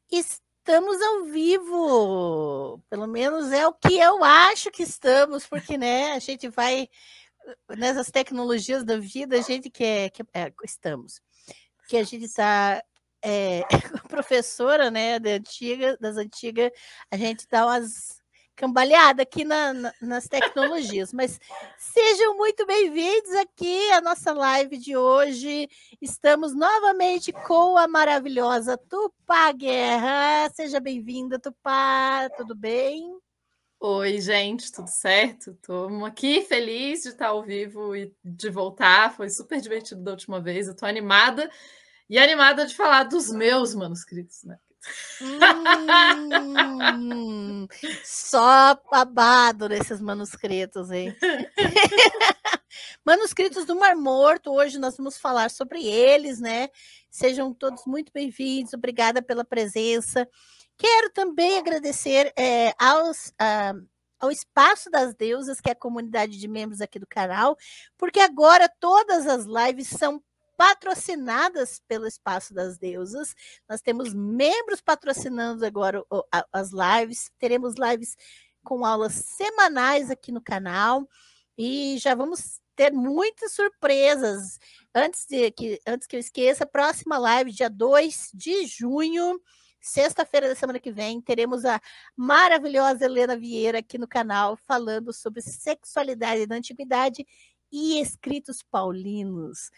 Estamos ao vivo, pelo menos é o que eu acho que estamos, porque, né, a gente vai nessas tecnologias da vida, a gente estamos, porque a gente está professora, né, das antigas, a gente dá umas cambaleadas aqui nas tecnologias, mas sejam muito bem-vindos aqui à nossa live de hoje. Estamos novamente com a maravilhosa Tupá Guerra. Seja bem-vinda, Tupá, tudo bem? Oi, gente, tudo certo? Estou aqui feliz de estar ao vivo e de voltar. Foi super divertido da última vez. Eu estou animada e animada de falar dos meus manuscritos, né? Hum, só babado nesses manuscritos, hein? Manuscritos do Mar Morto, hoje nós vamos falar sobre eles, né? Sejam todos muito bem-vindos, obrigada pela presença. Quero também agradecer ao Espaço das Deusas, que é a comunidade de membros aqui do canal, porque agora todas as lives são patrocinadas pelo Espaço das Deusas. Nós temos membros patrocinando agora as lives, teremos lives com aulas semanais aqui no canal e já vamos ter muitas surpresas. Antes que eu esqueça, próxima live, dia 2 de junho, sexta-feira da semana que vem, teremos a maravilhosa Helena Vieira aqui no canal, falando sobre sexualidade da antiguidade e escritos paulinos.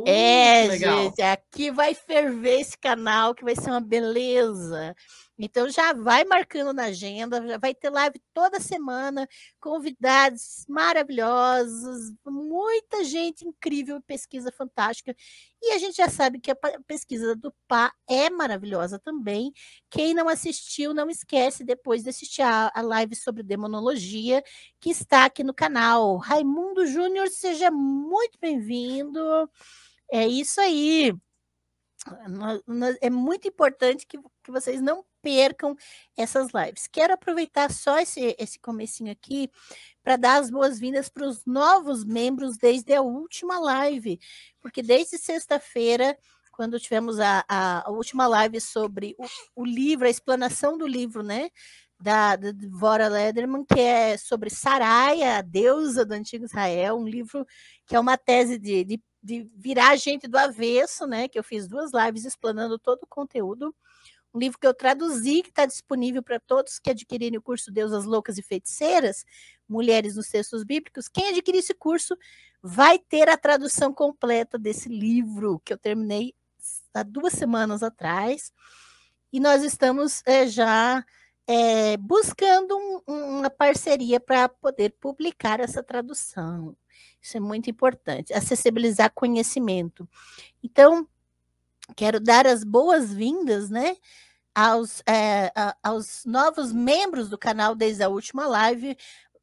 Que legal. Gente, aqui vai ferver esse canal, que vai ser uma beleza. Então já vai marcando na agenda, já vai ter live toda semana, convidados maravilhosos, muita gente incrível, pesquisa fantástica. E a gente já sabe que a pesquisa do Pá é maravilhosa também. Quem não assistiu, não esquece depois de assistir a live sobre demonologia, que está aqui no canal. Raimundo Júnior, seja muito bem-vindo. É isso aí. É muito importante que vocês não percam essas lives. Quero aproveitar só esse comecinho aqui para dar as boas-vindas para os novos membros desde a última live, porque desde sexta-feira, quando tivemos a última live sobre o livro, a explanação do livro, né? Da Dvorah Lederman, que é sobre Saraia, a deusa do antigo Israel, um livro que é uma tese de virar a gente do avesso, né? Que eu fiz 2 lives explanando todo o conteúdo. Um livro que eu traduzi, que está disponível para todos que adquirirem o curso Deusas Loucas e Feiticeiras, Mulheres nos Textos Bíblicos. Quem adquirir esse curso vai ter a tradução completa desse livro, que eu terminei há 2 semanas atrás. E nós estamos já buscando uma parceria para poder publicar essa tradução. Isso é muito importante, acessibilizar conhecimento. Então, quero dar as boas-vindas, né, aos novos membros do canal desde a última live,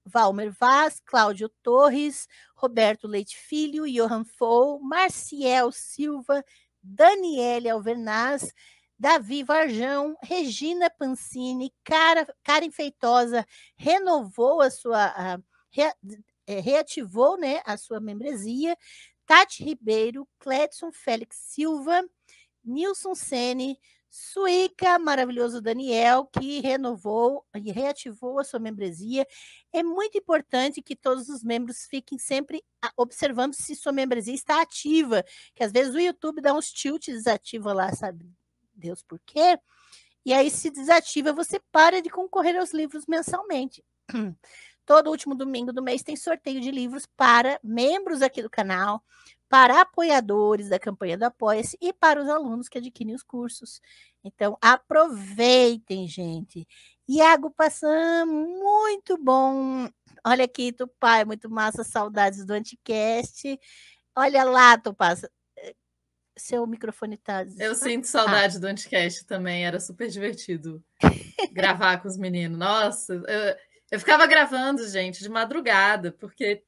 Valmer Vaz, Cláudio Torres, Roberto Leite Filho, Johan Fou, Marciel Silva, Daniele Alvernaz, Davi Varjão, Regina Pancini, Karen Feitosa renovou a sua... reativou, né, a sua membresia, Tati Ribeiro, Cledson Félix Silva, Nilson Sene, Suíca, maravilhoso Daniel, que renovou e reativou a sua membresia. É muito importante que todos os membros fiquem sempre observando se sua membresia está ativa, que às vezes o YouTube dá uns tilt, desativa lá, sabe Deus por quê? E aí, se desativa, você para de concorrer aos livros mensalmente. Todo último domingo do mês tem sorteio de livros para membros aqui do canal, para apoiadores da campanha do Apoia-se e para os alunos que adquirem os cursos. Então, aproveitem, gente. Iago Passan, muito bom. Olha aqui, Tupá, é muito massa, saudades do Anticast. Olha lá, Tupá, seu microfone está... Eu sinto Ah, saudade do Anticast também, era super divertido gravar com os meninos. Nossa, eu ficava gravando, gente, de madrugada, porque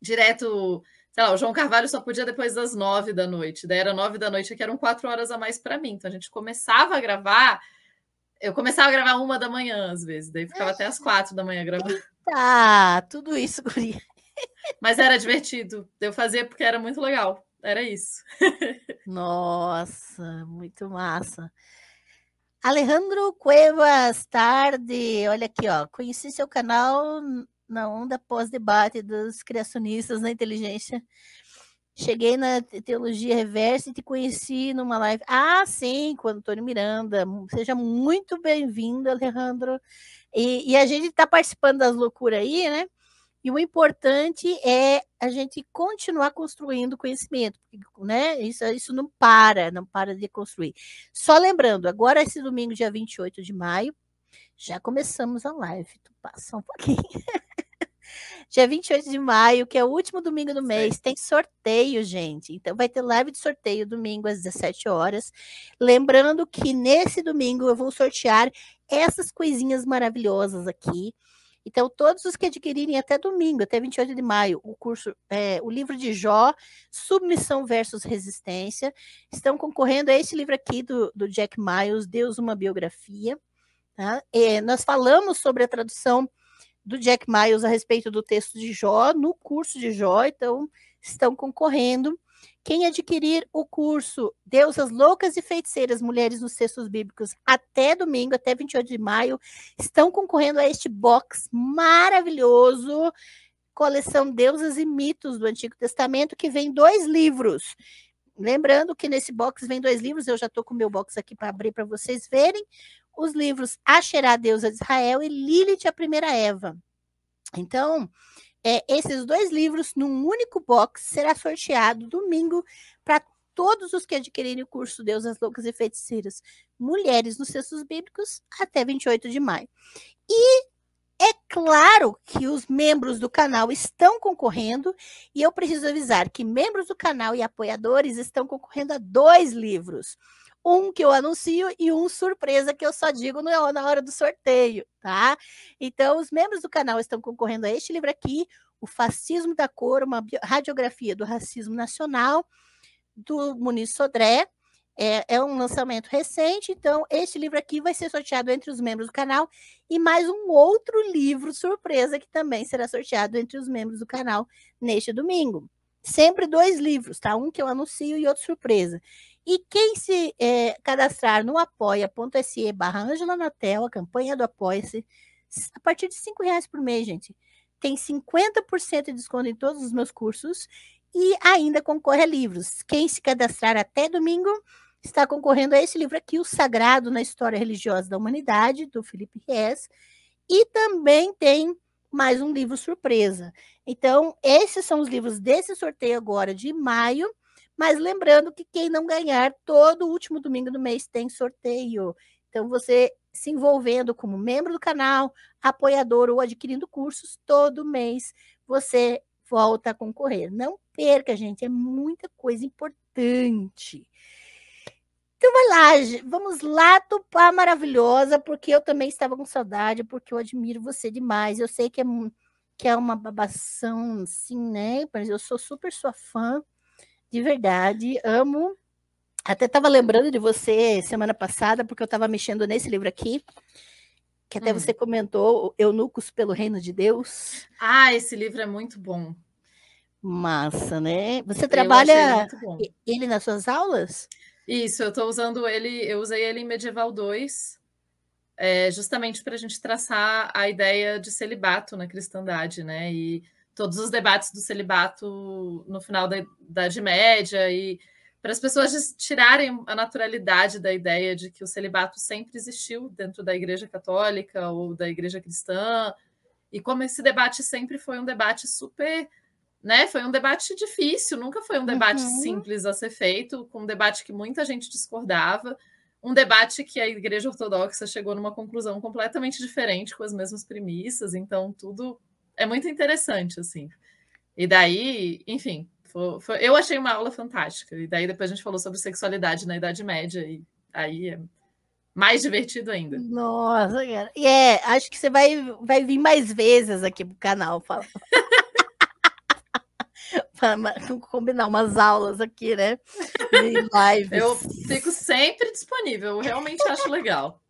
direto, sei lá, o João Carvalho só podia depois das 9 da noite. Daí era 9 da noite, que eram 4 horas a mais para mim. Então a gente começava a gravar. Eu começava a gravar 1 da manhã, às vezes, daí ficava até as 4 da manhã gravando. tá, tudo isso, guria. Mas era divertido. Eu fazia porque era muito legal. Era isso. Nossa, muito massa. Alejandro Cuevas, tarde. Olha aqui, ó. Conheci seu canal na onda pós-debate dos criacionistas na inteligência. Cheguei na Teologia Reversa e te conheci numa live. Ah, sim, com o Antônio Miranda. Seja muito bem-vindo, Alejandro. E a gente está participando das loucuras aí, né? E o importante é a gente continuar construindo conhecimento, né? Isso não para de construir. Só lembrando, agora esse domingo, dia 28 de maio, já começamos a live. Tu passa um pouquinho. Dia 28 de maio, que é o último domingo do mês, tem sorteio, gente. Então vai ter live de sorteio domingo às 17 horas. Lembrando que nesse domingo eu vou sortear essas coisinhas maravilhosas aqui. Então, todos os que adquirirem até domingo, até 28 de maio, o curso, o livro de Jó, Submissão versus Resistência, estão concorrendo a esse livro aqui do Jack Miles, Deus, uma Biografia. Tá? Nós falamos sobre a tradução do Jack Miles a respeito do texto de Jó, no curso de Jó, então estão concorrendo. Quem adquirir o curso Deusas Loucas e Feiticeiras, Mulheres nos Textos Bíblicos, até domingo, até 28 de maio, estão concorrendo a este box maravilhoso, coleção Deusas e Mitos do Antigo Testamento, que vem 2 livros. Lembrando que nesse box vem 2 livros, eu já estou com o meu box aqui para abrir para vocês verem, os livros Asherá, Deusa de Israel, e Lilith, a Primeira Eva. Então, esses 2 livros, num único box, será sorteado domingo para todos os que adquirirem o curso Deusas Loucas e Feiticeiras, Mulheres nos Textos Bíblicos, até 28 de maio. E é claro que os membros do canal estão concorrendo, e eu preciso avisar que membros do canal e apoiadores estão concorrendo a 2 livros. Um que eu anuncio e um surpresa que eu só digo na hora do sorteio, tá? Então, os membros do canal estão concorrendo a este livro aqui, O Fascismo da Cor, uma radiografia do racismo nacional, do Muniz Sodré. É um lançamento recente, então este livro aqui vai ser sorteado entre os membros do canal, e mais um outro livro surpresa que também será sorteado entre os membros do canal neste domingo. Sempre 2 livros, tá? Um que eu anuncio e outro surpresa. E quem se cadastrar no apoia.se/Angela Natel, a campanha do Apoia-se, a partir de R$5 por mês, gente, tem 50% de desconto em todos os meus cursos e ainda concorre a livros. Quem se cadastrar até domingo está concorrendo a esse livro aqui, O Sagrado na História Religiosa da Humanidade, do Felipe Ries, e também tem mais um livro surpresa. Então, esses são os livros desse sorteio agora de maio, mas lembrando que quem não ganhar, todo último domingo do mês tem sorteio. Então, você se envolvendo como membro do canal, apoiador ou adquirindo cursos, todo mês você volta a concorrer. Não perca, gente, é muita coisa importante. Então vai lá, vamos lá, Tupá maravilhosa, porque eu também estava com saudade, porque eu admiro você demais. Eu sei que é uma babação, assim, né? Mas eu sou super sua fã, de verdade, amo. Até estava lembrando de você semana passada, porque eu estava mexendo nesse livro aqui, que até você comentou, Eunucos pelo Reino de Deus. Ah, esse livro é muito bom. Massa, né? Você trabalha ele nas suas aulas? Isso, eu estou usando ele, eu usei ele em Medieval 2, justamente para a gente traçar a ideia de celibato na cristandade, né? E todos os debates do celibato no final da Idade Média, e para as pessoas tirarem a naturalidade da ideia de que o celibato sempre existiu dentro da Igreja Católica ou da Igreja Cristã, e como esse debate sempre foi um debate super, né? Foi um debate difícil, nunca foi um debate simples a ser feito, com um debate que muita gente discordava, um debate que a Igreja Ortodoxa chegou numa conclusão completamente diferente, com as mesmas premissas, então tudo é muito interessante, assim. E daí, enfim, eu achei uma aula fantástica, e daí depois a gente falou sobre sexualidade na Idade Média, e aí é mais divertido ainda. Nossa, cara. Acho que você vai vir mais vezes aqui pro canal. Para combinar umas aulas aqui, né? De lives. Eu fico sempre disponível, eu realmente acho legal.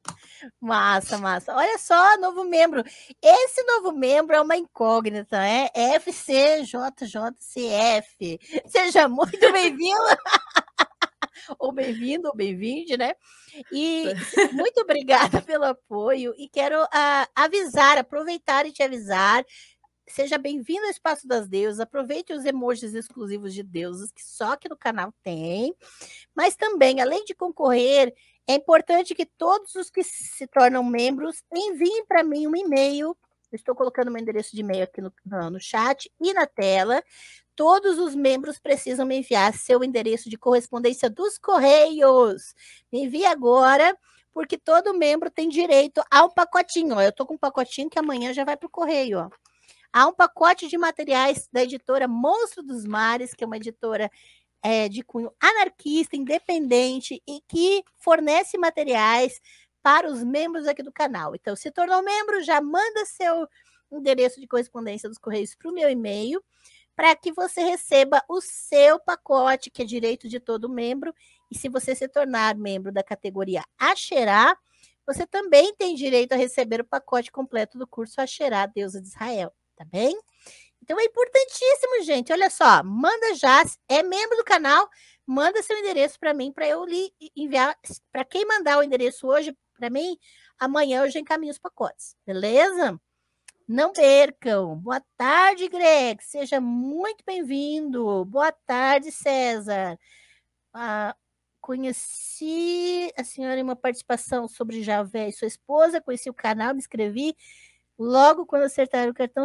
Massa, massa. Olha só, novo membro. Esse novo membro é uma incógnita, é FCJJCF. Seja muito bem-vindo. ou bem-vindo, ou bem-vinde, né? E muito obrigada pelo apoio e quero avisar, aproveitar e te avisar. Seja bem-vindo ao Espaço das Deusas. Aproveite os emojis exclusivos de deuses, que só aqui no canal tem. Mas também, além de concorrer, é importante que todos os que se tornam membros enviem para mim um e-mail. Estou colocando meu endereço de e-mail aqui no chat e na tela. Todos os membros precisam me enviar seu endereço de correspondência dos Correios. Me envie agora, porque todo membro tem direito a um pacotinho. Ó. Eu estou com um pacotinho que amanhã já vai para o Correio. Ó. Há um pacote de materiais da editora Monstro dos Mares, que é uma editora de cunho anarquista, independente e que fornece materiais para os membros aqui do canal. Então, se tornou membro, já manda seu endereço de correspondência dos Correios para o meu e-mail, para que você receba o seu pacote, que é direito de todo membro. E se você se tornar membro da categoria Axerá, você também tem direito a receber o pacote completo do curso Axerá, Deusa de Israel, tá bem? Então é importantíssimo, gente. Olha só, manda já, é membro do canal, manda seu endereço para mim, para eu lhe enviar. Para quem mandar o endereço hoje para mim, amanhã eu já encaminho os pacotes, beleza? Não percam. Boa tarde, Greg. Seja muito bem-vindo. Boa tarde, César. Conheci a senhora em uma participação sobre Javé e sua esposa, conheci o canal, me inscrevi. Logo quando acertar o cartão,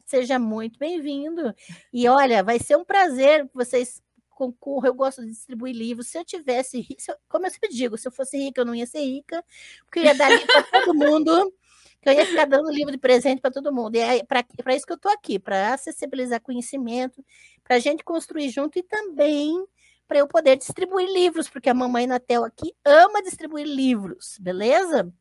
seja muito bem-vindo. E olha, vai ser um prazer que vocês concorram. Eu gosto de distribuir livros. Se eu tivesse, como eu sempre digo, se eu fosse rica, eu não ia ser rica, porque eu ia dar livro para todo mundo, que eu ia ficar dando livro de presente para todo mundo. E é para isso que eu estou aqui, para acessibilizar conhecimento, para a gente construir junto e também para eu poder distribuir livros, porque a mamãe Natel aqui ama distribuir livros, beleza?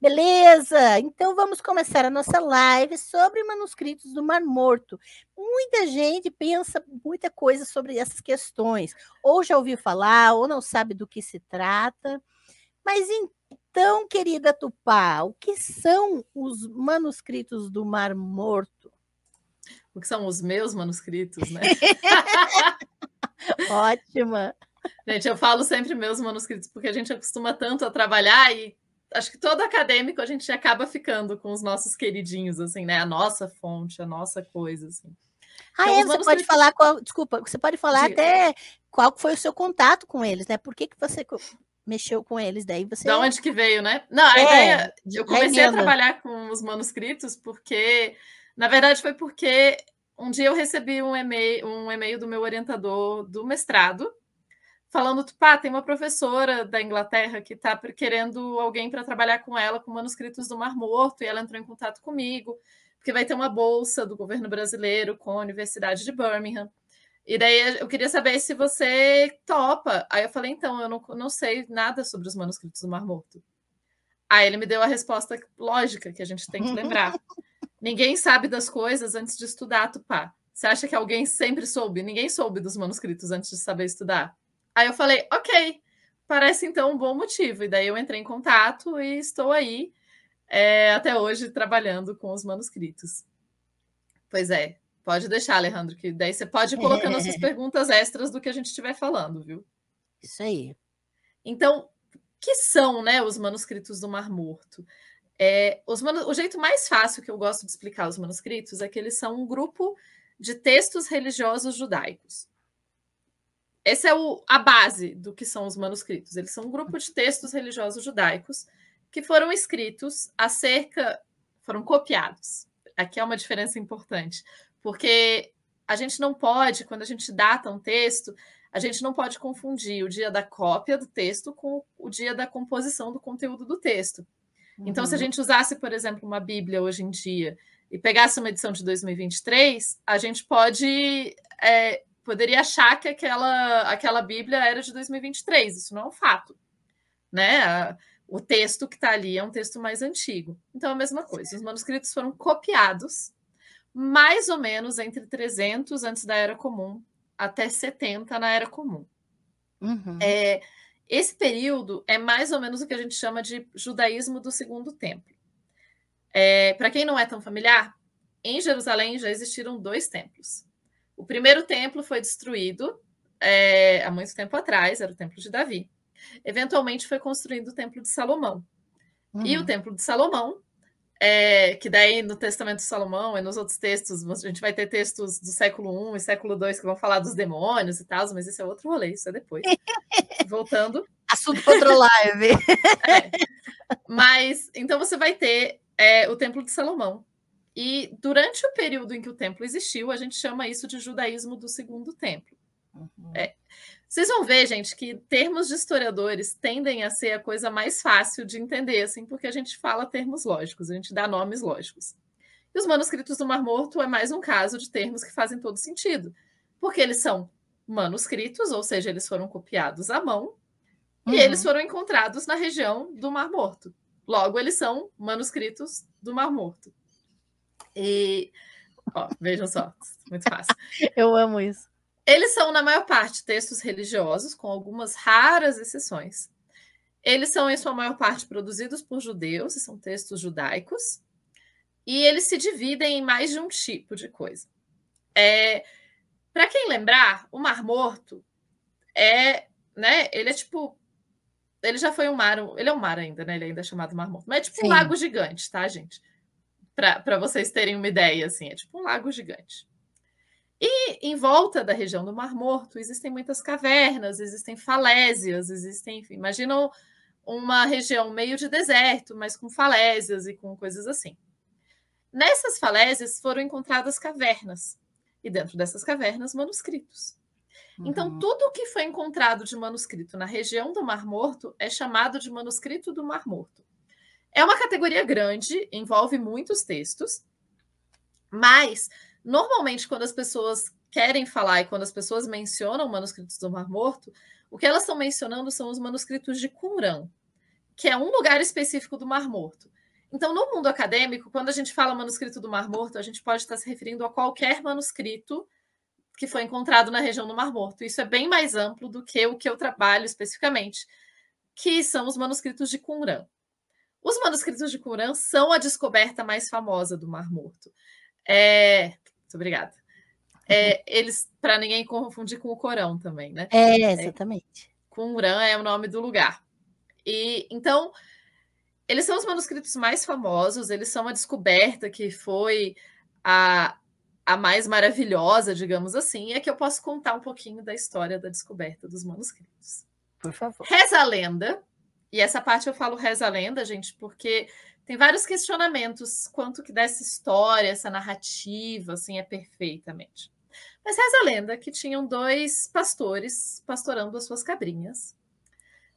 Beleza, então vamos começar a nossa live sobre manuscritos do Mar Morto. Muita gente pensa muita coisa sobre essas questões, ou já ouviu falar, ou não sabe do que se trata. Mas então, querida Tupá, o que são os manuscritos do Mar Morto? O que são os meus manuscritos, né? Ótima! Gente, eu falo sempre meus manuscritos, porque a gente acostuma tanto a trabalhar e acho que todo acadêmico a gente acaba ficando com os nossos queridinhos, assim, né? A nossa fonte, a nossa coisa, assim. Então, você pode falar desculpa, você pode falar até qual foi o seu contato com eles, né? Por que você mexeu com eles? Daí você. Da onde que veio, né? Não, a ideia. Eu comecei a trabalhar com os manuscritos porque, na verdade, foi porque um dia eu recebi um e-mail do meu orientador do mestrado, falando, pá, tem uma professora da Inglaterra que está querendo alguém para trabalhar com ela com manuscritos do Mar Morto, e ela entrou em contato comigo, porque vai ter uma bolsa do governo brasileiro com a Universidade de Birmingham. E daí eu queria saber se você topa. Aí eu falei, então, eu não sei nada sobre os manuscritos do Mar Morto. Aí ele me deu a resposta lógica que a gente tem que lembrar. Ninguém sabe das coisas antes de estudar, Tupá. Você acha que alguém sempre soube? Ninguém soube dos manuscritos antes de saber estudar. Aí eu falei, ok, parece então um bom motivo. E daí eu entrei em contato e estou aí até hoje trabalhando com os manuscritos. Pois é, pode deixar, Alejandro, que daí você pode ir colocando as suas perguntas extras do que a gente estiver falando, viu? Isso aí. Então, o que são, né, os manuscritos do Mar Morto? O jeito mais fácil que eu gosto de explicar os manuscritos é que eles são um grupo de textos religiosos judaicos. Essa é a base do que são os manuscritos. Eles são um grupo de textos religiosos judaicos que foram escritos foram copiados. Aqui é uma diferença importante, porque a gente não pode, quando a gente data um texto, a gente não pode confundir o dia da cópia do texto com o dia da composição do conteúdo do texto. Então, se a gente usasse, por exemplo, uma Bíblia hoje em dia e pegasse uma edição de 2023, a gente poderia achar que aquela Bíblia era de 2023. Isso não é um fato, né? O texto que está ali é um texto mais antigo. Então, é a mesma coisa. Os manuscritos foram copiados mais ou menos entre 300 antes da Era Comum até 70 na Era Comum. Uhum. Esse período é mais ou menos o que a gente chama de judaísmo do Segundo Templo. Para quem não é tão familiar, em Jerusalém já existiram 2 templos. O primeiro templo foi destruído há muito tempo atrás, era o Templo de Davi. Eventualmente foi construído o Templo de Salomão. E o Templo de Salomão, que daí no Testamento de Salomão e nos outros textos, a gente vai ter textos do século I e século II que vão falar dos demônios e tal, mas isso é outro rolê, isso é depois. Voltando. Assunto para outra live. Mas, então você vai ter o Templo de Salomão. E durante o período em que o templo existiu, a gente chama isso de judaísmo do Segundo Templo. Vocês vão ver, gente, que termos de historiadores tendem a ser a coisa mais fácil de entender, assim, porque a gente fala termos lógicos, a gente dá nomes lógicos. E os manuscritos do Mar Morto é mais um caso de termos que fazem todo sentido, porque eles são manuscritos, ou seja, eles foram copiados à mão, e eles foram encontrados na região do Mar Morto. Logo, eles são manuscritos do Mar Morto. E, vejam só, muito fácil. Eu amo isso. Eles são, na maior parte, textos religiosos, com algumas raras exceções. Eles são, em sua maior parte, produzidos por judeus, e são textos judaicos. E eles se dividem em mais de um tipo de coisa. Para quem lembrar, o Mar Morto ele é tipo... Ele já foi um mar... Ele é um mar ainda, né? Ele ainda é chamado Mar Morto. Mas é tipo um lago gigante, tá, gente? Para vocês terem uma ideia, assim. É tipo um lago gigante. E em volta da região do Mar Morto existem muitas cavernas, existem falésias, existem, enfim, imaginam uma região meio de deserto, mas com falésias e com coisas assim. Nessas falésias foram encontradas cavernas, e dentro dessas cavernas, manuscritos. Então, tudo que foi encontrado de manuscrito na região do Mar Morto é chamado de manuscrito do Mar Morto. É uma categoria grande, envolve muitos textos, mas normalmente, quando as pessoas querem falar e quando as pessoas mencionam manuscritos do Mar Morto, o que elas estão mencionando são os manuscritos de Qumran, que é um lugar específico do Mar Morto. Então, no mundo acadêmico, quando a gente fala manuscrito do Mar Morto, a gente pode estar se referindo a qualquer manuscrito que foi encontrado na região do Mar Morto. Isso é bem mais amplo do que o que eu trabalho especificamente, que são os manuscritos de Qumran. Os manuscritos de Qumran são a descoberta mais famosa do Mar Morto. Muito obrigada. Eles, para ninguém confundir com o Corão também, né? Exatamente. Qumran é o nome do lugar. E então, eles são os manuscritos mais famosos, eles são a descoberta que foi a mais maravilhosa, digamos assim, e aqui eu posso contar um pouquinho da história da descoberta dos manuscritos. Por favor. Reza a lenda, e essa parte eu falo reza a lenda, gente, porque tem vários questionamentos quanto que dessa história, essa narrativa, assim, é perfeitamente. Mas reza a lenda que tinham 2 pastores pastorando as suas cabrinhas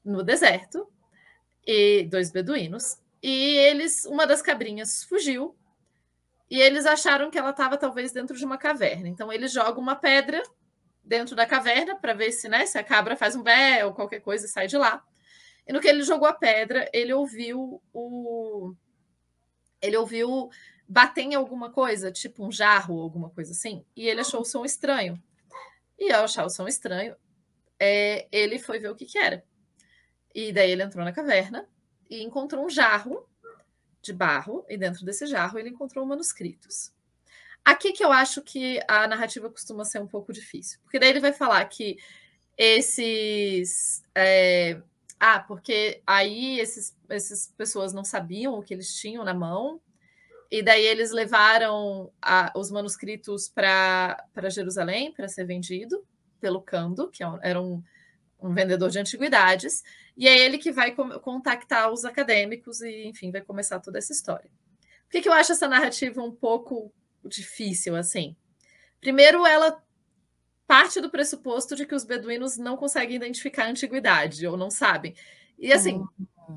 no deserto, e 2 beduínos, e uma das cabrinhas fugiu, e eles acharam que ela estava talvez dentro de uma caverna. Então eles jogam uma pedra dentro da caverna para ver se a cabra faz um bé ou qualquer coisa e sai de lá. E no que ele jogou a pedra, ele ouviu bater em alguma coisa, tipo um jarro ou alguma coisa assim, e ele achou o som estranho. E ao achar o som estranho, ele foi ver o que era. E daí ele entrou na caverna e encontrou um jarro de barro, e dentro desse jarro ele encontrou manuscritos. Aqui que eu acho que a narrativa costuma ser um pouco difícil, porque daí ele vai falar que porque aí essas pessoas não sabiam o que eles tinham na mão, e daí eles levaram os manuscritos para Jerusalém para ser vendido pelo Cando, que era um vendedor de antiguidades, e é ele que vai contactar os acadêmicos e, enfim, vai começar toda essa história. Por que eu acho essa narrativa um pouco difícil, assim? Primeiro, ela parte do pressuposto de que os beduínos não conseguem identificar a antiguidade, ou não sabem. E, assim,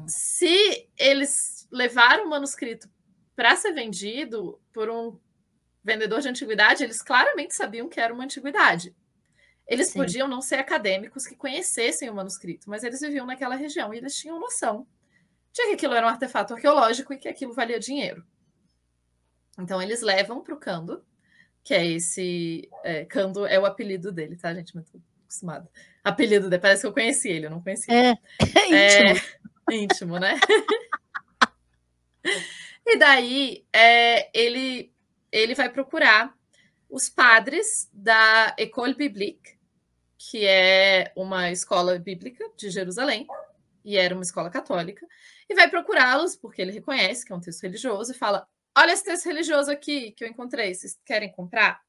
se eles levaram o manuscrito para ser vendido por um vendedor de antiguidade, eles claramente sabiam que era uma antiguidade. Eles podiam não ser acadêmicos que conhecessem o manuscrito, mas eles viviam naquela região e eles tinham noção de que aquilo era um artefato arqueológico e que aquilo valia dinheiro. Então, eles levam para o Cando, que é esse... Cando é o apelido dele, tá, gente? Mas tô acostumada. Apelido dele, parece que eu conheci ele, eu não conhecia. Íntimo. Íntimo, né? E daí, ele vai procurar os padres da École Biblique, que é uma escola bíblica de Jerusalém, e era uma escola católica, e vai procurá-los, porque ele reconhece que é um texto religioso, e fala: olha esse texto religioso aqui que eu encontrei, vocês querem comprar?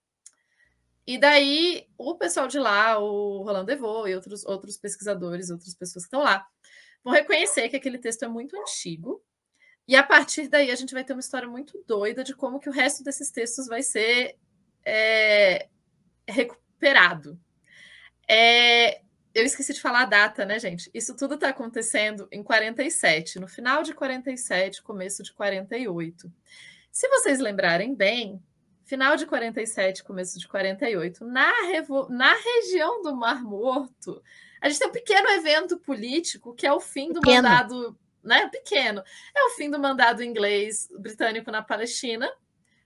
E daí o pessoal de lá, o Roland Devaux e outros pesquisadores, outras pessoas que estão lá, vão reconhecer que aquele texto é muito antigo, e a partir daí a gente vai ter uma história muito doida de como que o resto desses textos vai ser recuperado. Eu esqueci de falar a data, né, gente? Isso tudo está acontecendo em 47, no final de 47, começo de 48. Se vocês lembrarem bem, final de 47, começo de 48, na região do Mar Morto, a gente tem um pequeno evento político que é o fim do mandado, né? Pequeno. É o fim do mandado inglês britânico na Palestina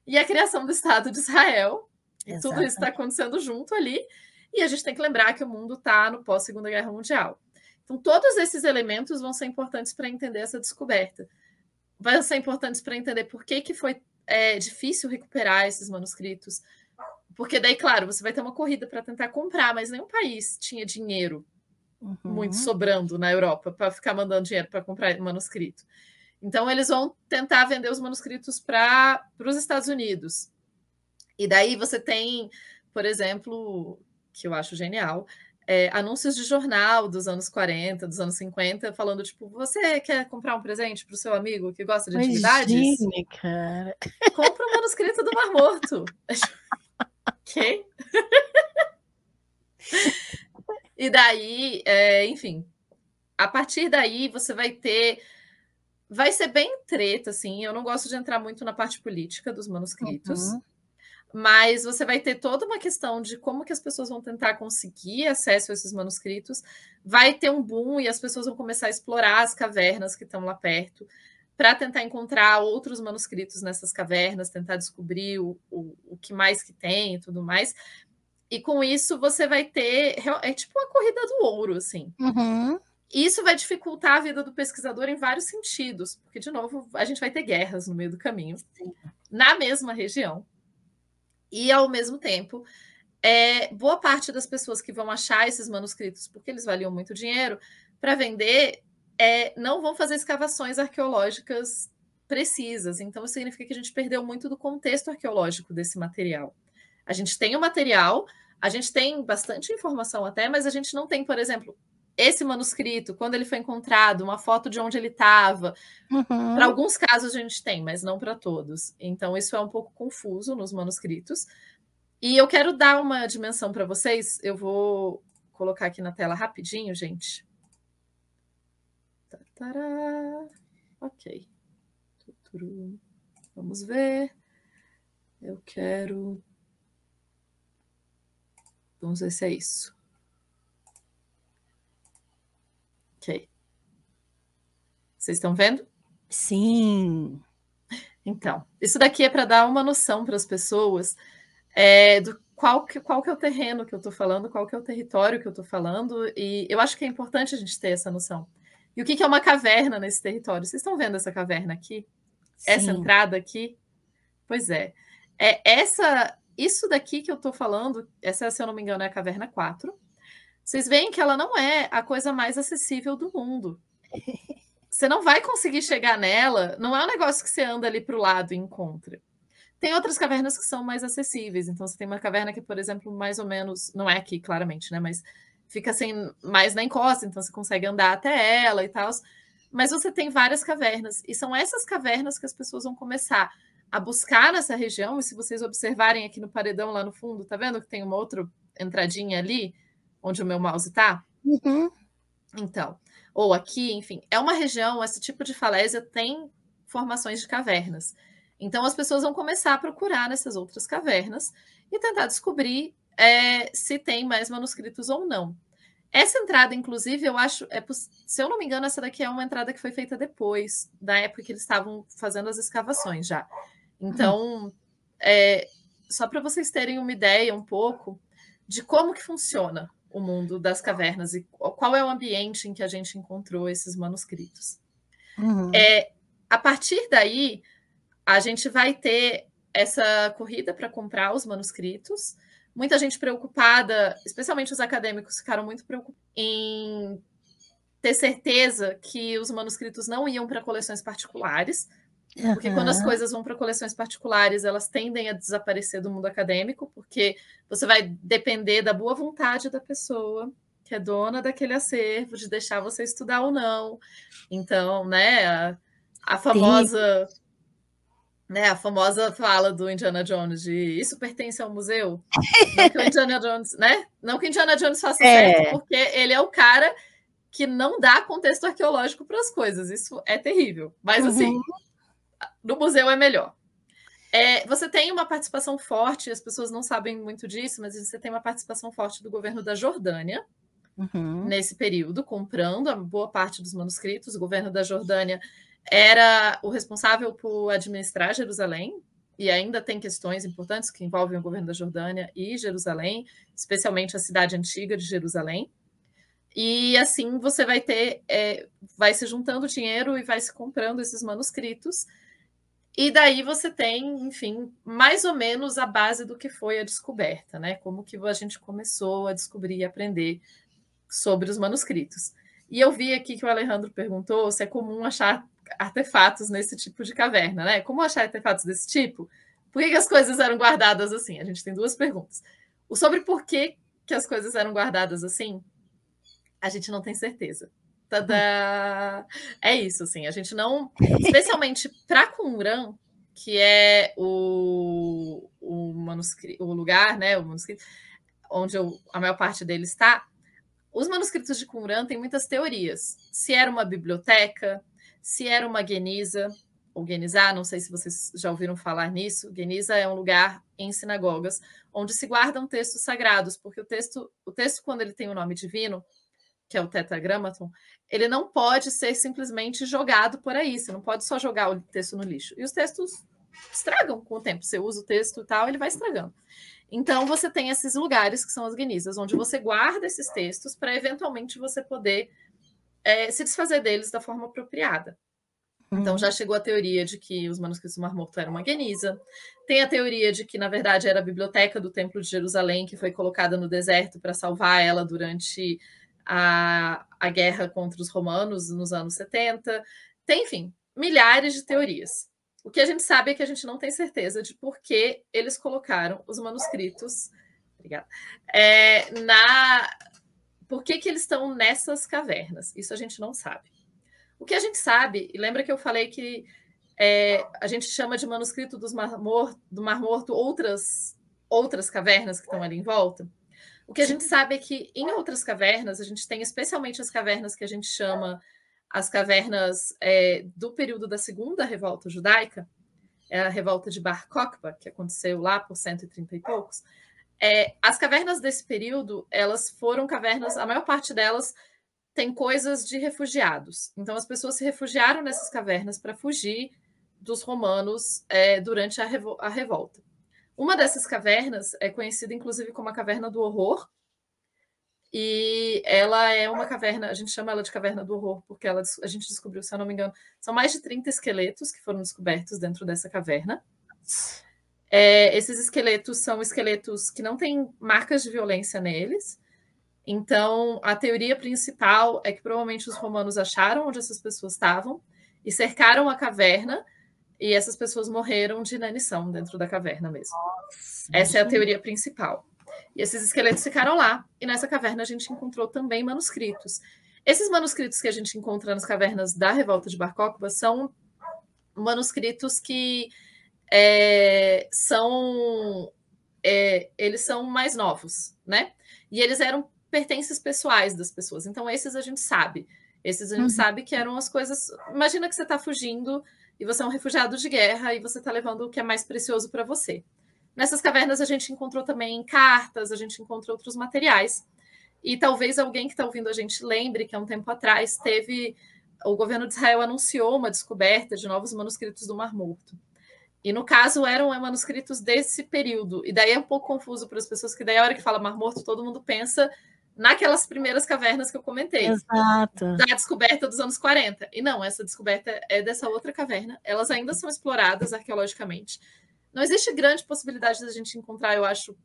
e a criação do Estado de Israel. E tudo isso está acontecendo junto ali. E a gente tem que lembrar que o mundo está no pós-Segunda Guerra Mundial. Então, todos esses elementos vão ser importantes para entender essa descoberta. Vão ser importantes para entender por que foi difícil recuperar esses manuscritos. Porque daí, claro, você vai ter uma corrida para tentar comprar, mas nenhum país tinha dinheiro muito sobrando na Europa para ficar mandando dinheiro para comprar manuscrito. Então, eles vão tentar vender os manuscritos para os Estados Unidos. E daí você tem, por exemplo, que eu acho genial, anúncios de jornal dos anos 40, dos anos 50, falando, tipo, você quer comprar um presente para o seu amigo que gosta de antiguidades? Imagine, cara. Compra o manuscrito do Mar Morto. Ok? E daí, enfim, a partir daí você vai ter... Vai ser bem treta, assim, eu não gosto de entrar muito na parte política dos manuscritos, mas você vai ter toda uma questão de como que as pessoas vão tentar conseguir acesso a esses manuscritos, vai ter um boom e as pessoas vão começar a explorar as cavernas que estão lá perto, para tentar encontrar outros manuscritos nessas cavernas, tentar descobrir o que mais que tem e tudo mais. E com isso você vai ter... É tipo uma corrida do ouro, assim. E isso vai dificultar a vida do pesquisador em vários sentidos, porque, de novo, a gente vai ter guerras no meio do caminho, na mesma região. E, ao mesmo tempo, boa parte das pessoas que vão achar esses manuscritos, porque eles valiam muito dinheiro, para vender, não vão fazer escavações arqueológicas precisas. Então, isso significa que a gente perdeu muito do contexto arqueológico desse material. A gente tem o material, a gente tem bastante informação até, mas a gente não tem, por exemplo, esse manuscrito, quando ele foi encontrado, uma foto de onde ele estava. Para alguns casos a gente tem, mas não para todos. Então, isso é um pouco confuso nos manuscritos. E eu quero dar uma dimensão para vocês. Eu vou colocar aqui na tela rapidinho, gente. Tará. Ok. Vamos ver. Eu quero... Vamos ver se é isso. Ok. Vocês estão vendo? Sim. Então, isso daqui é para dar uma noção para as pessoas do qual que é o terreno que eu estou falando, qual que é o território que eu estou falando, e eu acho que é importante a gente ter essa noção. E o que é uma caverna nesse território? Vocês estão vendo essa caverna aqui? Sim. Essa entrada aqui? Pois é. Isso daqui que eu estou falando, essa, se eu não me engano, é a caverna 4. Vocês veem que ela não é a coisa mais acessível do mundo. Você não vai conseguir chegar nela, não é um negócio que você anda ali para o lado e encontra. Tem outras cavernas que são mais acessíveis. Então, você tem uma caverna que, por exemplo, mais ou menos... Não é aqui, claramente, né? Mas fica assim, mais na encosta. Então, você consegue andar até ela e tal. Mas você tem várias cavernas. E são essas cavernas que as pessoas vão começar a buscar nessa região. E se vocês observarem aqui no paredão, lá no fundo, tá vendo que tem uma outra entradinha ali? Onde o meu mouse tá? Então, ou aqui, enfim. É uma região, esse tipo de falésia tem formações de cavernas. Então, as pessoas vão começar a procurar nessas outras cavernas e tentar descobrir se tem mais manuscritos ou não. Essa entrada, inclusive, eu acho... se eu não me engano, essa daqui é uma entrada que foi feita depois, da época que eles estavam fazendo as escavações já. Então, só para vocês terem uma ideia um pouco de como que funciona o mundo das cavernas e qual é o ambiente em que a gente encontrou esses manuscritos. A partir daí... a gente vai ter essa corrida para comprar os manuscritos, muita gente preocupada, especialmente os acadêmicos, ficaram muito preocupados em ter certeza que os manuscritos não iam para coleções particulares, porque quando as coisas vão para coleções particulares, elas tendem a desaparecer do mundo acadêmico, porque você vai depender da boa vontade da pessoa que é dona daquele acervo, de deixar você estudar ou não. Então, né, a famosa, né, a famosa fala do Indiana Jones de isso pertence ao museu. Não que o Indiana Jones, né? Não que o Indiana Jones faça certo, porque ele é o cara que não dá contexto arqueológico para as coisas. Isso é terrível. Mas, assim, no museu é melhor. Você tem uma participação forte, as pessoas não sabem muito disso, mas você tem uma participação forte do governo da Jordânia nesse período, comprando a boa parte dos manuscritos. O governo da Jordânia era o responsável por administrar Jerusalém, e ainda tem questões importantes que envolvem o governo da Jordânia e Jerusalém, especialmente a cidade antiga de Jerusalém. E assim você vai ter, vai se juntando dinheiro e vai se comprando esses manuscritos. E daí você tem, enfim, mais ou menos a base do que foi a descoberta, né? Como que a gente começou a descobrir e aprender sobre os manuscritos. E eu vi aqui que o Alejandro perguntou se é comum achar artefatos nesse tipo de caverna, né? Como achar artefatos desse tipo? Por que as coisas eram guardadas assim? A gente tem duas perguntas. O sobre por que as coisas eram guardadas assim, a gente não tem certeza. Tadá! É isso, assim, a gente não... Especialmente para Qumran, que é o manuscrito, o lugar, né, o manuscrito, onde a maior parte dele está, os manuscritos de Qumran têm muitas teorias. Se era uma biblioteca, se era uma Geniza, ou Genizá, não sei se vocês já ouviram falar nisso. Geniza é um lugar em sinagogas onde se guardam textos sagrados, porque o texto, quando ele tem o nome divino, que é o Tetragrammaton, ele não pode ser simplesmente jogado por aí. Você não pode só jogar o texto no lixo. E os textos estragam com o tempo. Você usa o texto e tal, ele vai estragando. Então, você tem esses lugares, que são as Genizas, onde você guarda esses textos para, eventualmente, você poder se desfazer deles da forma apropriada. Então, já chegou a teoria de que os manuscritos do Mar Morto eram uma Geniza. Tem a teoria de que, na verdade, era a biblioteca do Templo de Jerusalém, que foi colocada no deserto para salvar ela durante a guerra contra os romanos nos anos 70. Tem, enfim, milhares de teorias. O que a gente sabe é que a gente não tem certeza de por que eles colocaram os manuscritos. Obrigada. Por que eles estão nessas cavernas? Isso a gente não sabe. O que a gente sabe, e lembra que eu falei que a gente chama de manuscrito do Mar Morto outras cavernas que estão ali em volta? O que a gente sabe é que em outras cavernas, a gente tem especialmente as cavernas que a gente chama as cavernas do período da Segunda Revolta Judaica, a revolta de Bar Kokhba, que aconteceu lá por 130 e poucos. As cavernas desse período, elas foram cavernas, a maior parte delas tem coisas de refugiados. Então, as pessoas se refugiaram nessas cavernas para fugir dos romanos durante a revolta. Uma dessas cavernas é conhecida, inclusive, como a Caverna do Horror. E ela é uma caverna, a gente chama ela de Caverna do Horror, porque a gente descobriu, se eu não me engano, são mais de 30 esqueletos que foram descobertos dentro dessa caverna. Esses esqueletos são esqueletos que não têm marcas de violência neles. Então, a teoria principal é que provavelmente os romanos acharam onde essas pessoas estavam e cercaram a caverna, e essas pessoas morreram de inanição dentro da caverna mesmo. Nossa, essa é a teoria principal. E esses esqueletos ficaram lá, e nessa caverna a gente encontrou também manuscritos. Esses manuscritos que a gente encontra nas cavernas da Revolta de Bar Kokhba são manuscritos que eles são mais novos, né? E eles eram pertences pessoais das pessoas. Então, esses a gente sabe. Esses a gente sabe que eram as coisas... Imagina que você está fugindo e você é um refugiado de guerra e você está levando o que é mais precioso para você. Nessas cavernas a gente encontrou também cartas, a gente encontrou outros materiais. E talvez alguém que está ouvindo a gente lembre que há um tempo atrás o governo de Israel anunciou uma descoberta de novos manuscritos do Mar Morto. E, no caso, eram manuscritos desse período. E daí é um pouco confuso para as pessoas, que daí a hora que fala Mar Morto, todo mundo pensa naquelas primeiras cavernas que eu comentei. Exato. Da descoberta dos anos 40. E não, essa descoberta é dessa outra caverna. Elas ainda são exploradas arqueologicamente. Não existe grande possibilidade de a gente encontrar, eu acho,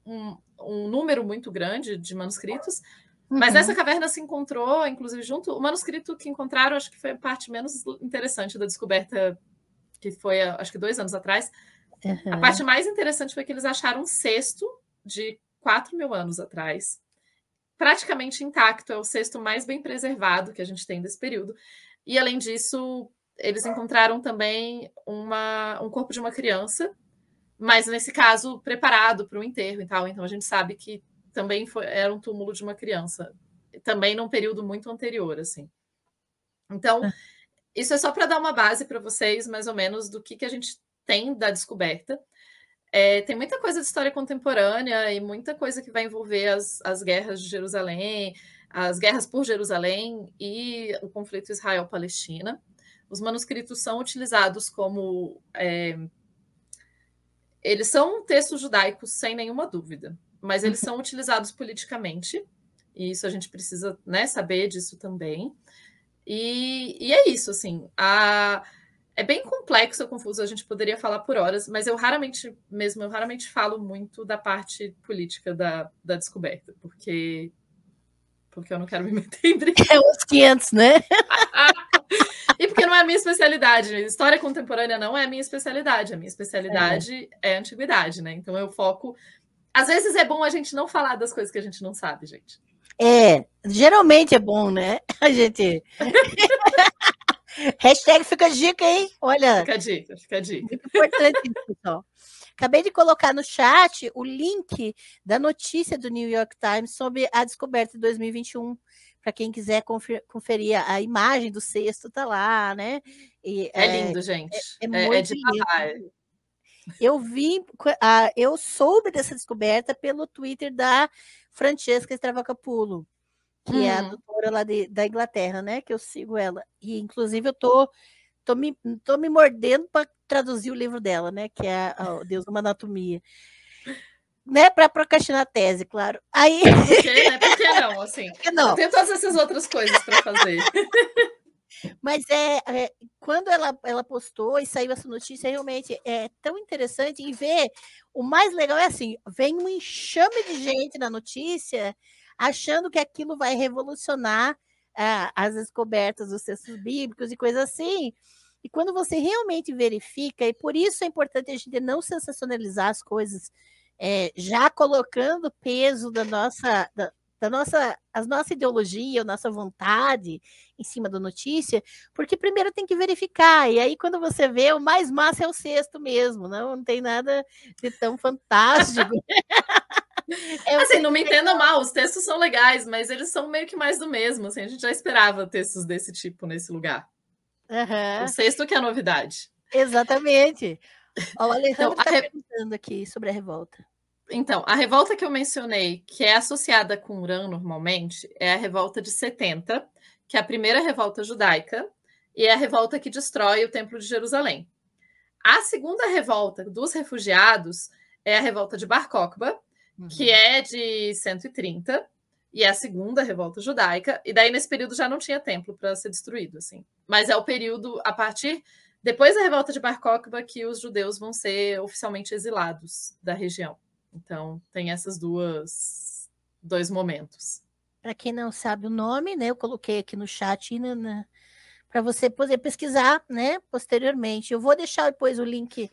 um número muito grande de manuscritos, mas nessa caverna se encontrou, inclusive, junto, o manuscrito que encontraram, acho que foi a parte menos interessante da descoberta, que foi, acho que 2 anos atrás. A parte mais interessante foi que eles acharam um cesto de 4.000 anos atrás, praticamente intacto, é o cesto mais bem preservado que a gente tem desse período. E, além disso, eles encontraram também um corpo de uma criança, mas, nesse caso, preparado para o enterro e tal. Então, a gente sabe que também era um túmulo de uma criança, também num período muito anterior, assim. Então, isso é só para dar uma base para vocês, mais ou menos, do que a gente tem da descoberta. Tem muita coisa de história contemporânea e muita coisa que vai envolver as guerras de Jerusalém, as guerras por Jerusalém e o conflito Israel-Palestina. Os manuscritos são utilizados como... eles são textos judaicos, sem nenhuma dúvida, mas eles são utilizados politicamente, e isso a gente precisa, né, saber disso também. E é isso, assim, é bem complexo, confuso, a gente poderia falar por horas, mas eu raramente falo muito da parte política da descoberta, porque eu não quero me meter em briga. É os 500, né? E porque não é a minha especialidade. História contemporânea não é a minha especialidade. A minha especialidade é a antiguidade, né? Então eu foco... Às vezes é bom a gente não falar das coisas que a gente não sabe, gente. Geralmente é bom, né? A gente... Hashtag fica a dica, hein? Olha. Fica a dica, fica a dica. Muito importante isso, pessoal. Acabei de colocar no chat o link da notícia do New York Times sobre a descoberta de 2021. Para quem quiser conferir a imagem do cesto, tá lá, né? E lindo, gente. Muito de papai. lindo. Eu soube dessa descoberta pelo Twitter da Francesca Stravacapulo, que é a doutora lá da Inglaterra, né? Que eu sigo ela. E, inclusive, eu tô me mordendo para traduzir o livro dela, né? Que é Deus numa Anatomia. Né, para procrastinar a tese, claro. Aí... Por quê, né? Por que não? Assim, não. Eu tenho todas essas outras coisas para fazer. Mas quando ela postou e saiu essa notícia, realmente é tão interessante. E ver, o mais legal é assim, vem um enxame de gente na notícia achando que aquilo vai revolucionar as descobertas dos textos bíblicos e coisas assim. E quando você realmente verifica, e por isso é importante a gente não sensacionalizar as coisas, já colocando peso da nossa ideologia, a nossa vontade em cima da notícia, porque primeiro tem que verificar, e aí quando você vê, o mais massa é o cesto mesmo, não tem nada de tão fantástico. Assim, não me entenda mal, os textos são legais, mas eles são meio que mais do mesmo, assim, a gente já esperava textos desse tipo nesse lugar. O cesto que é a novidade. Exatamente. O Alejandro está perguntando aqui sobre a revolta. Então, a revolta que eu mencionei, que é associada com Urã normalmente, é a revolta de 70, que é a primeira revolta judaica, e é a revolta que destrói o Templo de Jerusalém. A segunda revolta dos refugiados é a revolta de Bar Kokhba, que é de 130, e é a segunda revolta judaica, e daí nesse período já não tinha templo para ser destruído, assim. Mas é o período, a partir... Depois da revolta de Bar Kokhba, que os judeus vão ser oficialmente exilados da região. Então, tem esses dois momentos. Para quem não sabe o nome, né, eu coloquei aqui no chat para você poder pesquisar, né, posteriormente. Eu vou deixar depois o link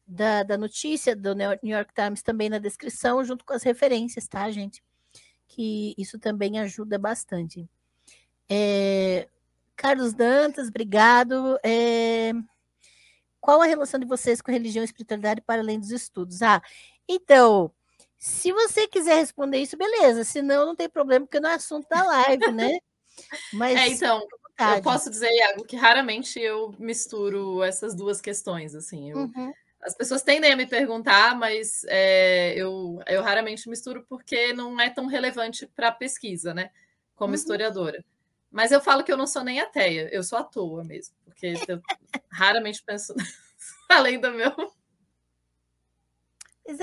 da notícia do New York Times também na descrição, junto com as referências, tá, gente? Que isso também ajuda bastante. Carlos Dantas, obrigado. Qual a relação de vocês com religião e espiritualidade para além dos estudos? Então, se você quiser responder isso, beleza. Senão, não tem problema, porque não é assunto da live, né? Mas, então, eu posso dizer, Iago, que raramente eu misturo essas duas questões, assim. As pessoas tendem a me perguntar, mas eu raramente misturo porque não é tão relevante para a pesquisa, né? Como historiadora. Mas eu falo que eu não sou nem ateia, eu sou à toa mesmo, porque eu raramente penso além do meu... Pois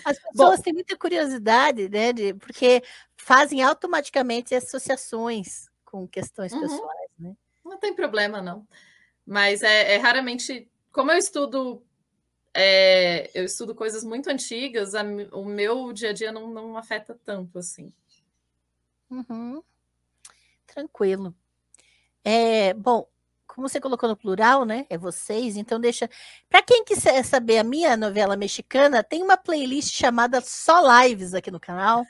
As pessoas têm muita curiosidade, né? Porque fazem automaticamente associações com questões pessoais, né? Não tem problema, não. Mas raramente... Como eu estudo eu estudo coisas muito antigas, o meu dia a dia não afeta tanto assim. Uhum. Tranquilo. Bom, como você colocou no plural, né? É vocês, então deixa. Para quem quiser saber a minha novela mexicana, tem uma playlist chamada Só Lives aqui no canal.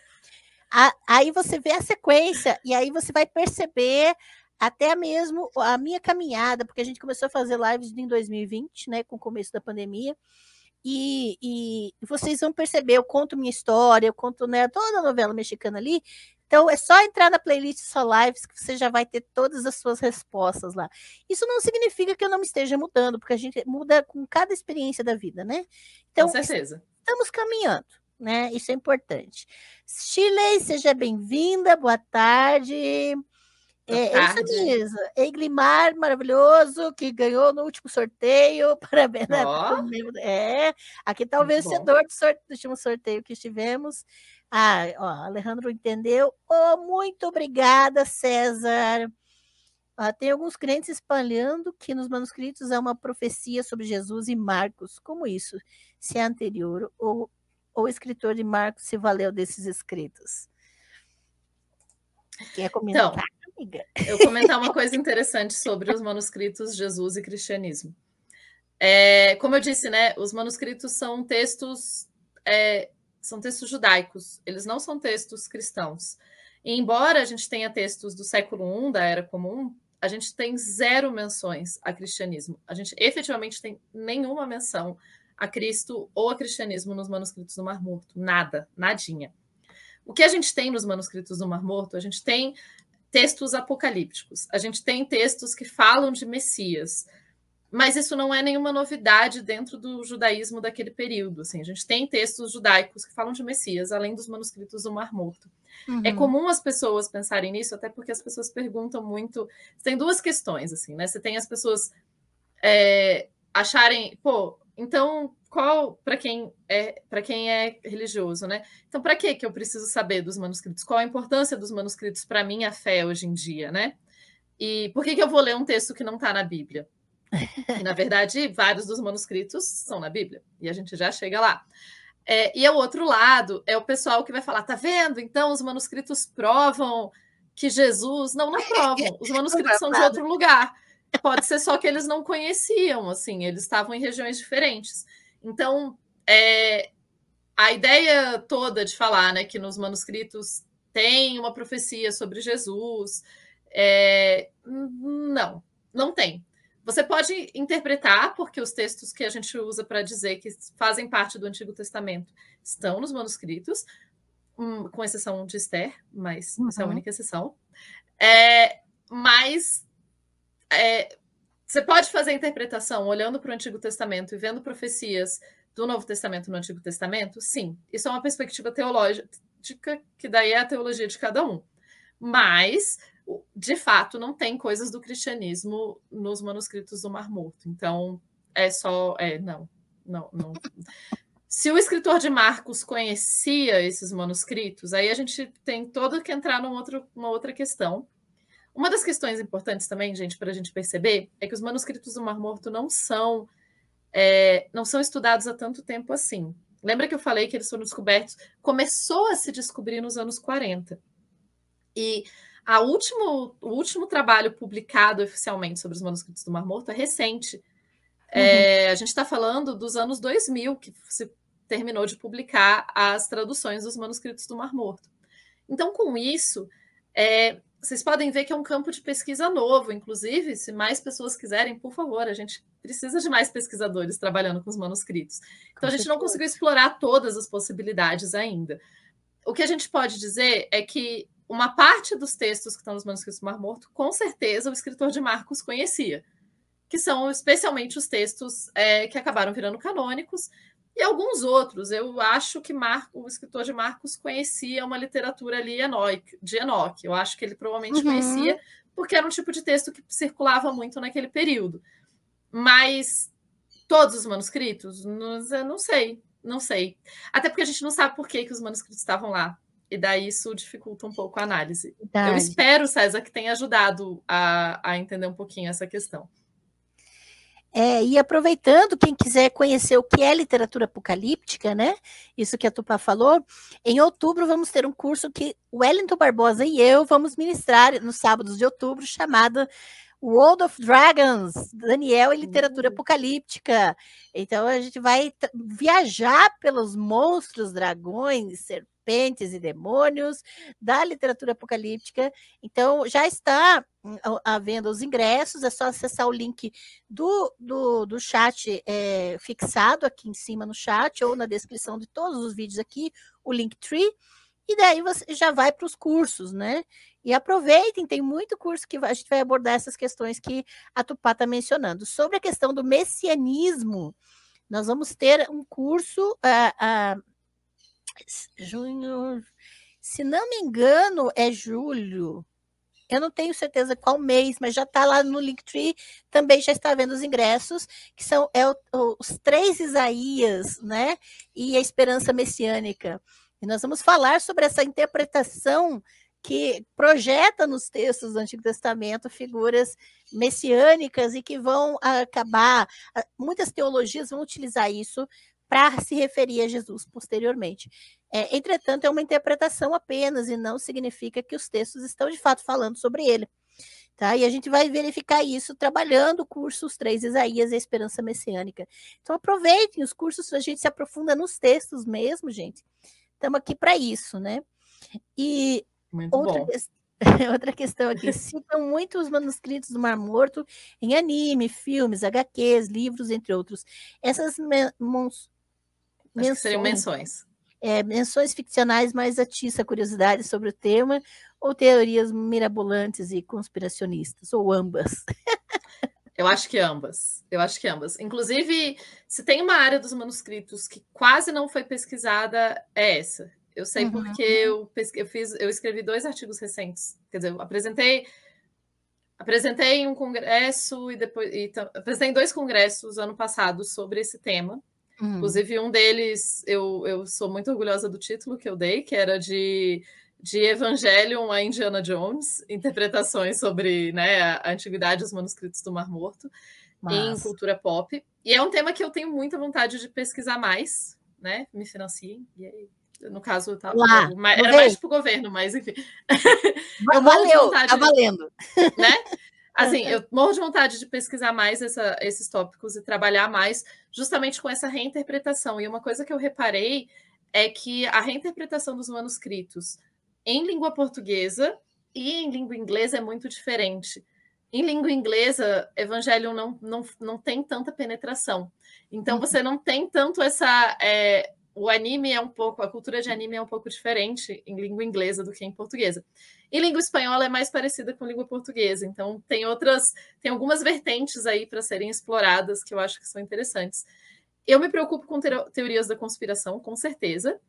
Aí você vê a sequência e aí você vai perceber até mesmo a minha caminhada, porque a gente começou a fazer lives em 2020, né, com o começo da pandemia, e vocês vão perceber, eu conto minha história, eu conto, né, toda a novela mexicana ali, então é só entrar na playlist Só Lives que você já vai ter todas as suas respostas lá. Isso não significa que eu não me esteja mudando, porque a gente muda com cada experiência da vida, né? Com Então, certeza. estamos caminhando, né? Isso é importante. Shirley, seja bem-vinda, boa tarde. Boa É isso tarde. mesmo. Eglimar, maravilhoso, que ganhou no último sorteio. Parabéns. Né? Ó, Aqui está o muito bom. vencedor do último sorteio que tivemos. Ah, ó, Alejandro entendeu. Oh, muito obrigada, César. Tem alguns crentes espalhando que nos manuscritos há uma profecia sobre Jesus e Marcos. Como isso? Se é anterior ou o escritor de Marcos se valeu desses escritos? Quer Então, comentar, amiga? eu comentar uma coisa interessante sobre os manuscritos Jesus e cristianismo. Como eu disse, né, os manuscritos são textos judaicos, eles não são textos cristãos. E embora a gente tenha textos do século I, da Era Comum, a gente tem 0 menções a cristianismo. A gente efetivamente tem nenhuma menção a Cristo ou a cristianismo nos manuscritos do Mar Morto. Nada, nadinha. O que a gente tem nos manuscritos do Mar Morto? A gente tem textos apocalípticos, a gente tem textos que falam de Messias, mas isso não é nenhuma novidade dentro do judaísmo daquele período. Assim, a gente tem textos judaicos que falam de Messias, além dos manuscritos do Mar Morto. É Uhum. comum as pessoas pensarem nisso, até porque as pessoas perguntam muito. Tem 2 questões, assim, né? Você tem as pessoas acharem, pô, então qual para quem é religioso, né? Então para que eu preciso saber dos manuscritos? Qual a importância dos manuscritos para minha fé hoje em dia, né? E por que eu vou ler um texto que não está na Bíblia? E na verdade vários dos manuscritos são na Bíblia e a gente já chega lá. E o outro lado é o pessoal que vai falar, tá vendo? Então os manuscritos provam que Jesus não provam. Os Não manuscritos faz são de nada. outro lugar. Pode ser só que eles não conheciam, assim, eles estavam em regiões diferentes. Então, a ideia toda de falar, né, que nos manuscritos tem uma profecia sobre Jesus, não tem. Você pode interpretar, porque os textos que a gente usa para dizer que fazem parte do Antigo Testamento estão nos manuscritos, com exceção de Esther, mas essa é a Uhum. única exceção. Mas você pode fazer a interpretação olhando para o Antigo Testamento e vendo profecias do Novo Testamento no Antigo Testamento? Sim, isso é uma perspectiva teológica, que daí é a teologia de cada um. Mas, de fato, não tem coisas do cristianismo nos manuscritos do Mar Morto. Então, é só. Não. Se o escritor de Marcos conhecia esses manuscritos, aí a gente tem todo que entrar numa outra questão. Uma das questões importantes também, gente, para a gente perceber, é que os manuscritos do Mar Morto não são estudados há tanto tempo assim. Lembra que eu falei que eles foram descobertos? Começou a se descobrir nos anos 40. E o último trabalho publicado oficialmente sobre os manuscritos do Mar Morto é recente. A gente está falando dos anos 2000, que se terminou de publicar as traduções dos manuscritos do Mar Morto. Então, com isso, vocês podem ver que é um campo de pesquisa novo. Inclusive, se mais pessoas quiserem, por favor, a gente precisa de mais pesquisadores trabalhando com os manuscritos. Então, a gente não conseguiu explorar todas as possibilidades ainda. O que a gente pode dizer é que uma parte dos textos que estão nos manuscritos do Mar Morto, com certeza o escritor de Marcos conhecia, que são especialmente os textos que acabaram virando canônicos, e alguns outros. Eu acho que o escritor de Marcos conhecia uma literatura ali de Enoque. Eu acho que ele provavelmente conhecia, porque era um tipo de texto que circulava muito naquele período. Mas todos os manuscritos, eu não sei. Até porque a gente não sabe por que os manuscritos estavam lá. E daí isso dificulta um pouco a análise. Eu espero, César, que tenha ajudado a entender um pouquinho essa questão. E aproveitando, quem quiser conhecer o que é literatura apocalíptica, né? Isso que a Tupá falou, em outubro vamos ter um curso que o Wellington Barbosa e eu vamos ministrar nos sábados de outubro, chamado World of Dragons, Daniel e literatura apocalíptica. Então a gente vai viajar pelos monstros, dragões, serpentes e demônios da literatura apocalíptica. Então já está havendo os ingressos, é só acessar o link do chat fixado aqui em cima no chat ou na descrição de todos os vídeos aqui, o Linktree. E daí você já vai para os cursos, né? E aproveitem, tem muito curso que a gente vai abordar essas questões que a Tupá está mencionando. Sobre a questão do messianismo, nós vamos ter um curso junho, se não me engano, é julho. Eu não tenho certeza qual mês, mas já está lá no Linktree, também já está vendo os ingressos, que são os 3 Isaías, né? E a esperança messiânica. E nós vamos falar sobre essa interpretação que projeta nos textos do Antigo Testamento figuras messiânicas e que vão acabar, muitas teologias vão utilizar isso para se referir a Jesus posteriormente. Entretanto, é uma interpretação apenas e não significa que os textos estão de fato falando sobre ele. Tá? E a gente vai verificar isso trabalhando o curso Os 3 Isaías e a Esperança Messiânica. Então aproveitem os cursos, a gente se aprofunda nos textos mesmo, gente. Estamos aqui para isso, né? E outra questão aqui, citam muitos manuscritos do Mar Morto em anime, filmes, HQs, livros, entre outros. Essas seriam menções. Menções ficcionais mais atiça a curiosidade sobre o tema ou teorias mirabolantes e conspiracionistas, ou ambas? Eu acho que ambas. Inclusive, se tem uma área dos manuscritos que quase não foi pesquisada, é essa. Eu sei porque eu escrevi 2 artigos recentes. Quer dizer, eu apresentei em um congresso e depois apresentei em 2 congressos ano passado sobre esse tema. Inclusive, um deles, eu sou muito orgulhosa do título que eu dei, que era de Evangelion a Indiana Jones, interpretações sobre, né, a antiguidade e os manuscritos do Mar Morto em cultura pop. E é um tema que eu tenho muita vontade de pesquisar mais, né? Me financiem. E aí, no caso, era mais para o governo, mas enfim. Tá valendo. Né? Assim, eu morro de vontade de pesquisar mais esses tópicos e trabalhar mais justamente com essa reinterpretação. E uma coisa que eu reparei é que a reinterpretação dos manuscritos em língua portuguesa e em língua inglesa é muito diferente. Em língua inglesa, Evangelho não tem tanta penetração. Então, você não tem tanto essa... o anime a cultura de anime é um pouco diferente em língua inglesa do que em portuguesa. Em língua espanhola é mais parecida com língua portuguesa, então tem algumas vertentes aí para serem exploradas que eu acho que são interessantes. Eu me preocupo com teorias da conspiração, com certeza.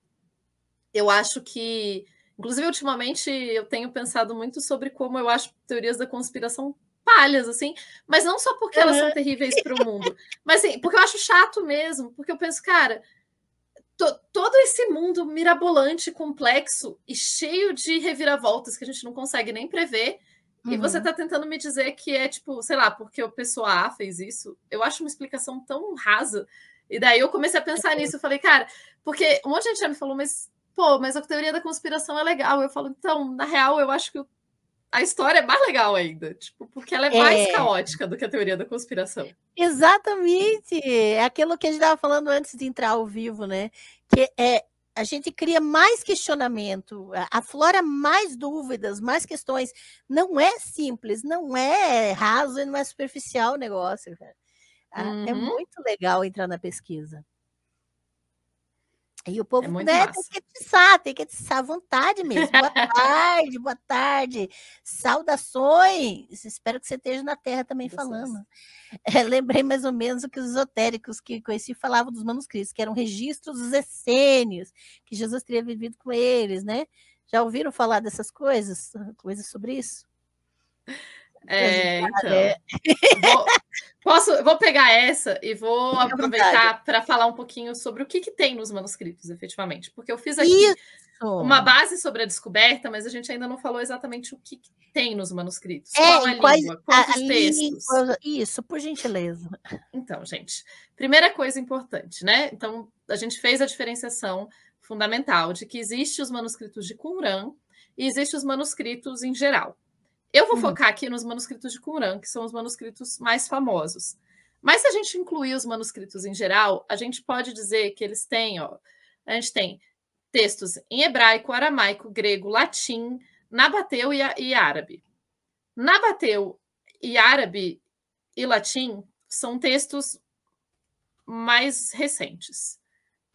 Eu acho que, inclusive, ultimamente eu tenho pensado muito sobre como eu acho teorias da conspiração palhas, assim, mas não só porque elas são terríveis para o mundo, mas assim, porque eu acho chato mesmo, porque eu penso, cara, todo esse mundo mirabolante, complexo e cheio de reviravoltas que a gente não consegue nem prever, e você está tentando me dizer que é tipo, sei lá, porque o pessoa A fez isso. Eu acho uma explicação tão rasa. E daí eu comecei a pensar nisso. Eu falei, cara, porque um monte de gente já me falou, mas a teoria da conspiração é legal. Eu falo, então, na real, eu acho que a história é mais legal ainda, tipo, porque ela é mais caótica do que a teoria da conspiração. Exatamente! É aquilo que a gente estava falando antes de entrar ao vivo, né? Que a gente cria mais questionamento, aflora mais dúvidas, mais questões. Não é simples, não é raso e não é superficial o negócio. É muito legal entrar na pesquisa. E o povo tem que atiçar à vontade mesmo. Boa tarde. Saudações. Espero que você esteja na Terra também falando. Lembrei mais ou menos o que os esotéricos que conheci falavam dos manuscritos, que eram registros dos essênios, que Jesus teria vivido com eles, né? Já ouviram falar dessas coisas? Coisas sobre isso? Eu vou pegar essa e vou Fica à aproveitar para falar um pouquinho sobre o que tem nos manuscritos, efetivamente. Porque eu fiz aqui Isso! uma base sobre a descoberta, mas a gente ainda não falou exatamente o que tem nos manuscritos. É, Qual a e quais língua? a Quantos textos? língua isso, por gentileza. Então, gente, primeira coisa importante, né? Então, a gente fez a diferenciação fundamental de que existe os manuscritos de Qumran e existe os manuscritos em geral. Eu vou focar aqui nos manuscritos de Qumran, que são os manuscritos mais famosos. Mas se a gente incluir os manuscritos em geral, a gente pode dizer que eles têm, ó, a gente tem textos em hebraico, aramaico, grego, latim, nabateu e árabe. Nabateu e árabe e latim são textos mais recentes.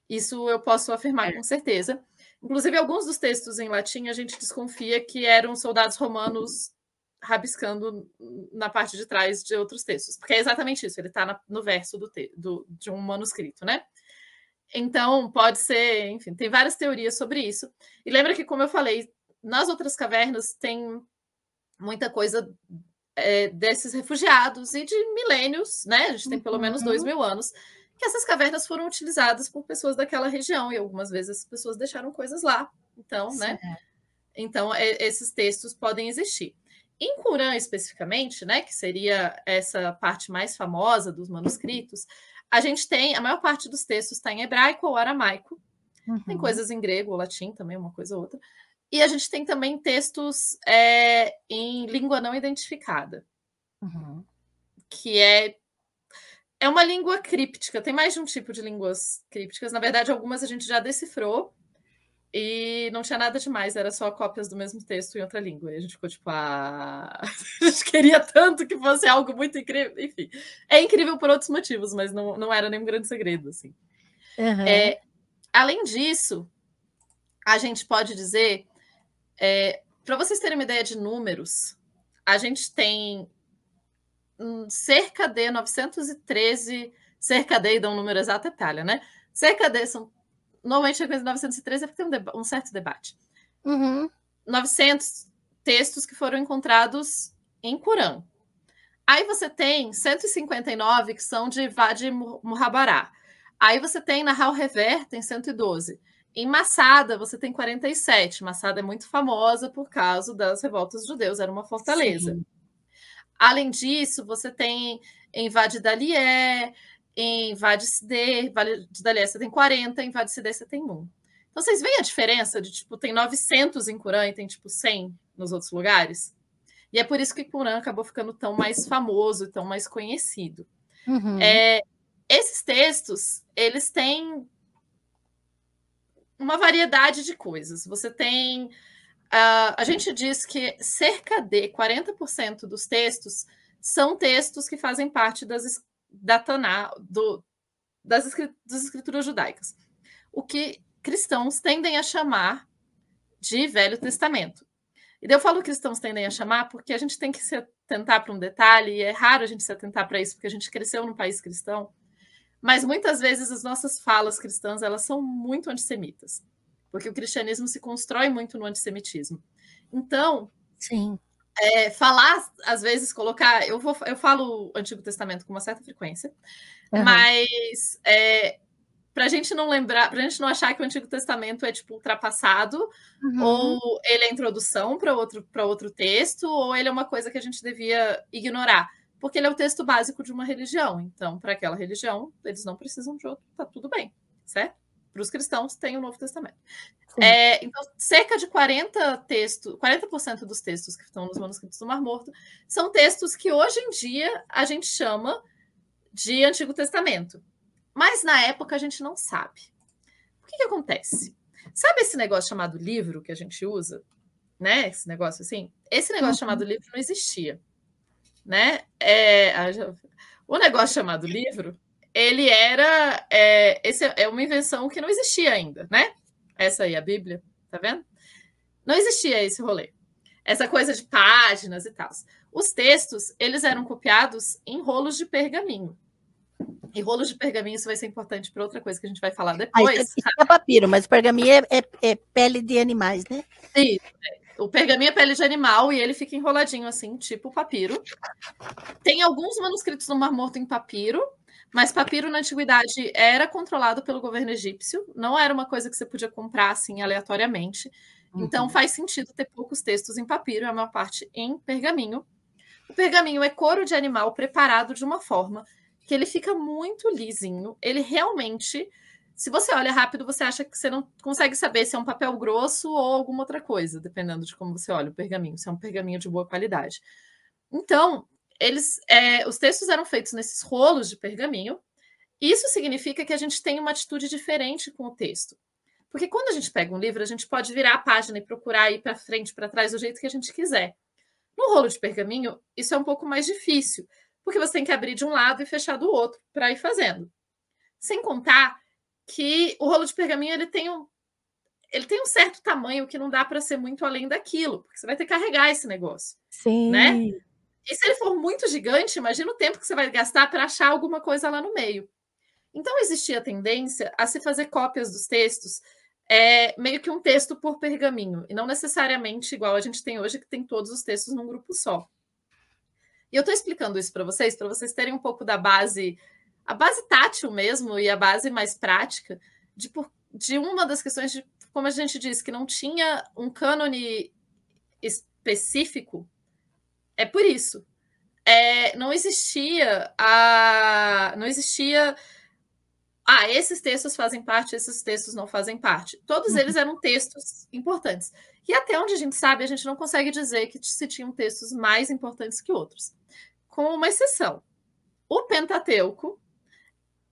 Isso eu posso afirmar com certeza. Inclusive, alguns dos textos em latim a gente desconfia que eram soldados romanos rabiscando na parte de trás de outros textos, porque é exatamente isso, ele está no verso de um manuscrito, né? Então, pode ser, enfim, tem várias teorias sobre isso. E lembra que, como eu falei, nas outras cavernas tem muita coisa desses refugiados e de milênios, né? A gente tem pelo menos 2.000 anos que essas cavernas foram utilizadas por pessoas daquela região e algumas vezes as pessoas deixaram coisas lá. Então, né? Então, esses textos podem existir. Em Qumran, especificamente, né, que seria essa parte mais famosa dos manuscritos, a gente tem, a maior parte dos textos está em hebraico ou aramaico, tem coisas em grego ou latim também, uma coisa ou outra, e a gente tem também textos em língua não identificada, que é uma língua críptica, tem mais de um tipo de línguas crípticas, na verdade algumas a gente já decifrou, e não tinha nada demais, era só cópias do mesmo texto em outra língua. E a gente ficou tipo, a gente queria tanto que fosse algo muito incrível. Enfim, é incrível por outros motivos, mas não era nenhum grande segredo, assim. Além disso, a gente pode dizer, para vocês terem uma ideia de números, a gente tem cerca de 913, cerca de, dá um número exato, é palha, né? Cerca de, são normalmente a coisa de 913 é porque tem um certo debate. 900 textos que foram encontrados em Qumran. Aí você tem 159 que são de Wadi Muhabbarah. Aí você tem Nahal Rever, tem 112. Em Massada, você tem 47. Massada é muito famosa por causa das revoltas judeus, era uma fortaleza. Sim. Além disso, você tem em Wadi Dalié, em Wadi Sidé, Wadi Dalié você tem 40, em Wadi Sidé você tem 1. Então, vocês veem a diferença de, tipo, tem 900 em Qumran e tem, tipo, 100 nos outros lugares? E é por isso que Qumran acabou ficando tão mais famoso e tão mais conhecido. Esses textos, eles têm uma variedade de coisas. Você tem... a gente diz que cerca de 40% dos textos são textos que fazem parte da Taná, das escrituras judaicas. O que cristãos tendem a chamar de Velho Testamento. E daí eu falo cristãos tendem a chamar porque a gente tem que se atentar para um detalhe, e é raro a gente se atentar para isso, porque a gente cresceu num país cristão, mas muitas vezes as nossas falas cristãs, elas são muito antissemitas, porque o cristianismo se constrói muito no antissemitismo. Então, sim. Falar, às vezes, colocar... Eu falo o Antigo Testamento com uma certa frequência, mas para a gente não lembrar, para a gente não achar que o Antigo Testamento é tipo ultrapassado, ou ele é introdução para outro texto, ou ele é uma coisa que a gente devia ignorar, porque ele é o texto básico de uma religião. Então, para aquela religião, eles não precisam de outro, tá tudo bem, certo? Para os cristãos, tem o Novo Testamento. Então, cerca de 40% dos textos que estão nos manuscritos do Mar Morto são textos que hoje em dia a gente chama de Antigo Testamento. Mas na época a gente não sabe. O que acontece? Sabe esse negócio chamado livro que a gente usa? Né? Esse negócio assim? Esse negócio chamado livro não existia. Né? O negócio chamado livro, ele era... esse é uma invenção que não existia ainda, né? Essa aí, a Bíblia, tá vendo? Não existia esse rolê. Essa coisa de páginas e tal. Os textos, eles eram copiados em rolos de pergaminho. E rolos de pergaminho, isso vai ser importante para outra coisa que a gente vai falar depois. Isso é papiro, mas o pergaminho é pele de animais, né? Sim. O pergaminho é pele de animal e ele fica enroladinho assim, tipo papiro. Tem alguns manuscritos no Mar Morto em papiro, mas papiro na antiguidade era controlado pelo governo egípcio, não era uma coisa que você podia comprar assim aleatoriamente. Então faz sentido ter poucos textos em papiro, a maior parte em pergaminho. O pergaminho é couro de animal preparado de uma forma que ele fica muito lisinho. Ele realmente, se você olha rápido, você acha que você não consegue saber se é um papel grosso ou alguma outra coisa, dependendo de como você olha o pergaminho, se é um pergaminho de boa qualidade. Então, os textos eram feitos nesses rolos de pergaminho. Isso significa que a gente tem uma atitude diferente com o texto. Porque quando a gente pega um livro, a gente pode virar a página e procurar ir para frente, para trás, do jeito que a gente quiser. No rolo de pergaminho, isso é um pouco mais difícil, porque você tem que abrir de um lado e fechar do outro para ir fazendo. Sem contar que o rolo de pergaminho ele tem um certo tamanho que não dá para ser muito além daquilo, porque você vai ter que carregar esse negócio. Sim. Né? E se ele for muito gigante, imagina o tempo que você vai gastar para achar alguma coisa lá no meio. Então, existia a tendência a se fazer cópias dos textos, meio que um texto por pergaminho, e não necessariamente igual a gente tem hoje, que tem todos os textos num grupo só. E eu estou explicando isso para vocês terem um pouco da base, a base tátil mesmo, e a base mais prática, de uma das questões de, como a gente disse, que não tinha um cânone específico. É por isso. Não existia esses textos fazem parte, esses textos não fazem parte. Todos eles eram textos importantes. E até onde a gente sabe, a gente não consegue dizer que se tinham textos mais importantes que outros. Com uma exceção. O Pentateuco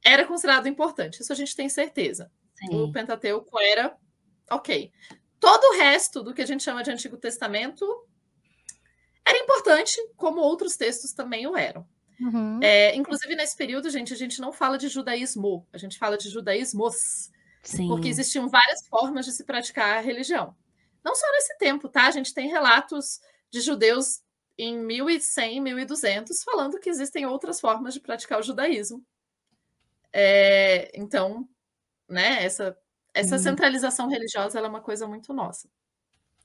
era considerado importante, isso a gente tem certeza. Sim. O Pentateuco era ok. Todo o resto do que a gente chama de Antigo Testamento era importante, como outros textos também o eram. Inclusive, nesse período, gente, a gente não fala de judaísmo, a gente fala de judaísmos. Sim. Porque existiam várias formas de se praticar a religião. Não só nesse tempo, tá? A gente tem relatos de judeus em 1100, 1200, falando que existem outras formas de praticar o judaísmo. Então, né, essa centralização religiosa ela é uma coisa muito nossa.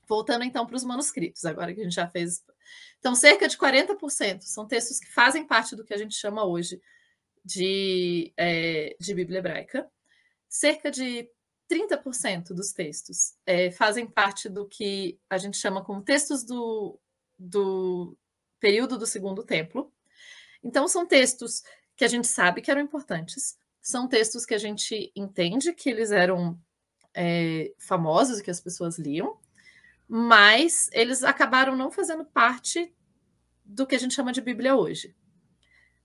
Voltando, então, para os manuscritos, agora que a gente já fez. Então, cerca de 40% são textos que fazem parte do que a gente chama hoje de Bíblia hebraica. Cerca de 30% dos textos fazem parte do que a gente chama como textos do período do Segundo Templo. Então, são textos que a gente sabe que eram importantes, são textos que a gente entende que eles eram famosos, que as pessoas liam, mas eles acabaram não fazendo parte do que a gente chama de Bíblia hoje.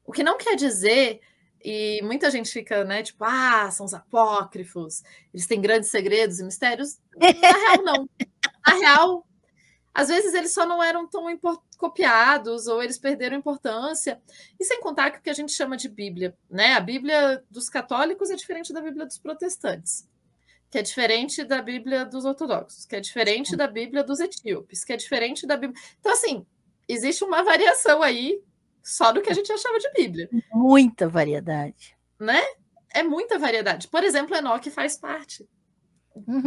O que não quer dizer, e muita gente fica, né, tipo, são os apócrifos, eles têm grandes segredos e mistérios. Na real, não. Na real, às vezes eles só não eram tão copiados, ou eles perderam importância. E sem contar que o que a gente chama de Bíblia, né, a Bíblia dos católicos é diferente da Bíblia dos protestantes, que é diferente da Bíblia dos ortodoxos, que é diferente da Bíblia dos etíopes, que é diferente da Bíblia... Então, assim, existe uma variação aí só do que a gente achava de Bíblia. Muita variedade. Né? É muita variedade. Por exemplo, Enoque faz parte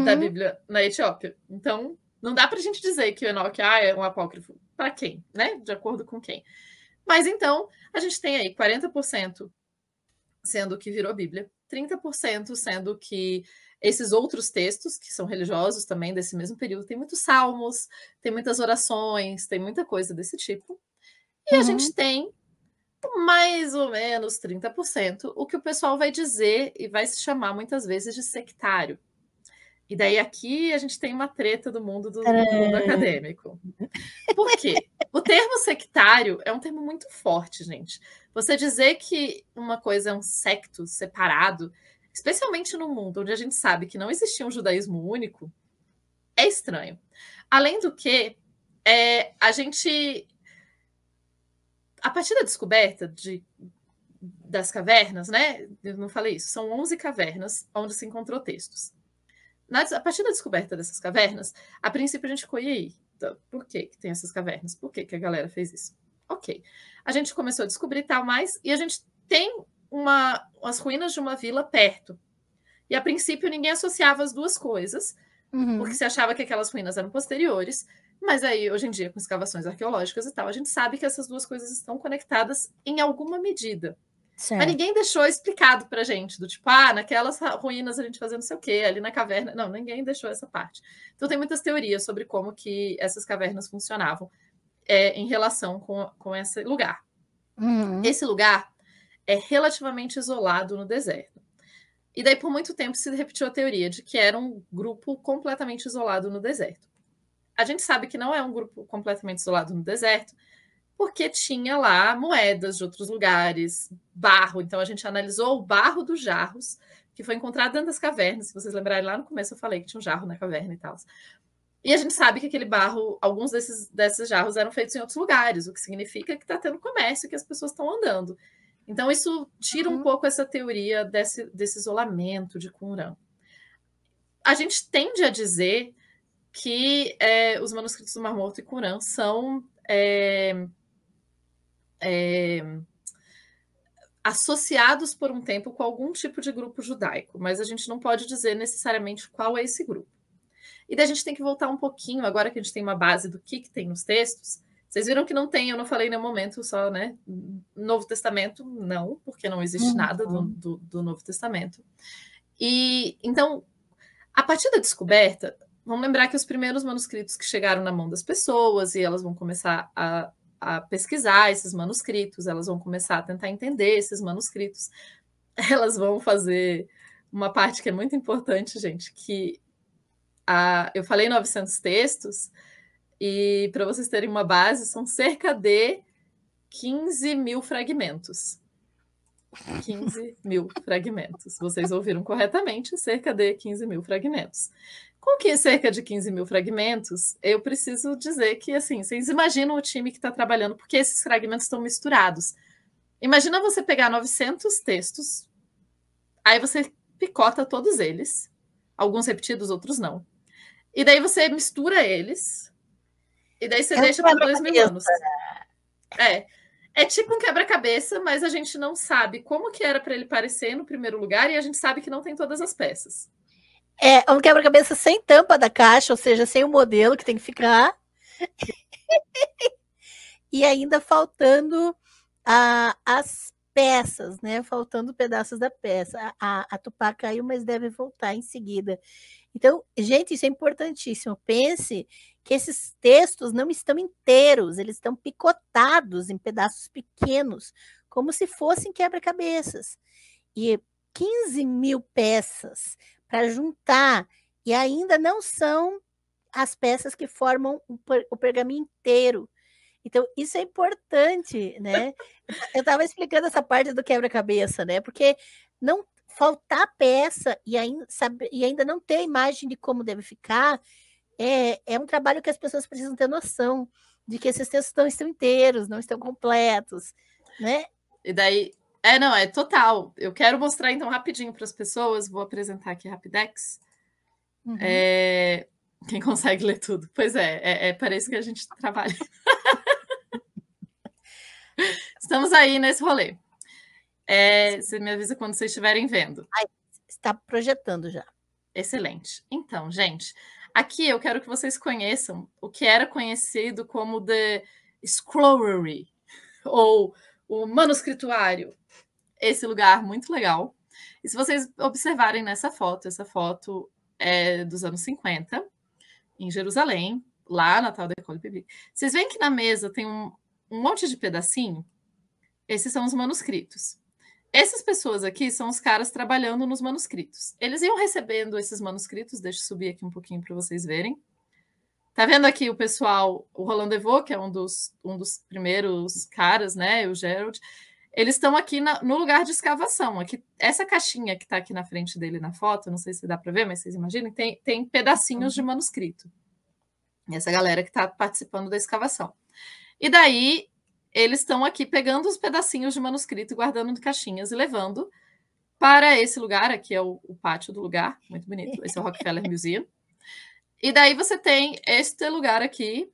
da Bíblia na Etiópia. Então, não dá para a gente dizer que o Enoque é um apócrifo. Para quem? Né? De acordo com quem? Mas, então, a gente tem aí 40% sendo que virou Bíblia, 30% sendo que esses outros textos, que são religiosos também desse mesmo período, tem muitos salmos, tem muitas orações, tem muita coisa desse tipo. E a gente tem mais ou menos 30%, o que o pessoal vai dizer e vai se chamar muitas vezes de sectário. E daí aqui a gente tem uma treta do mundo acadêmico. Por quê? O termo sectário é um termo muito forte, gente. Você dizer que uma coisa é um secto separado, especialmente no mundo onde a gente sabe que não existia um judaísmo único, é estranho. Além do que, a partir da descoberta das cavernas, né? Eu não falei isso, são 11 cavernas onde se encontrou textos. A partir da descoberta dessas cavernas, a princípio a gente ficou, e aí? Então, por que tem essas cavernas? Por que a galera fez isso? Ok. A gente começou a descobrir tal mais, e a gente tem as ruínas de uma vila perto. E a princípio ninguém associava as duas coisas, porque se achava que aquelas ruínas eram posteriores, Mas aí, hoje em dia, com escavações arqueológicas e tal, a gente sabe que essas duas coisas estão conectadas em alguma medida. Mas ninguém deixou explicado pra gente, do tipo, naquelas ruínas a gente fazia não sei o quê, ali na caverna. Não, ninguém deixou essa parte. Então tem muitas teorias sobre como que essas cavernas funcionavam em relação com esse lugar. Esse lugar é relativamente isolado no deserto. E daí, por muito tempo, se repetiu a teoria de que era um grupo completamente isolado no deserto. A gente sabe que não é um grupo completamente isolado no deserto, porque tinha lá moedas de outros lugares, barro. Então, a gente analisou o barro dos jarros, que foi encontrado dentro das cavernas. Se vocês lembrarem, lá no começo eu falei que tinha um jarro na caverna e tal. E a gente sabe que aquele barro, alguns desses jarros eram feitos em outros lugares, o que significa que está tendo comércio, que as pessoas estão andando. Então, isso tira um pouco essa teoria desse isolamento de Qumran. A gente tende a dizer que os manuscritos do Mar Morto e Qumran são associados por um tempo com algum tipo de grupo judaico, mas a gente não pode dizer necessariamente qual é esse grupo. E daí a gente tem que voltar um pouquinho, agora que a gente tem uma base do que tem nos textos. Vocês viram que não tem, eu não falei em nenhum momento só, né? Novo Testamento, não, porque não existe nada do Novo Testamento. E então, a partir da descoberta, vamos lembrar que os primeiros manuscritos que chegaram na mão das pessoas, e elas vão começar a pesquisar esses manuscritos, elas vão começar a tentar entender esses manuscritos, elas vão fazer uma parte que é muito importante, gente, que eu falei 900 textos, e para vocês terem uma base, são cerca de 15 mil fragmentos. 15 mil fragmentos. Vocês ouviram corretamente, cerca de 15 mil fragmentos. Com que cerca de 15 mil fragmentos, eu preciso dizer que, assim, vocês imaginam o time que está trabalhando, porque esses fragmentos estão misturados. Imagina você pegar 900 textos, aí você picota todos eles, alguns repetidos, outros não. E daí você mistura eles, e daí você deixa por 2000 anos. É tipo um quebra-cabeça, mas a gente não sabe como que era para ele parecer no primeiro lugar, e a gente sabe que não tem todas as peças. É um quebra-cabeça sem tampa da caixa, ou seja, sem o modelo que tem que ficar. E ainda faltando as peças, né? Faltando pedaços da peça. A Tupá caiu, mas deve voltar em seguida. Então, gente, isso é importantíssimo. Pense que esses textos não estão inteiros, eles estão picotados em pedaços pequenos, como se fossem quebra-cabeças. E 15 mil peças para juntar, e ainda não são as peças que formam o pergaminho inteiro. Então, isso é importante, né? Eu estava explicando essa parte do quebra-cabeça, né? Porque não faltar peça e ainda não ter a imagem de como deve ficar é um trabalho que as pessoas precisam ter noção de que esses textos não estão inteiros, não estão completos, né? E daí, não, é total. Eu quero mostrar então rapidinho para as pessoas, vou apresentar aqui Rapidex. Quem consegue ler tudo? Pois parece que a gente trabalha. Estamos aí nesse rolê. Você me avisa quando vocês estiverem vendo. Está projetando já. Excelente. Então, gente, aqui eu quero que vocês conheçam o que era conhecido como The Scrollery, ou o manuscrituário. Esse lugar muito legal. E se vocês observarem nessa foto, essa foto é dos anos 50, em Jerusalém, lá na tal da École Biblique. Vocês veem que na mesa tem um monte de pedacinho? Esses são os manuscritos. Essas pessoas aqui são os caras trabalhando nos manuscritos. Eles iam recebendo esses manuscritos, deixa eu subir aqui um pouquinho para vocês verem. Tá vendo aqui o pessoal, o Roland Devaux, que é um dos primeiros caras, né, o Gerald, eles estão aqui no lugar de escavação. Aqui, essa caixinha que está aqui na frente dele na foto, não sei se dá para ver, mas vocês imaginem, tem pedacinhos de manuscrito. Essa galera que está participando da escavação. E daí, eles estão aqui pegando os pedacinhos de manuscrito, guardando em caixinhas e levando para esse lugar. Aqui é o pátio do lugar, muito bonito. Esse é o Rockefeller Museum. E daí você tem este lugar aqui,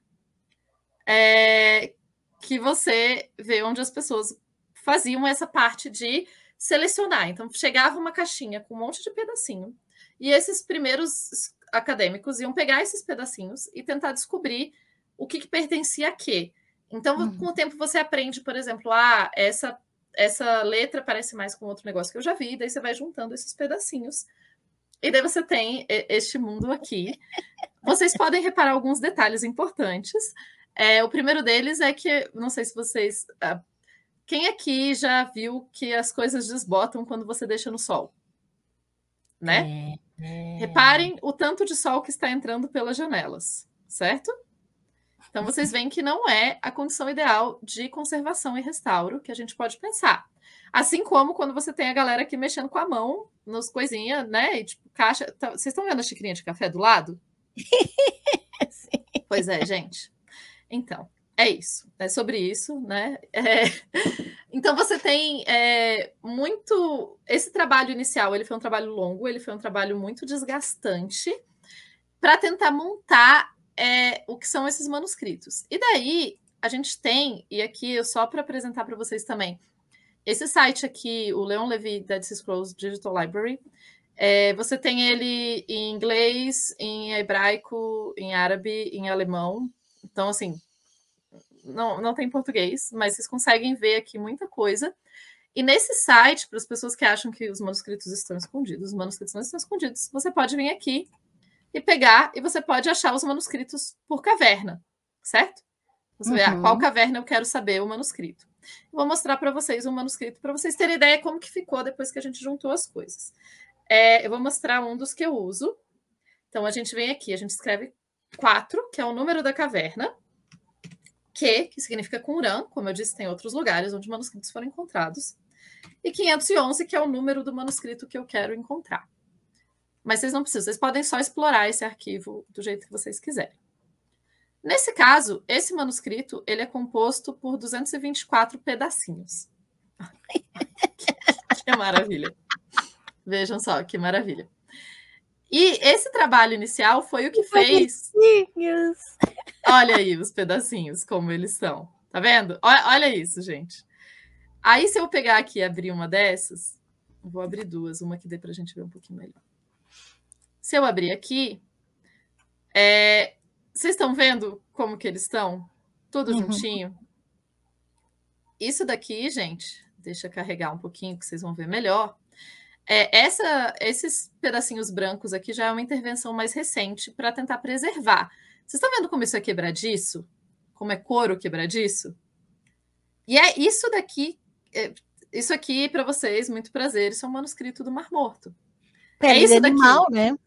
que você vê onde as pessoas faziam essa parte de selecionar. Então, chegava uma caixinha com um monte de pedacinho, e esses primeiros acadêmicos iam pegar esses pedacinhos e tentar descobrir o que pertencia a quê. Então, com o tempo, você aprende, por exemplo, essa letra parece mais com outro negócio que eu já vi, daí você vai juntando esses pedacinhos. E daí você tem este mundo aqui. Vocês podem reparar alguns detalhes importantes. O primeiro deles é que, não sei se vocês... quem aqui já viu que as coisas desbotam quando você deixa no sol? Né? Reparem o tanto de sol que está entrando pelas janelas, certo? Então, vocês veem que não é a condição ideal de conservação e restauro que a gente pode pensar. Assim como quando você tem a galera aqui mexendo com a mão nos coisinhas, né? E, tipo, caixa... Vocês estão vendo a xicrinha de café do lado? Sim. Pois é, gente. Então, é isso. É sobre isso, né? Então, você tem muito... Esse trabalho inicial, ele foi um trabalho longo, ele foi um trabalho muito desgastante para tentar montar o que são esses manuscritos. E daí, a gente tem, e aqui só para apresentar para vocês também, esse site aqui, o Leon Levy Dead Sea Scrolls Digital Library, você tem ele em inglês, em hebraico, em árabe, em alemão. Então, assim, não tem português, mas vocês conseguem ver aqui muita coisa. E nesse site, para as pessoas que acham que os manuscritos estão escondidos, os manuscritos não estão escondidos, você pode vir aqui e pegar, e você pode achar os manuscritos por caverna, certo? Você vê qual caverna eu quero saber o manuscrito. Vou mostrar para vocês um manuscrito, para vocês terem ideia como que ficou depois que a gente juntou as coisas. Eu vou mostrar um dos que eu uso. Então, a gente vem aqui, a gente escreve 4, que é o número da caverna, que significa Qumran, como eu disse, tem outros lugares onde manuscritos foram encontrados, e 511, que é o número do manuscrito que eu quero encontrar. Mas vocês não precisam, vocês podem só explorar esse arquivo do jeito que vocês quiserem. Nesse caso, esse manuscrito ele é composto por 224 pedacinhos. Que maravilha! Vejam só, que maravilha. E esse trabalho inicial foi o que fez... Olha aí os pedacinhos, como eles são. Tá vendo? Olha isso, gente. Aí, se eu pegar aqui e abrir uma dessas, vou abrir duas, uma que dê pra gente ver um pouquinho melhor. Se eu abrir aqui, vocês estão vendo como que eles estão? Tudo juntinho? Isso daqui, gente, deixa eu carregar um pouquinho que vocês vão ver melhor. Esses pedacinhos brancos aqui já é uma intervenção mais recente para tentar preservar. Vocês estão vendo como isso é quebradiço? Como é couro quebradiço? E é isso daqui... Isso aqui, para vocês, muito prazer, isso é um manuscrito do Mar Morto. Pele isso de animal, daqui. Né?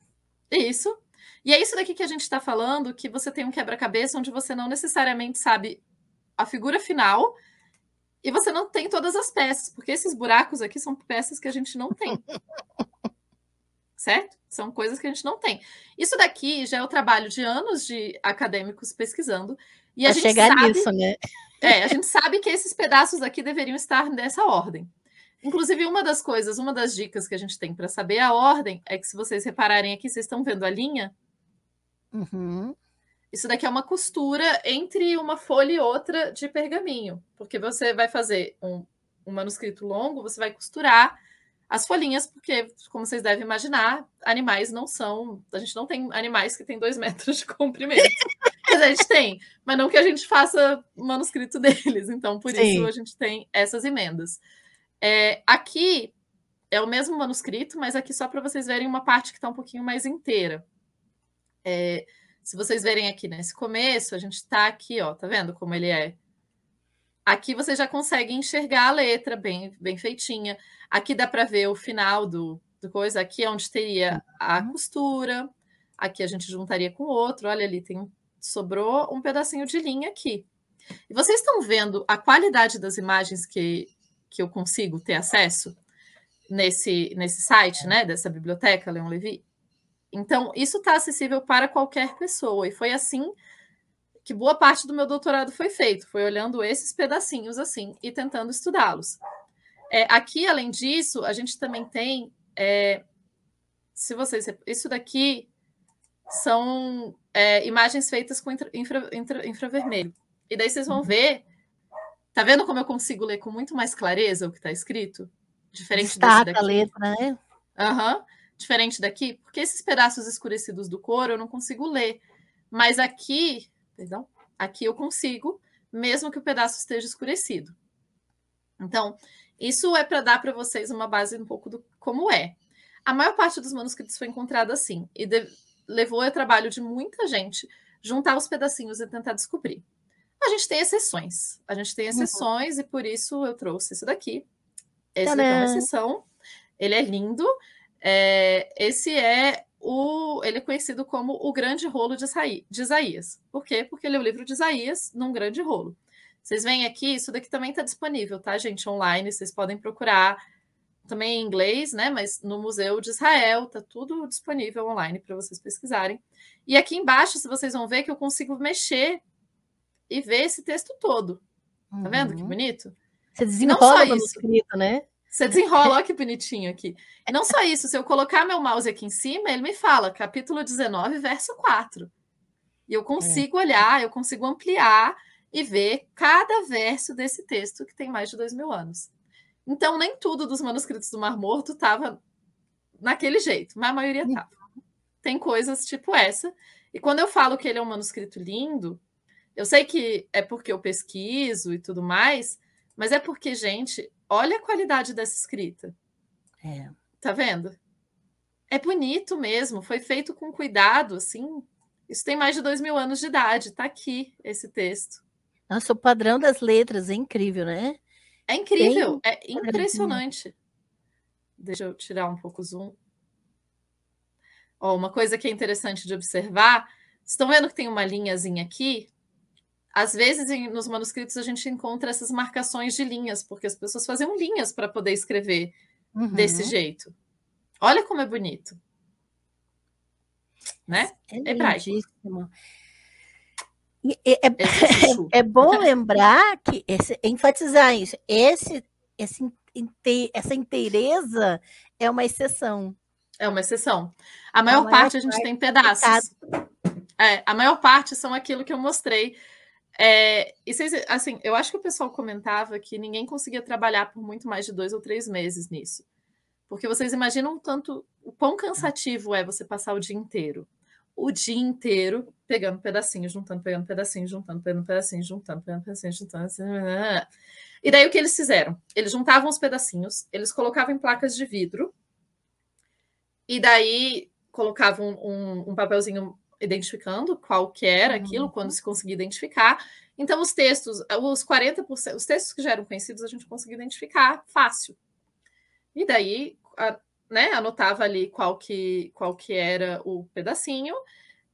Isso. E é isso daqui que a gente está falando, que você tem um quebra-cabeça onde você não necessariamente sabe a figura final e você não tem todas as peças, porque esses buracos aqui são peças que a gente não tem. Certo? São coisas que a gente não tem. Isso daqui já é o trabalho de anos de acadêmicos pesquisando. E a gente chegar sabe, nisso, né? A gente sabe que esses pedaços aqui deveriam estar nessa ordem. Inclusive, uma das dicas que a gente tem para saber a ordem é que, se vocês repararem aqui, vocês estão vendo a linha? Isso daqui é uma costura entre uma folha e outra de pergaminho, porque você vai fazer um manuscrito longo, você vai costurar as folhinhas, porque, como vocês devem imaginar, animais não são... A gente não tem animais que têm 2 metros de comprimento. Mas a gente tem, mas não que a gente faça manuscrito deles. Então, por isso, a gente tem essas emendas. Aqui é o mesmo manuscrito, mas aqui só para vocês verem uma parte que está um pouquinho mais inteira. Se vocês verem aqui nesse começo, a gente está aqui, ó, tá vendo como ele é? Aqui você já consegue enxergar a letra bem feitinha. Aqui dá para ver o final do coisa. Aqui é onde teria a costura. Aqui a gente juntaria com outro. Olha ali, sobrou um pedacinho de linha aqui. E vocês estão vendo a qualidade das imagens que eu consigo ter acesso nesse site, né, dessa biblioteca, Leon Levy? Então, isso está acessível para qualquer pessoa. E foi assim que boa parte do meu doutorado foi feito. Foi olhando esses pedacinhos assim e tentando estudá-los. Aqui, além disso, a gente também tem... isso daqui são imagens feitas com infravermelho. E daí vocês vão ver... Tá vendo como eu consigo ler com muito mais clareza o que está escrito? Diferente desse daqui. A letra, né? Diferente daqui, porque esses pedaços escurecidos do couro eu não consigo ler. Mas aqui... Perdão? aqui eu consigo, mesmo que o pedaço esteja escurecido. Então, isso é para dar para vocês uma base um pouco do como é. A maior parte dos manuscritos foi encontrada assim, e levou ao trabalho de muita gente juntar os pedacinhos e tentar descobrir. A gente tem exceções. A gente tem exceções e por isso eu trouxe isso daqui. Esse daqui é uma exceção. Ele é lindo. Esse ele é conhecido como o Grande Rolo de Isaías. Por quê? Porque ele é o livro de Isaías num grande rolo. Vocês veem aqui, isso daqui também está disponível, tá, gente? Online, vocês podem procurar também em inglês, né? Mas no Museu de Israel, tá tudo disponível online para vocês pesquisarem. E aqui embaixo, se vocês vão ver que eu consigo mexer e ver esse texto todo. Tá vendo que bonito? Você desenrola o manuscrito, né? Você desenrola, olha que bonitinho aqui. E não só isso, se eu colocar meu mouse aqui em cima, ele me fala capítulo 19, verso 4. E eu consigo olhar, eu consigo ampliar e ver cada verso desse texto que tem mais de 2000 anos. Então, nem tudo dos manuscritos do Mar Morto estava naquele jeito, mas a maioria estava. Tem coisas tipo essa. E quando eu falo que ele é um manuscrito lindo, eu sei que é porque eu pesquiso e tudo mais, mas é porque, gente, olha a qualidade dessa escrita. Tá vendo? É bonito mesmo, foi feito com cuidado, assim. Isso tem mais de 2000 anos de idade, tá aqui esse texto. Nossa, o padrão das letras é incrível, né? É incrível, é impressionante. Deixa eu tirar um pouco o zoom. Ó, uma coisa que é interessante de observar, estão vendo que tem uma linhazinha aqui? Às vezes, nos manuscritos, a gente encontra essas marcações de linhas, porque as pessoas faziam linhas para poder escrever desse jeito. Olha como é bonito. Né? É lindíssimo. É bom lembrar que enfatizar isso. Essa inteireza é uma exceção. É uma exceção. A maior parte a gente tem pedaços. A maior parte são aquilo que eu mostrei. E vocês, assim, eu acho que o pessoal comentava que ninguém conseguia trabalhar por muito mais de 2 ou 3 meses nisso. Porque vocês imaginam o quão cansativo é você passar o dia inteiro pegando pedacinhos, juntando, pegando pedacinhos, juntando, pegando pedacinhos, juntando, pegando pedacinhos, juntando. E daí o que eles fizeram? Eles juntavam os pedacinhos, eles colocavam em placas de vidro, e daí colocavam um papelzinho identificando qual que era aquilo, quando se conseguia identificar. Então, os textos, os 40%, os textos que já eram conhecidos, a gente conseguia identificar fácil. E daí, né, anotava ali qual que era o pedacinho,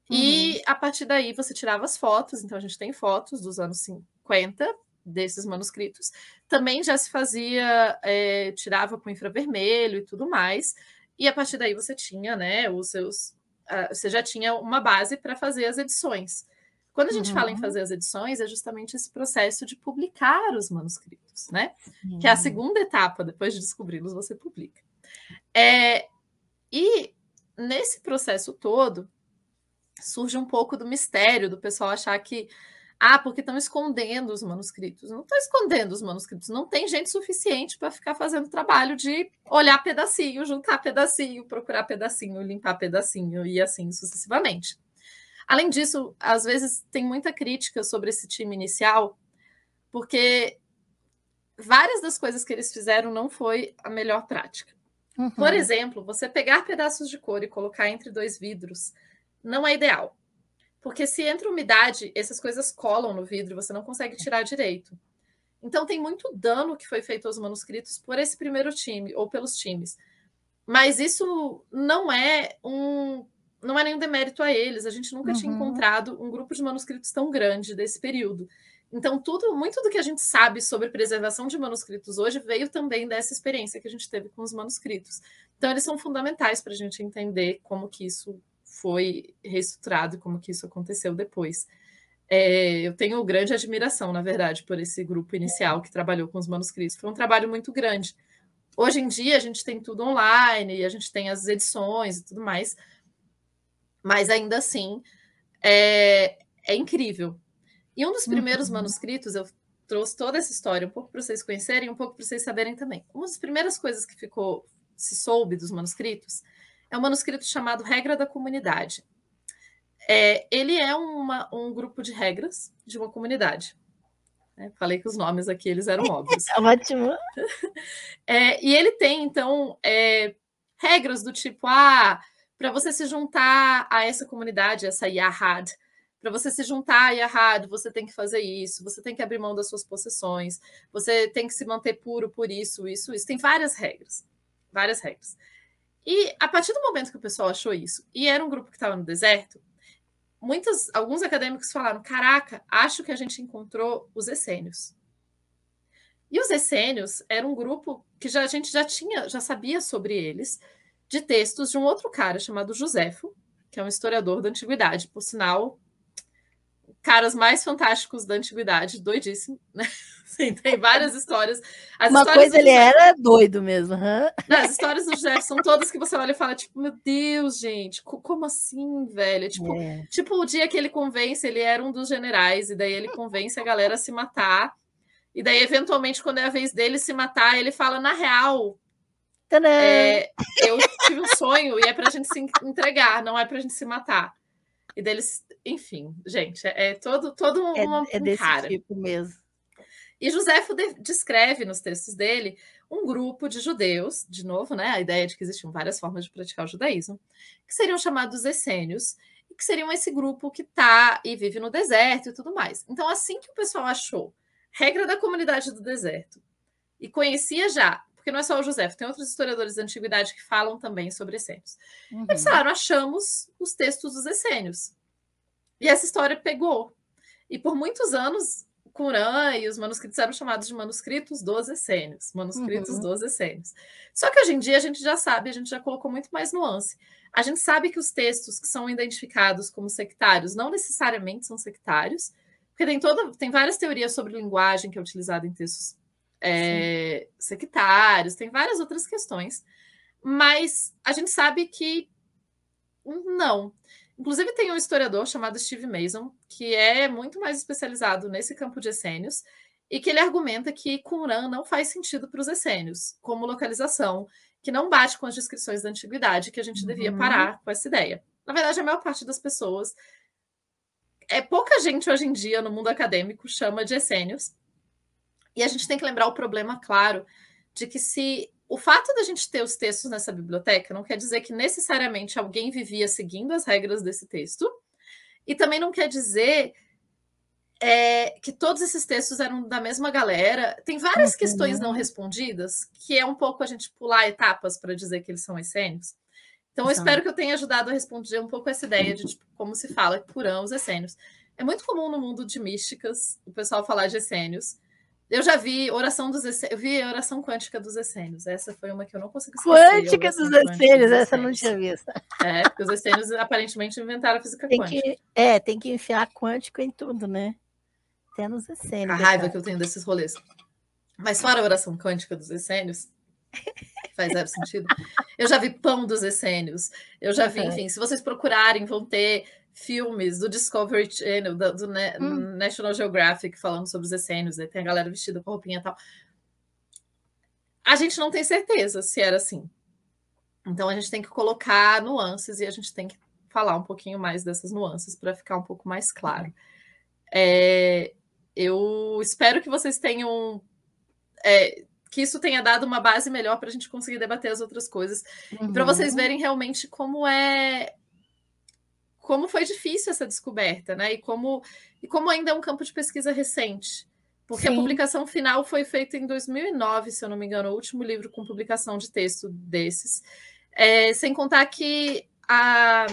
e a partir daí você tirava as fotos. Então, a gente tem fotos dos anos 50 desses manuscritos. Também já se fazia, tirava com infravermelho e tudo mais, e a partir daí você tinha, né, você já tinha uma base para fazer as edições. Quando a gente fala em fazer as edições, é justamente esse processo de publicar os manuscritos, né? Que é a segunda etapa, depois de descobri-los, você publica. E nesse processo todo, surge um pouco do mistério do pessoal achar que porque estão escondendo os manuscritos. Não estão escondendo os manuscritos, não tem gente suficiente para ficar fazendo trabalho de olhar pedacinho, juntar pedacinho, procurar pedacinho, limpar pedacinho e assim sucessivamente. Além disso, às vezes tem muita crítica sobre esse time inicial, porque várias das coisas que eles fizeram não foi a melhor prática. Por exemplo, você pegar pedaços de couro e colocar entre 2 vidros não é ideal. Porque se entra umidade, essas coisas colam no vidro e você não consegue tirar direito. Então, tem muito dano que foi feito aos manuscritos por esse primeiro time, ou pelos times. Mas isso não é nenhum demérito a eles. A gente nunca tinha encontrado um grupo de manuscritos tão grande desse período. Então, muito do que a gente sabe sobre preservação de manuscritos hoje veio também dessa experiência que a gente teve com os manuscritos. Então, eles são fundamentais para a gente entender como que isso foi reestruturado, como que isso aconteceu depois. Eu tenho grande admiração, na verdade, por esse grupo inicial que trabalhou com os manuscritos. Foi um trabalho muito grande. Hoje em dia, a gente tem tudo online, e a gente tem as edições e tudo mais, mas ainda assim, é incrível. E um dos primeiros manuscritos, eu trouxe toda essa história um pouco para vocês conhecerem, um pouco para vocês saberem também. Uma das primeiras coisas que se soube dos manuscritos é um manuscrito chamado Regra da Comunidade. Ele é um grupo de regras de uma comunidade. Falei que os nomes aqui eles eram óbvios. Ótimo. E ele tem, então, regras do tipo, para você se juntar a essa comunidade, essa Yahad, para você se juntar a Yahad, você tem que fazer isso, você tem que abrir mão das suas possessões, você tem que se manter puro por isso, isso, isso. Tem várias regras. Várias regras. E a partir do momento que o pessoal achou isso, e era um grupo que estava no deserto, alguns acadêmicos falaram, caraca, acho que a gente encontrou os essênios. E os essênios era um grupo que a gente já sabia sobre eles, de textos de um outro cara chamado Joséfo, que é um historiador da antiguidade, por sinal, caras mais fantásticos da antiguidade, doidíssimo, né? Sim, tem várias histórias. Uma coisa ele era doido mesmo. Não, as histórias do José são todas que você olha e fala, tipo, meu Deus, gente, como assim, velho? Tipo, o dia que ele convence, ele era um dos generais, e daí ele convence a galera a se matar, e daí, eventualmente, quando é a vez dele se matar, ele fala, na real, eu tive um sonho e é pra gente se entregar, não é pra gente se matar. E deles, enfim, gente, todo um desse cara. tipo mesmo. E Joséfo descreve nos textos dele um grupo de judeus, de novo, né, a ideia de que existiam várias formas de praticar o judaísmo, que seriam chamados essênios, e que seriam esse grupo que está e vive no deserto e tudo mais. Então, assim que o pessoal achou regra da comunidade do deserto, e conhecia já, porque não é só o Joséfo, tem outros historiadores da antiguidade que falam também sobre essênios. Eles falaram, achamos os textos dos essênios. E essa história pegou. E por muitos anos, Qumran e os manuscritos eram chamados de manuscritos dos essênios. Manuscritos dos essênios. Só que hoje em dia a gente já sabe, a gente já colocou muito mais nuance. A gente sabe que os textos que são identificados como sectários não necessariamente são sectários, porque tem várias teorias sobre linguagem que é utilizada em textos sectários, tem várias outras questões, mas a gente sabe que não. Inclusive, tem um historiador chamado Steve Mason, que é muito mais especializado nesse campo de essênios, e que ele argumenta que Qumran não faz sentido para os essênios, como localização, que não bate com as descrições da antiguidade, que a gente devia parar com essa ideia. Na verdade, a maior parte das pessoas, pouca gente hoje em dia no mundo acadêmico chama de essênios, e a gente tem que lembrar o problema, claro, de que se o fato da gente ter os textos nessa biblioteca não quer dizer que necessariamente alguém vivia seguindo as regras desse texto, e também não quer dizer que todos esses textos eram da mesma galera. Tem várias questões não respondidas, que é um pouco a gente pular etapas para dizer que eles são essênios. Então, eu espero que eu tenha ajudado a responder um pouco essa ideia de tipo, como se fala Qumran, os essênios. É muito comum no mundo de místicas o pessoal falar de essênios. Eu já vi oração dos essênios, eu vi a oração quântica dos essênios. Essa foi uma que eu não consegui esquecer. Quântica dos essênios, essa eu não tinha visto. Porque os essênios aparentemente inventaram a física quântica. Tem que enfiar quântico em tudo, né? Até nos essênios. A raiva que eu tenho desses rolês. Mas fora a oração quântica dos essênios, faz zero sentido. Eu já vi pão dos essênios. Eu já vi, enfim, se vocês procurarem, vão ter filmes do Discovery Channel, do National Geographic, falando sobre os essênios, tem a galera vestida com roupinha e tal. A gente não tem certeza se era assim. Então, a gente tem que colocar nuances e a gente tem que falar um pouquinho mais dessas nuances para ficar um pouco mais claro. Eu espero que vocês tenham... que isso tenha dado uma base melhor para a gente conseguir debater as outras coisas. E para vocês verem realmente como foi difícil essa descoberta, né? E como ainda é um campo de pesquisa recente. Porque a publicação final foi feita em 2009, se eu não me engano, o último livro com publicação de texto desses. Sem contar que a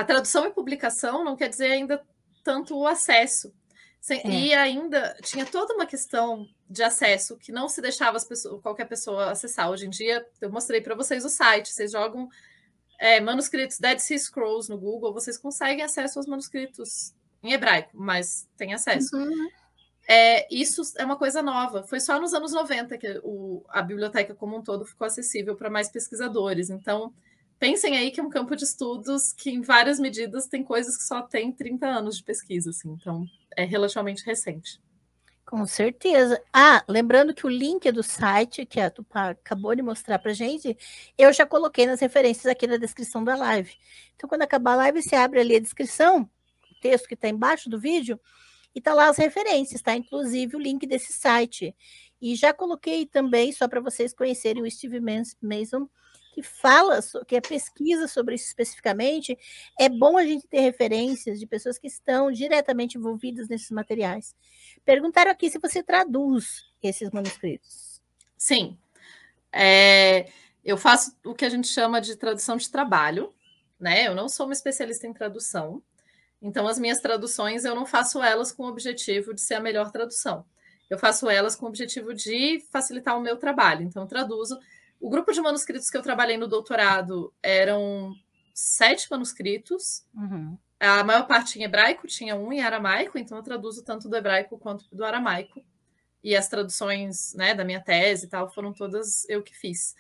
tradução e publicação não quer dizer ainda tanto o acesso. E ainda tinha toda uma questão de acesso que não se deixava qualquer pessoa acessar. Hoje em dia, eu mostrei para vocês o site, vocês jogam manuscritos Dead Sea Scrolls no Google, vocês conseguem acesso aos manuscritos em hebraico, mas tem acesso. Isso é uma coisa nova. Foi só nos anos 90 que a biblioteca como um todo ficou acessível para mais pesquisadores. Então, pensem aí que é um campo de estudos que, em várias medidas, tem coisas que só tem 30 anos de pesquisa. Assim. Então, é relativamente recente. Com certeza. Ah, lembrando que o link do site que a Tupá acabou de mostrar para gente, eu já coloquei nas referências aqui na descrição da live. Então, quando acabar a live, você abre ali a descrição, o texto que está embaixo do vídeo, e tá lá as referências, tá? Inclusive o link desse site. E já coloquei também, só para vocês conhecerem o Steve Mason, que fala, que é pesquisa sobre isso especificamente. É bom a gente ter referências de pessoas que estão diretamente envolvidas nesses materiais. Perguntaram aqui se você traduz esses manuscritos. Sim. Eu faço o que a gente chama de tradução de trabalho, né? Eu não sou uma especialista em tradução. Então, as minhas traduções, eu não faço elas com o objetivo de ser a melhor tradução. Eu faço elas com o objetivo de facilitar o meu trabalho. Então, eu traduzo. O grupo de manuscritos que eu trabalhei no doutorado eram 7 manuscritos. Uhum. A maior parte em hebraico, tinha um em aramaico, então eu traduzo tanto do hebraico quanto do aramaico. E as traduções, né, da minha tese e tal foram todas eu que fiz.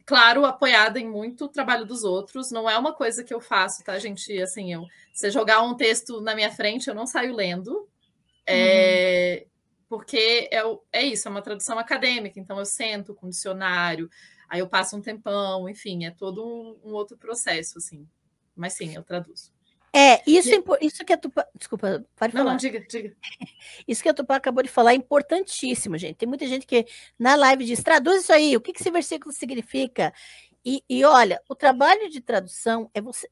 Claro, apoiada em muito trabalho dos outros. Não é uma coisa que eu faço, tá, gente? Assim, você jogar um texto na minha frente, eu não saio lendo. Porque é isso, é uma tradução acadêmica. Então, eu sento com dicionário, aí eu passo um tempão, enfim, é todo um outro processo, assim. Mas sim, eu traduzo. Isso que a Tupá... Desculpa, pode falar. Não, diga. Isso que a Tupá acabou de falar é importantíssimo, gente. Tem muita gente que na live diz, traduz isso aí, o que esse versículo significa? E olha, o trabalho de tradução é você...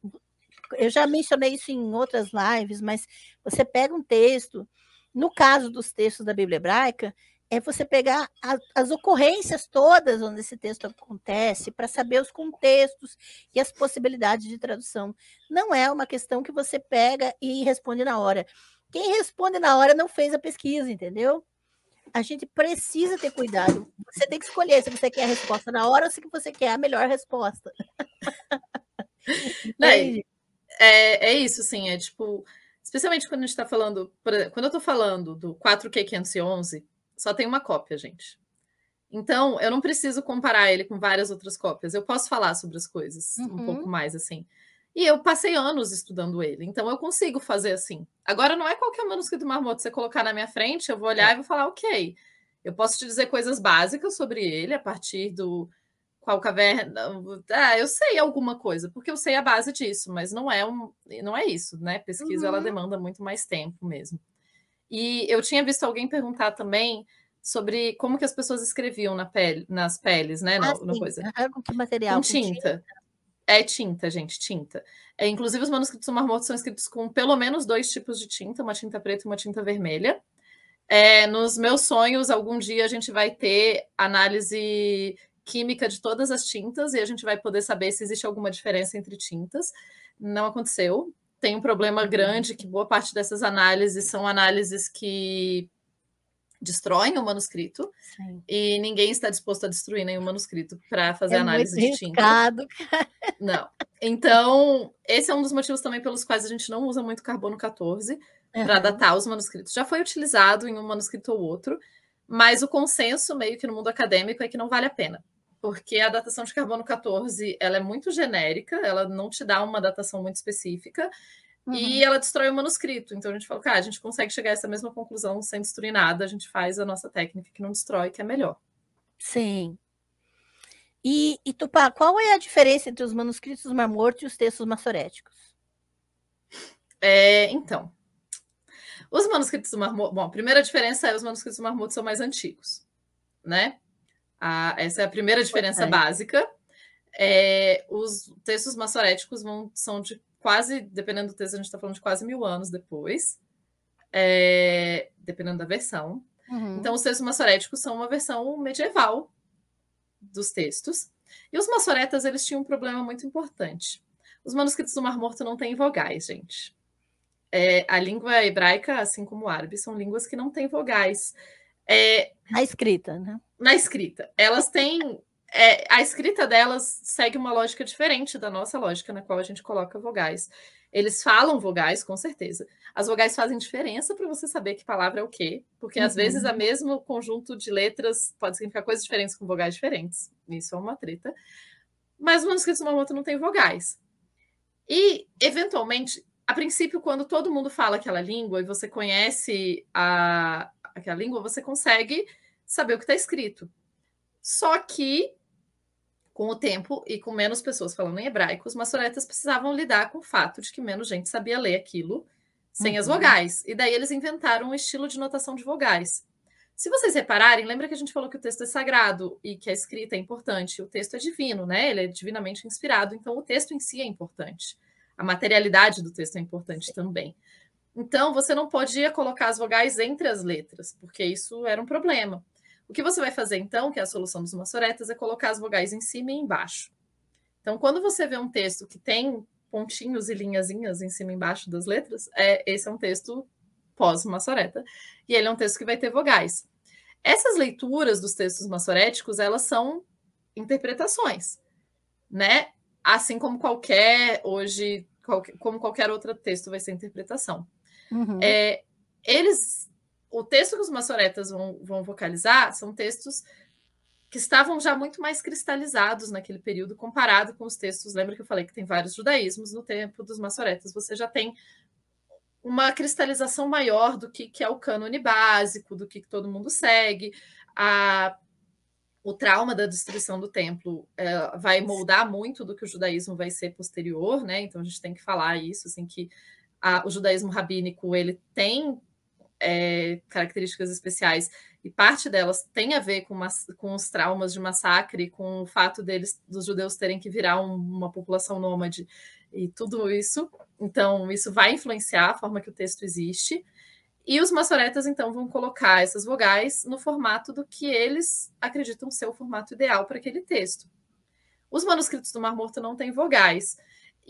Eu já mencionei isso em outras lives, mas você pega um texto, no caso dos textos da Bíblia Hebraica, é você pegar as ocorrências todas onde esse texto acontece, para saber os contextos e as possibilidades de tradução. Não é uma questão que você pega e responde na hora. Quem responde na hora não fez a pesquisa, entendeu? A gente precisa ter cuidado. Você tem que escolher se você quer a resposta na hora ou se você quer a melhor resposta. Entende? É isso, assim, é tipo... Especialmente quando a gente está falando... Quando eu estou falando do 4Q511, só tem uma cópia, gente. Então, eu não preciso comparar ele com várias outras cópias. Eu posso falar sobre as coisas um pouco mais, assim. E eu passei anos estudando ele, então eu consigo fazer assim. Agora, não é qualquer manuscrito marmoto você colocar na minha frente, eu vou olhar e vou falar, ok. Eu posso te dizer coisas básicas sobre ele, a partir do qual caverna... eu sei alguma coisa, porque eu sei a base disso, mas não é isso, né? Pesquisa, ela demanda muito mais tempo mesmo. E eu tinha visto alguém perguntar também sobre como que as pessoas escreviam nas peles, né? Sim. Coisa. Com que material? Com tinta. É tinta, gente, tinta. Inclusive, os manuscritos do Mar Morto são escritos com pelo menos 2 tipos de tinta, uma tinta preta e uma tinta vermelha. Nos meus sonhos, algum dia a gente vai ter análise química de todas as tintas e a gente vai poder saber se existe alguma diferença entre tintas. Não aconteceu. Tem um problema grande que boa parte dessas análises são análises que destroem o manuscrito. Sim. E ninguém está disposto a destruir nenhum manuscrito para fazer análise muito de tinta. Riscado. Não. Então, esse é um dos motivos também pelos quais a gente não usa muito carbono 14 para datar os manuscritos. Já foi utilizado em um manuscrito ou outro, mas o consenso meio que no mundo acadêmico é que não vale a pena, porque a datação de carbono 14 ela é muito genérica, ela não te dá uma datação muito específica, e ela destrói o manuscrito. Então a gente fala, cara, a gente consegue chegar a essa mesma conclusão sem destruir nada, a gente faz a nossa técnica que não destrói, que é melhor. Sim. E Tupá, qual é a diferença entre os manuscritos do Mar Morto e os textos massoréticos? Então, os manuscritos do Mar Morto... Bom, a primeira diferença é os manuscritos do Mar Morto são mais antigos, né? Essa é a primeira diferença básica. Os textos massoréticos são de quase, dependendo do texto, a gente está falando de quase 1000 anos depois, dependendo da versão. Então, os textos massoréticos são uma versão medieval dos textos. E os massoretas, eles tinham um problema muito importante. Os manuscritos do Mar Morto não têm vogais, gente. A língua hebraica, assim como o árabe, são línguas que não têm vogais. Na escrita, né? Na escrita. Elas têm... a escrita delas segue uma lógica diferente da nossa lógica, na qual a gente coloca vogais. Eles falam vogais, com certeza. As vogais fazem diferença para você saber que palavra é o quê, porque às vezes o mesmo conjunto de letras pode significar coisas diferentes com vogais diferentes. Isso é uma treta. Mas o manuscrito do Mar Morto não tem vogais. E, eventualmente, a princípio, quando todo mundo fala aquela língua e você conhece aquela língua, você consegue saber o que está escrito. Só que, com o tempo e com menos pessoas falando em hebraico, os maçoretas precisavam lidar com o fato de que menos gente sabia ler aquilo sem as vogais. E daí eles inventaram um estilo de notação de vogais. Se vocês repararem, lembra que a gente falou que o texto é sagrado e que a escrita é importante. O texto é divino, né? Ele é divinamente inspirado, então o texto em si é importante. A materialidade do texto é importante também. Então, você não podia colocar as vogais entre as letras, porque isso era um problema. O que você vai fazer, então, que é a solução dos maçoretas, é colocar as vogais em cima e embaixo. Então, quando você vê um texto que tem pontinhos e linhazinhas em cima e embaixo das letras, esse é um texto pós-maçoreta, e ele é um texto que vai ter vogais. Essas leituras dos textos maçoréticos, elas são interpretações, né? Assim como qualquer outro texto vai ser interpretação. O texto que os maçoretas vão vocalizar são textos que estavam já muito mais cristalizados naquele período, comparado com os textos. Lembra que eu falei que tem vários judaísmos? No tempo dos maçoretas, você já tem uma cristalização maior do que é o cânone básico, do que todo mundo segue. O trauma da destruição do templo vai moldar muito do que o judaísmo vai ser posterior, né? Então a gente tem que falar isso, assim, que o judaísmo rabínico ele tem características especiais, e parte delas tem a ver com os traumas de massacre, com o fato dos judeus terem que virar uma população nômade e tudo isso. Então, isso vai influenciar a forma que o texto existe. E os maçoretas, então, vão colocar essas vogais no formato do que eles acreditam ser o formato ideal para aquele texto. Os manuscritos do Mar Morto não têm vogais.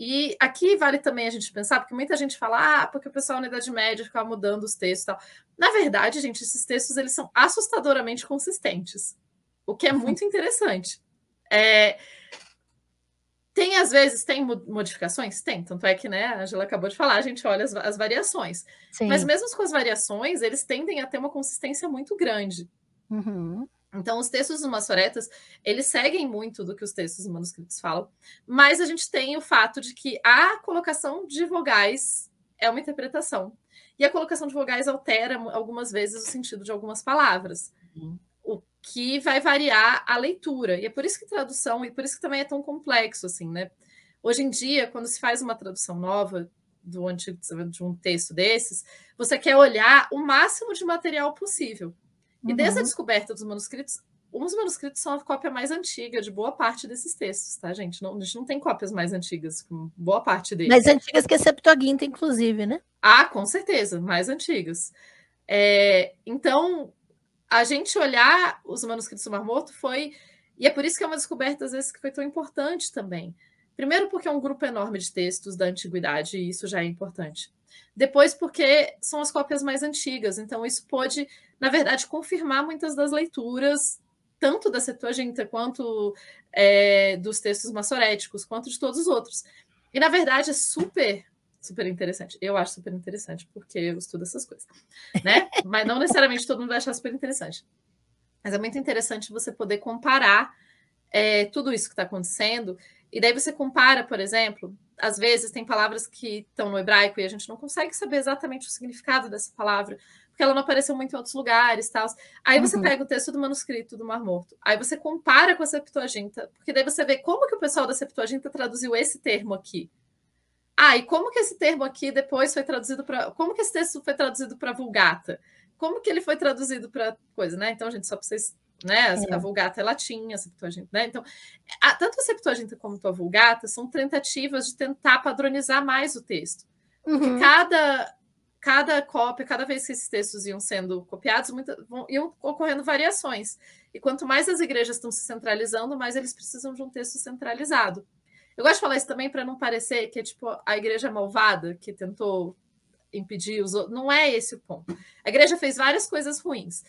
E aqui vale também a gente pensar, porque muita gente fala, porque o pessoal na Idade Média ficava mudando os textos e tal. Na verdade, gente, esses textos eles são assustadoramente consistentes, o que é muito interessante. Às vezes, tem modificações? Tem, tanto é que, né, a Angela acabou de falar, a gente olha as variações. Sim. Mas mesmo com as variações, eles tendem a ter uma consistência muito grande. Então, os textos dos maçoretas, eles seguem muito do que os textos dos manuscritos falam, mas a gente tem o fato de que a colocação de vogais é uma interpretação. E a colocação de vogais altera, algumas vezes, o sentido de algumas palavras, o que vai variar a leitura. E é por isso que tradução, e por isso que também é tão complexo, assim, né? Hoje em dia, quando se faz uma tradução nova de um texto desses, você quer olhar o máximo de material possível. E desde a descoberta dos manuscritos, os manuscritos são a cópia mais antiga de boa parte desses textos, tá, gente? A gente não tem cópias mais antigas, com boa parte deles. Mais antigas que a Septuaginta, inclusive, né? Com certeza, mais antigas. Então, a gente olhar os manuscritos do Mar Morto foi... E é por isso que é uma descoberta, às vezes, que foi tão importante também. Primeiro porque é um grupo enorme de textos da antiguidade, e isso já é importante. Depois porque são as cópias mais antigas, então isso pôde, na verdade, confirmar muitas das leituras, tanto da Septuaginta, quanto dos textos maçoréticos, quanto de todos os outros. E, na verdade, é super interessante. Eu acho super interessante, porque eu estudo essas coisas, né? Mas não necessariamente todo mundo vai achar super interessante. Mas é muito interessante você poder comparar tudo isso que está acontecendo. E daí você compara, por exemplo, às vezes tem palavras que estão no hebraico e a gente não consegue saber exatamente o significado dessa palavra, porque ela não apareceu muito em outros lugares, tal. Aí você pega o texto do manuscrito do Mar Morto, aí você compara com a Septuaginta, porque daí você vê como que o pessoal da Septuaginta traduziu esse termo aqui. E como que esse termo aqui depois foi traduzido para... Como que esse texto foi traduzido para Vulgata? Como que ele foi traduzido para coisa, né? Então, gente, só para vocês... Né? A Vulgata é latim, a Septuaginta, né? Então, tanto a Septuaginta como a Vulgata são tentativas de tentar padronizar mais o texto. Porque cada cópia, cada vez que esses textos iam sendo copiados, iam ocorrendo variações. E quanto mais as igrejas estão se centralizando, mais eles precisam de um texto centralizado. Eu gosto de falar isso também para não parecer que é tipo a igreja malvada que tentou impedir os outros. Não é esse o ponto. A igreja fez várias coisas ruins.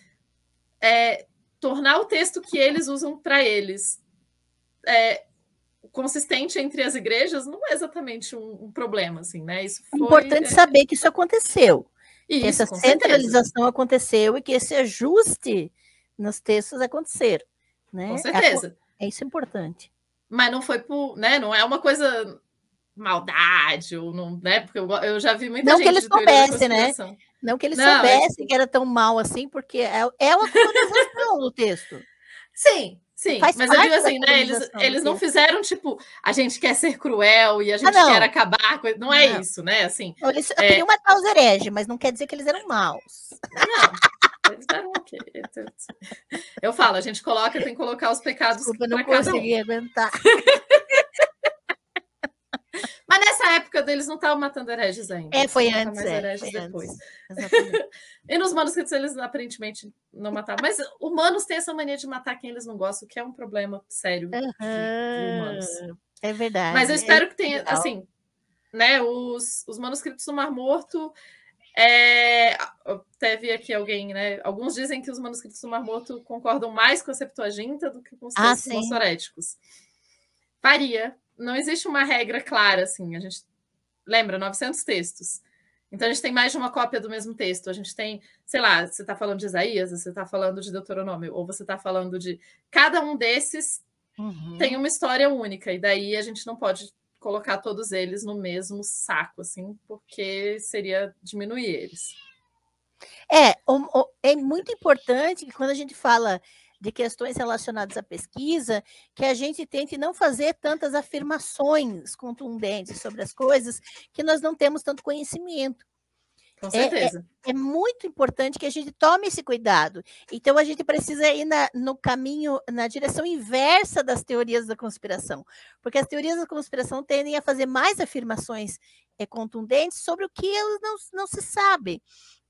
Tornar o texto que eles usam para eles consistente entre as igrejas não é exatamente um problema, assim, né? Isso foi, importante saber que isso aconteceu. Isso, que essa centralização certeza. Aconteceu e que esse ajuste nos textos aconteceram. Né? Com certeza. Isso é importante. Mas não foi por, né? Não é uma coisa maldade, ou não, né? Porque eu já vi muita Não que gente eles de teoria da soubessem, né? conspiração. Não que eles Não, é soubessem tipo. que era tão mal assim, porque é uma colonização do texto. Sim, sim, Faz mas eu digo parte da assim, né? Eles, colonização do eles não texto. fizeram tipo, a gente quer ser cruel e a Ah, gente quer não. acabar com. Não é Não. isso, né? Assim, Eles só queriam matar os hereges, mas não quer dizer que eles eram maus. não. Eles deram ok. Eu falo, a gente coloca, tem que colocar os pecados Desculpa, não para cada um. consegui aguentar. Mas nessa época deles não estavam matando hereges ainda, eles Foi foram matar antes, mais hereges foi depois. antes. Exatamente. E nos manuscritos eles aparentemente não matavam. Mas humanos têm essa mania de matar quem eles não gostam, que é um problema sério de humanos. É Mas eu verdade. espero que tenha, Legal. assim, né, os manuscritos do Mar Morto. Até vi aqui alguém, né? Alguns dizem que os manuscritos do Mar Morto concordam mais com a Septuaginta do que com os textos Sim. massoréticos. Varia. Não existe uma regra clara, assim. A gente lembra 900 textos. Então a gente tem mais de uma cópia do mesmo texto. A gente tem, sei lá, você está falando de Isaías, você está falando de Deuteronômio, ou você está falando de. Cada um desses tem uma história única, e daí a gente não pode colocar todos eles no mesmo saco, assim, porque seria diminuir eles. É muito importante que quando a gente fala de questões relacionadas à pesquisa, que a gente tente não fazer tantas afirmações contundentes sobre as coisas que nós não temos tanto conhecimento. Com É, é, certeza. é muito importante que a gente tome esse cuidado. Então, a gente precisa ir no caminho, na direção inversa das teorias da conspiração, porque as teorias da conspiração tendem a fazer mais afirmações contundentes sobre o que elas não se sabe.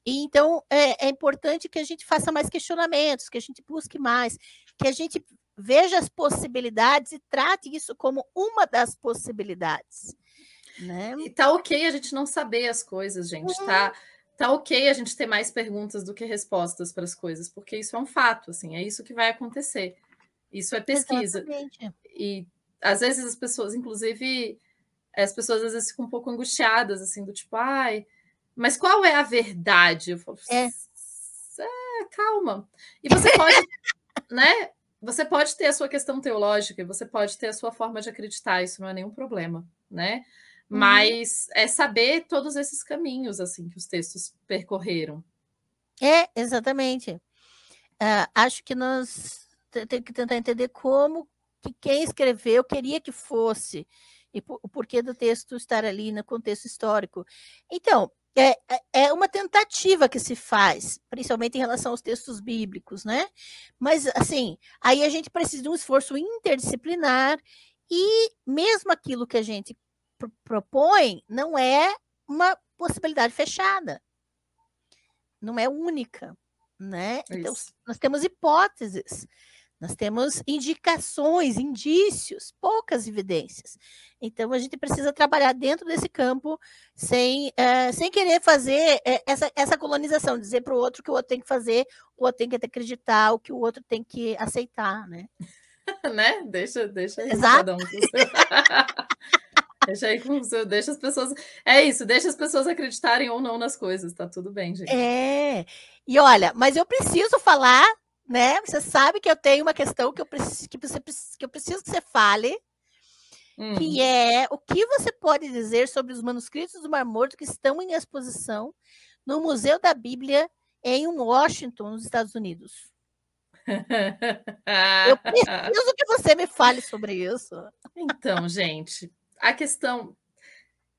E, então, é importante que a gente faça mais questionamentos, que a gente busque mais, que a gente veja as possibilidades e trate isso como uma das possibilidades. Né? E tá ok a gente não saber as coisas, gente. Tá ok a gente ter mais perguntas do que respostas para as coisas, porque isso é um fato, assim, é isso que vai acontecer. Isso é pesquisa. Exatamente. E às vezes as pessoas, inclusive, as pessoas às vezes ficam um pouco angustiadas, assim, do tipo, ai, mas qual é a verdade? Eu falo, calma. E você pode, né? Você pode ter a sua questão teológica, você pode ter a sua forma de acreditar, isso não é nenhum problema, né? Mas é saber todos esses caminhos, assim, que os textos percorreram. Exatamente. Acho que nós temos que tentar entender como que quem escreveu queria que fosse, e o porquê do texto estar ali no contexto histórico. Então, é uma tentativa que se faz, principalmente em relação aos textos bíblicos, né? Mas, assim, aí a gente precisa de um esforço interdisciplinar, e mesmo aquilo que a gente propõe não é uma possibilidade fechada, não é única, né? Então, nós temos hipóteses, nós temos indicações, indícios, poucas evidências. Então, a gente precisa trabalhar dentro desse campo sem querer fazer essa colonização, dizer para o outro que o outro tem que fazer, o outro tem que acreditar, o que o outro tem que aceitar, né? Né? Deixa aí Exato. cada um com o seu. Deixa aí com o seu, deixa as pessoas. É isso, deixa as pessoas acreditarem ou não nas coisas, tá tudo bem, gente. E olha, mas eu preciso falar, né? Você sabe que eu tenho uma questão que eu preciso que você fale, que é o que você pode dizer sobre os manuscritos do Mar Morto que estão em exposição no Museu da Bíblia em Washington, nos Estados Unidos. Eu preciso que você me fale sobre isso. Então, gente, a questão.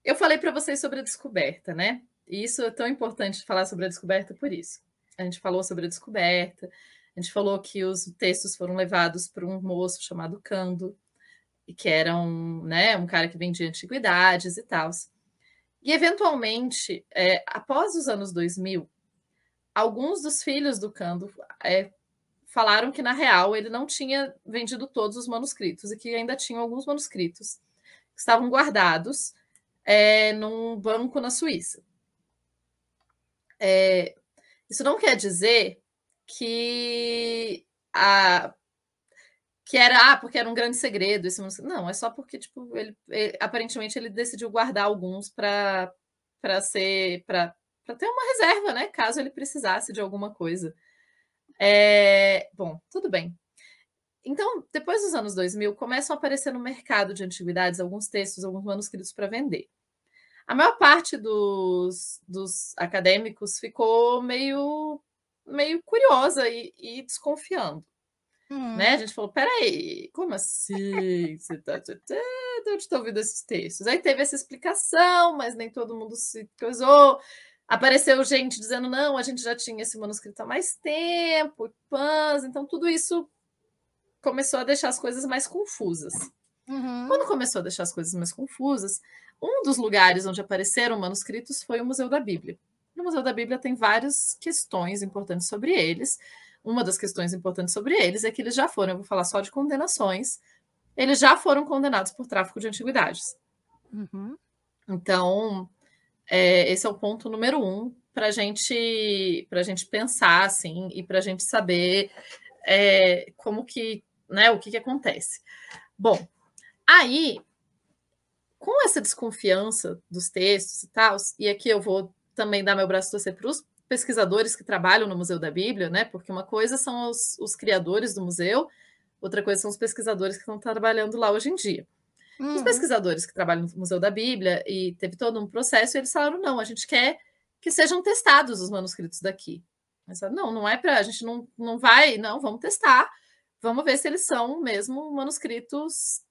Eu falei para vocês sobre a descoberta, né? E isso é tão importante falar sobre a descoberta por isso. A gente falou sobre a descoberta, a gente falou que os textos foram levados por um moço chamado Cando, que era um cara que vendia antiguidades e tal. E, eventualmente, após os anos 2000, alguns dos filhos do Cando falaram que, na real, ele não tinha vendido todos os manuscritos e que ainda tinham alguns manuscritos que estavam guardados num banco na Suíça. Isso não quer dizer que era porque era um grande segredo esse manuscrito. Não, é só porque tipo ele aparentemente ele decidiu guardar alguns para ter uma reserva, né, caso ele precisasse de alguma coisa. Bom, tudo bem. Então, depois dos anos 2000, começam a aparecer no mercado de antiguidades alguns textos, alguns manuscritos para vender. A maior parte dos acadêmicos ficou meio curiosa e desconfiando. Né? A gente falou, peraí, como assim? Você tá, de onde está ouvindo esses textos? Aí teve essa explicação, mas nem todo mundo se coisou. Apareceu gente dizendo, não, a gente já tinha esse manuscrito há mais tempo, pãs, então tudo isso começou a deixar as coisas mais confusas. Quando começou a deixar as coisas mais confusas, um dos lugares onde apareceram manuscritos foi o Museu da Bíblia. No Museu da Bíblia tem várias questões importantes sobre eles. Uma das questões importantes sobre eles é que eles já foram, eu vou falar só de condenações, eles já foram condenados por tráfico de antiguidades. Então, esse é o ponto número 1 para a gente pensar assim, e para a gente saber como que, né, o que acontece. Bom, aí, com essa desconfiança dos textos e tal, e aqui eu vou também dar meu braço a torcer para os pesquisadores que trabalham no Museu da Bíblia, né? Porque uma coisa são os criadores do museu, outra coisa são os pesquisadores que estão trabalhando lá hoje em dia. Os pesquisadores que trabalham no Museu da Bíblia, e teve todo um processo, eles falaram, não, a gente quer que sejam testados os manuscritos daqui. Falaram, não é para, a gente não vai, não, vamos testar, vamos ver se eles são mesmo manuscritos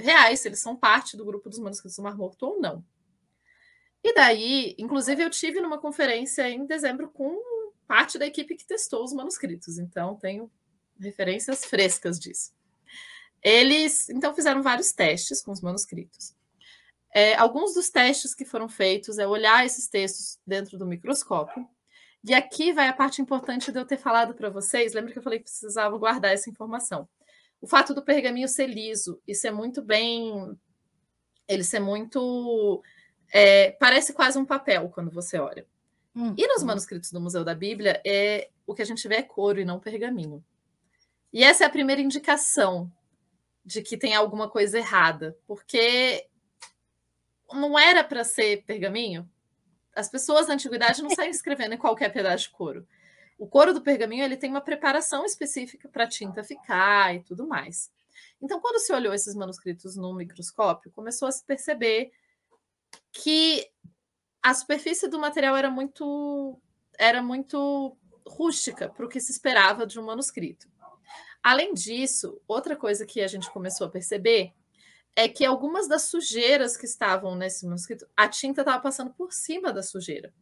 reais, se eles são parte do grupo dos manuscritos do Mar Morto ou não. E daí, inclusive, eu tive numa conferência em dezembro com parte da equipe que testou os manuscritos, então tenho referências frescas disso. Eles, então, fizeram vários testes com os manuscritos. Alguns dos testes que foram feitos é olhar esses textos dentro do microscópio, e aqui vai a parte importante de eu ter falado para vocês, lembra que eu falei que precisava guardar essa informação. O fato do pergaminho ser liso e ser muito bem... Ele ser muito... parece quase um papel quando você olha. E nos manuscritos do Museu da Bíblia, o que a gente vê é couro e não pergaminho. E essa é a primeira indicação de que tem alguma coisa errada, porque não era para ser pergaminho. As pessoas da antiguidade não saem escrevendo em qualquer pedaço de couro. O couro do pergaminho ele tem uma preparação específica para a tinta ficar e tudo mais. Então, quando se olhou esses manuscritos no microscópio, começou a se perceber que a superfície do material era muito rústica para o que se esperava de um manuscrito. Além disso, outra coisa que a gente começou a perceber é que algumas das sujeiras que estavam nesse manuscrito, a tinta estava passando por cima da sujeira.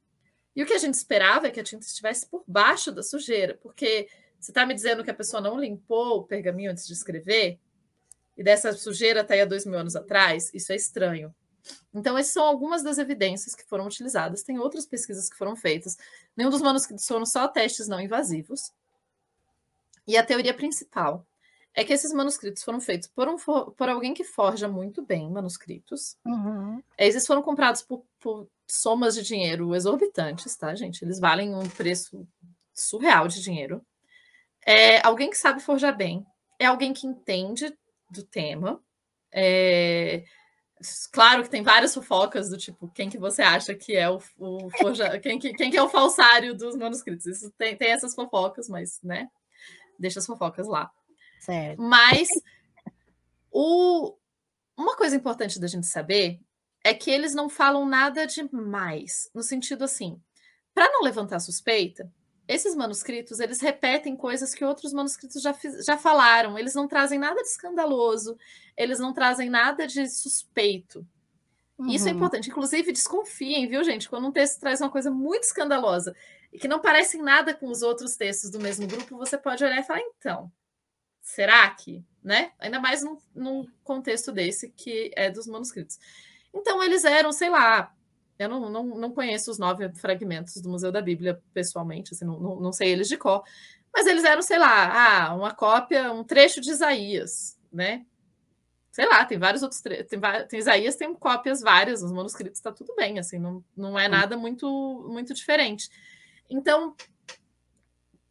E o que a gente esperava é que a tinta estivesse por baixo da sujeira, porque você está me dizendo que a pessoa não limpou o pergaminho antes de escrever, e dessa sujeira está aí há 2000 anos atrás, isso é estranho. Então, essas são algumas das evidências que foram utilizadas. Tem outras pesquisas que foram feitas. Nenhum dos manuscritos foram só testes não invasivos. E a teoria principal é que esses manuscritos foram feitos por alguém que forja muito bem manuscritos. Eles foram comprados por somas de dinheiro exorbitantes, tá, gente? Eles valem um preço surreal de dinheiro. Alguém que sabe forjar bem. É alguém que entende do tema. Claro que tem várias fofocas do tipo, quem que você acha que é quem que é o falsário dos manuscritos? Isso tem essas fofocas, mas, né? Deixa as fofocas lá. Certo. Mas uma coisa importante da gente saber é que eles não falam nada demais, no sentido assim, para não levantar suspeita, esses manuscritos, eles repetem coisas que outros manuscritos já falaram, eles não trazem nada de escandaloso, eles não trazem nada de suspeito. Isso é importante. Inclusive, desconfiem, viu, gente? Quando um texto traz uma coisa muito escandalosa e que não parece em nada com os outros textos do mesmo grupo, você pode olhar e falar, então, será que, né? Ainda mais num contexto desse que é dos manuscritos. Então, eles eram, sei lá, eu não conheço os 9 fragmentos do Museu da Bíblia pessoalmente, assim, não sei eles de cor, mas eles eram, sei lá, uma cópia, um trecho de Isaías, né? Sei lá, tem vários outros tem Isaías, tem cópias várias, os manuscritos está tudo bem, assim, não é nada muito diferente. Então,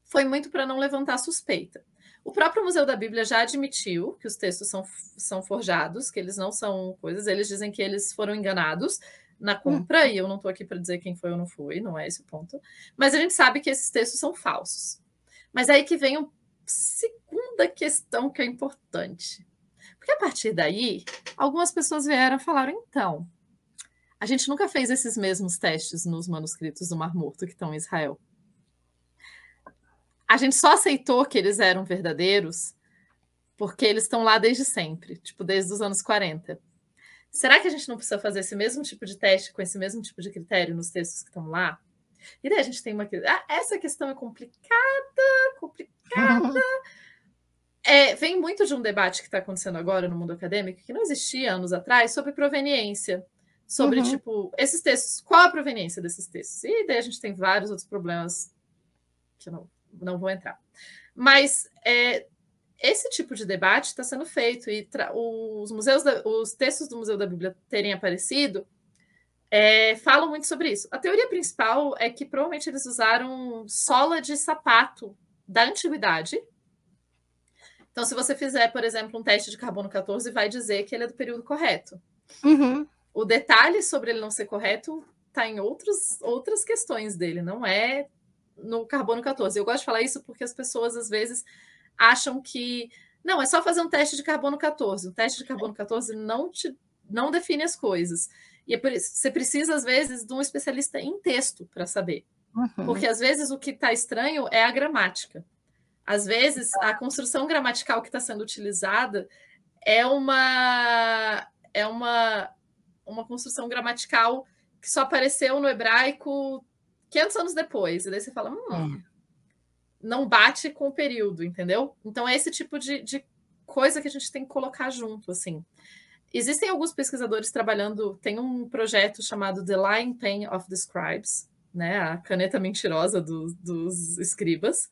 foi muito para não levantar suspeita. O próprio Museu da Bíblia já admitiu que os textos são forjados, que eles não são coisas, eles dizem que eles foram enganados na compra, e eu não estou aqui para dizer quem foi ou não foi, não é esse o ponto, mas a gente sabe que esses textos são falsos. Mas aí que vem o segundo segunda questão que é importante. Porque a partir daí, algumas pessoas vieram e falaram, então, a gente nunca fez esses mesmos testes nos manuscritos do Mar Morto que estão em Israel. A gente só aceitou que eles eram verdadeiros porque eles estão lá desde sempre, tipo, desde os anos 40. Será que a gente não precisa fazer esse mesmo tipo de teste com esse mesmo tipo de critério nos textos que estão lá? E daí a gente tem uma... essa questão é complicada. Vem muito de um debate que está acontecendo agora no mundo acadêmico, que não existia anos atrás, sobre proveniência. Sobre, tipo, esses textos, qual a proveniência desses textos? E daí a gente tem vários outros problemas que eu não vou entrar. Mas esse tipo de debate está sendo feito e os textos do Museu da Bíblia terem aparecido falam muito sobre isso. A teoria principal é que provavelmente eles usaram sola de sapato da antiguidade. Então, se você fizer, por exemplo, um teste de carbono 14, vai dizer que ele é do período correto. O detalhe sobre ele não ser correto está em outras questões dele, não é no carbono 14. Eu gosto de falar isso porque as pessoas, às vezes, acham que não, é só fazer um teste de carbono 14. O teste de carbono 14 não define as coisas. E é por isso, você precisa, às vezes, de um especialista em texto para saber. Porque, às vezes, o que está estranho é a gramática. Às vezes, a construção gramatical que está sendo utilizada é uma construção gramatical que só apareceu no hebraico 500 anos depois. E daí você fala, não bate com o período, entendeu? Então, é esse tipo de coisa que a gente tem que colocar junto, assim. Existem alguns pesquisadores trabalhando, tem um projeto chamado The Lying Pen of the Scribes, né? A caneta mentirosa dos escribas.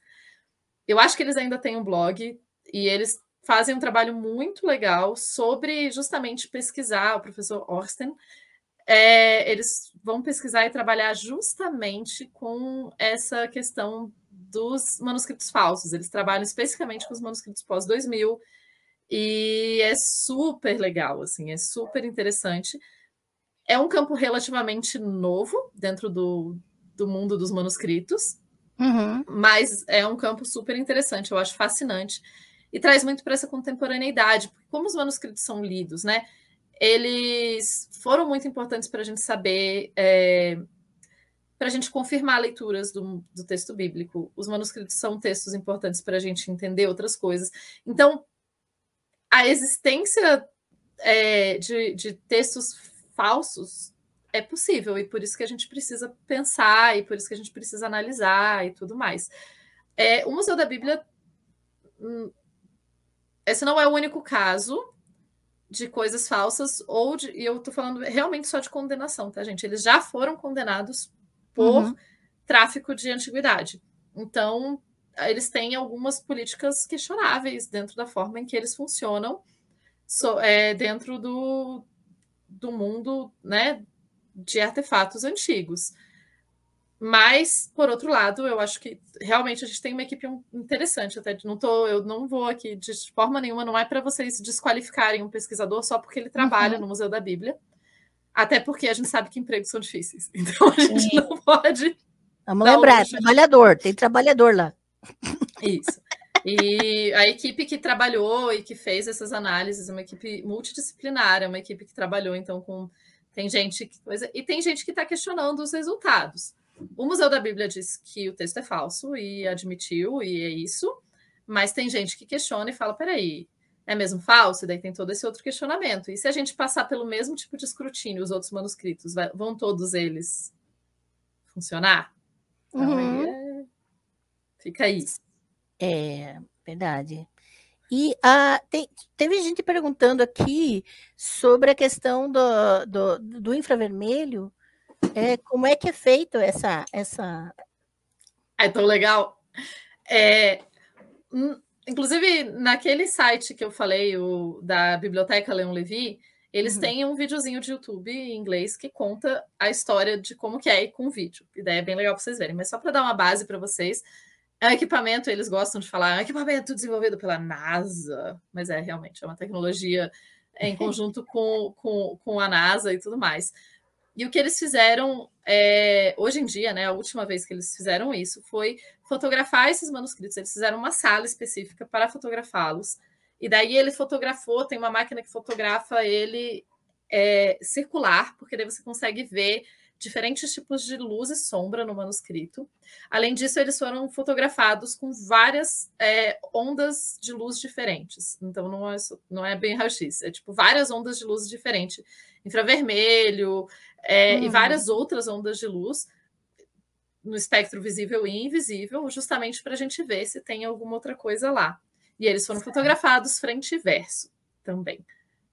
Eu acho que eles ainda têm um blog e eles fazem um trabalho muito legal sobre justamente pesquisar, o professor Orsten, eles vão pesquisar e trabalhar justamente com essa questão dos manuscritos falsos. Eles trabalham especificamente com os manuscritos pós-2000 e é super legal, assim, é super interessante. É um campo relativamente novo dentro do mundo dos manuscritos, mas é um campo super interessante, eu acho fascinante. E traz muito para essa contemporaneidade, porque como os manuscritos são lidos, né? Eles foram muito importantes para a gente saber, para a gente confirmar leituras do texto bíblico. Os manuscritos são textos importantes para a gente entender outras coisas. Então, a existência de textos falsos é possível, e por isso que a gente precisa pensar, e por isso que a gente precisa analisar e tudo mais. O Museu da Bíblia, esse não é o único caso de coisas falsas, e eu estou falando realmente só de condenação, tá, gente? Eles já foram condenados por tráfico de antiguidade. Então, eles têm algumas políticas questionáveis dentro da forma em que eles funcionam dentro do mundo, né, de artefatos antigos. Mas, por outro lado, eu acho que realmente a gente tem uma equipe interessante. Até eu não vou aqui de forma nenhuma, não é para vocês desqualificarem um pesquisador só porque ele trabalha no Museu da Bíblia. Até porque a gente sabe que empregos são difíceis. Então a gente não pode. Vamos lembrar, trabalhador, tem trabalhador lá. Isso. E a equipe que trabalhou e que fez essas análises é uma equipe multidisciplinar, é uma equipe que trabalhou, então, tem gente e tem gente que está questionando os resultados. O Museu da Bíblia diz que o texto é falso e admitiu, e é isso, mas tem gente que questiona e fala, peraí, é mesmo falso? E daí tem todo esse outro questionamento. E se a gente passar pelo mesmo tipo de escrutínio, os outros manuscritos, vão todos eles funcionar? Então, fica aí. É verdade. E teve gente perguntando aqui sobre a questão do infravermelho. Como é que é feito essa... É tão legal. Inclusive, naquele site que eu falei, da Biblioteca Leon Levi, eles têm um videozinho de YouTube em inglês que conta a história de como que é com vídeo. A ideia é bem legal para vocês verem, mas só para dar uma base para vocês, é um equipamento, eles gostam de falar, é um equipamento desenvolvido pela NASA, mas realmente, é uma tecnologia em conjunto com a NASA e tudo mais. E o que eles fizeram hoje em dia, né, a última vez que eles fizeram isso foi fotografar esses manuscritos. Eles fizeram uma sala específica para fotografá-los. E daí ele fotografou, tem uma máquina que fotografa ele circular, porque daí você consegue ver diferentes tipos de luz e sombra no manuscrito. Além disso, eles foram fotografados com várias ondas de luz diferentes. Então, não é bem raio-x, é tipo várias ondas de luz diferentes. Infravermelho e várias outras ondas de luz no espectro visível e invisível, justamente para a gente ver se tem alguma outra coisa lá. E eles foram fotografados frente e verso também.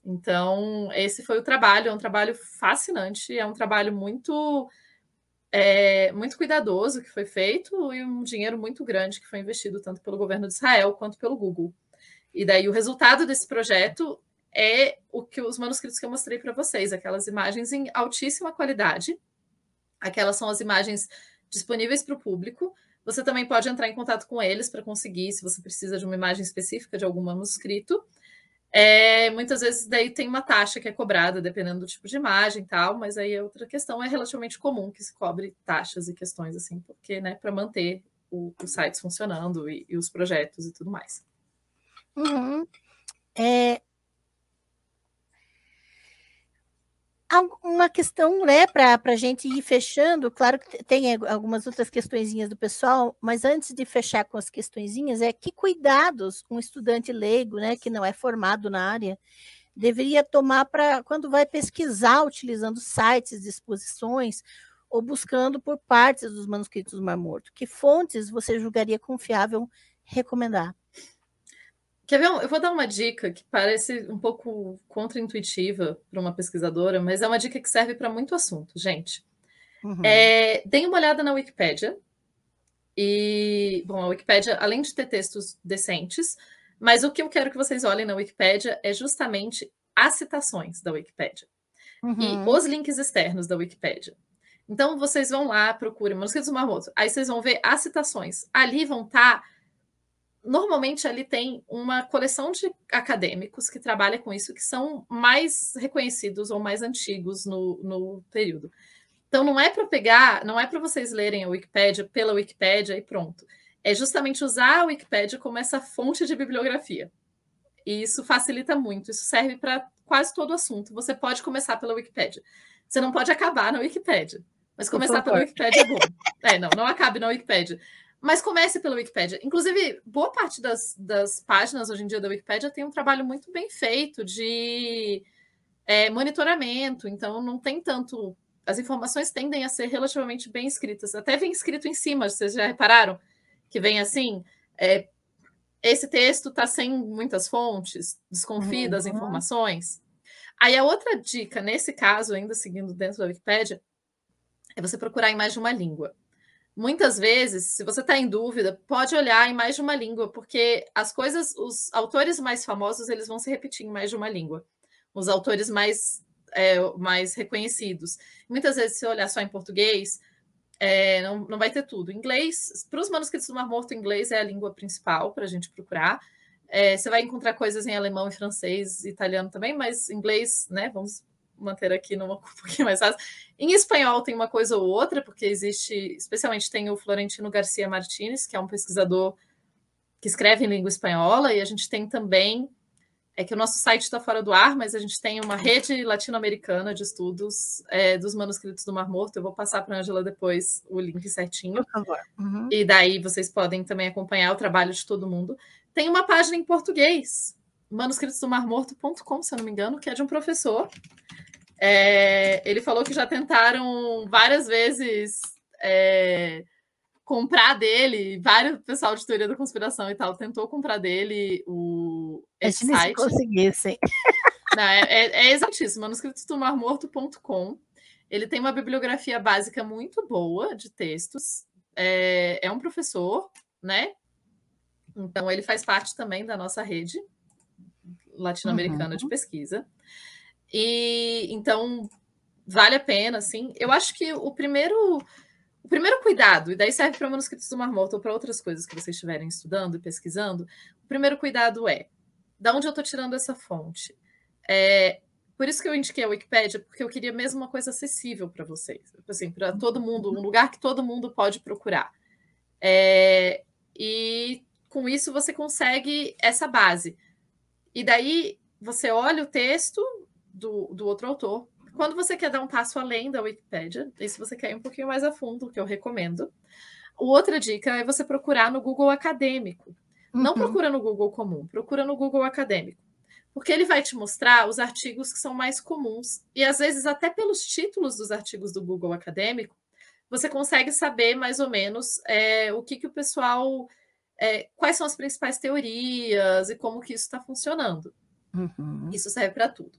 Então, esse foi o trabalho, é um trabalho fascinante, é um trabalho muito cuidadoso que foi feito e um dinheiro muito grande que foi investido tanto pelo governo de Israel quanto pelo Google. E daí o resultado desse projeto é os manuscritos que eu mostrei para vocês, aquelas imagens em altíssima qualidade. Aquelas são as imagens disponíveis para o público. Você também pode entrar em contato com eles para conseguir, se você precisa de uma imagem específica de algum manuscrito. Muitas vezes daí tem uma taxa que é cobrada, dependendo do tipo de imagem e tal, mas aí é outra questão, é relativamente comum que se cobre taxas e questões assim, porque, né, para manter os sites funcionando e os projetos e tudo mais. Uma questão, né, para a gente ir fechando, claro que tem algumas outras questõezinhas do pessoal, mas antes de fechar com as questõezinhas, que cuidados um estudante leigo, né, que não é formado na área, deveria tomar para quando vai pesquisar utilizando sites de exposições ou buscando por partes dos manuscritos do Mar Morto? Que fontes você julgaria confiável recomendar? Quer ver? Eu vou dar uma dica que parece um pouco contraintuitiva para uma pesquisadora, mas é uma dica que serve para muito assunto, gente. Deem uma olhada na Wikipédia. E, bom, a Wikipédia, além de ter textos decentes, mas o que eu quero que vocês olhem na Wikipédia é justamente as citações da Wikipédia e os links externos da Wikipédia. Então, vocês vão lá, procurem Manuscritos do Mar Morto, aí vocês vão ver as citações. Ali vão estar... Normalmente, ali tem uma coleção de acadêmicos que trabalham com isso, que são mais reconhecidos ou mais antigos no período. Então, não é para pegar, não é para vocês lerem a Wikipédia pela Wikipédia e pronto. É justamente usar a Wikipédia como essa fonte de bibliografia. E isso facilita muito, isso serve para quase todo assunto. Você pode começar pela Wikipédia. Você não pode acabar na Wikipédia, mas começar pela Wikipédia é bom. Não acabe na Wikipédia. Mas comece pela Wikipédia. Inclusive, boa parte das páginas hoje em dia da Wikipédia tem um trabalho muito bem feito de monitoramento, então não tem tanto... As informações tendem a ser relativamente bem escritas. Até vem escrito em cima, vocês já repararam? Que vem assim, esse texto está sem muitas fontes, desconfie das informações. Aí a outra dica, nesse caso, ainda seguindo dentro da Wikipédia, é você procurar em mais de uma língua. Muitas vezes, se você está em dúvida, pode olhar em mais de uma língua, porque os autores mais famosos, eles vão se repetir em mais de uma língua. Os autores mais reconhecidos. Muitas vezes, se olhar só em português, não vai ter tudo. Inglês, para os manuscritos do Mar Morto, inglês é a língua principal para a gente procurar. Você vai encontrar coisas em alemão e francês, italiano também, mas inglês, né? Vamos manter aqui numa um pouquinho mais fácil. Em espanhol tem uma coisa ou outra, porque existe, especialmente tem o Florentino Garcia Martínez, que é um pesquisador que escreve em língua espanhola, e a gente tem também, que o nosso site está fora do ar, mas a gente tem uma rede latino-americana de estudos dos manuscritos do Mar Morto. Eu vou passar para a Ângela depois o link certinho. Por favor. E daí vocês podem também acompanhar o trabalho de todo mundo. Tem uma página em português, manuscritosdomarmorto.com, se eu não me engano, que é de um professor. Ele falou que já tentaram várias vezes comprar dele, vários pessoal de teoria da conspiração e tal tentou comprar dele esse site. Se conseguissem. Não, é exatíssimo, manuscritosdomarmorto.com. Ele tem uma bibliografia básica muito boa de textos. É um professor, né? Então, ele faz parte também da nossa rede latino-americana de pesquisa. E, então, vale a pena, assim. Eu acho que o primeiro cuidado, e daí serve para manuscritos do Mar Morto ou para outras coisas que vocês estiverem estudando e pesquisando, o primeiro cuidado é: da onde eu estou tirando essa fonte? Por isso que eu indiquei a Wikipédia, porque eu queria mesmo uma coisa acessível para vocês, assim, para todo mundo, um lugar que todo mundo pode procurar. E com isso você consegue essa base. E daí você olha o texto do outro autor. Quando você quer dar um passo além da Wikipédia, e se você quer ir um pouquinho mais a fundo, que eu recomendo, outra dica é você procurar no Google Acadêmico. Não procura no Google comum, procura no Google Acadêmico. Porque ele vai te mostrar os artigos que são mais comuns. E às vezes, até pelos títulos dos artigos do Google Acadêmico, você consegue saber mais ou menos o que o pessoal. Quais são as principais teorias e como que isso está funcionando. Isso serve para tudo.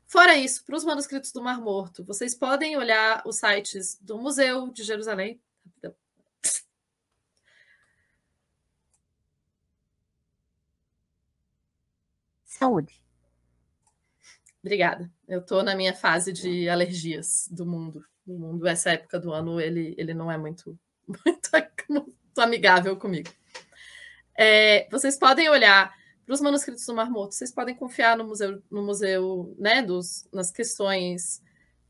Fora isso, para os manuscritos do Mar Morto, vocês podem olhar os sites do Museu de Jerusalém. Saúde. Obrigada. Eu estou na minha fase de alergias do mundo. O mundo, essa época do ano, ele não é muito amigável comigo. Vocês podem olhar para os manuscritos do Mar Morto, vocês podem confiar no museu, né, nas questões,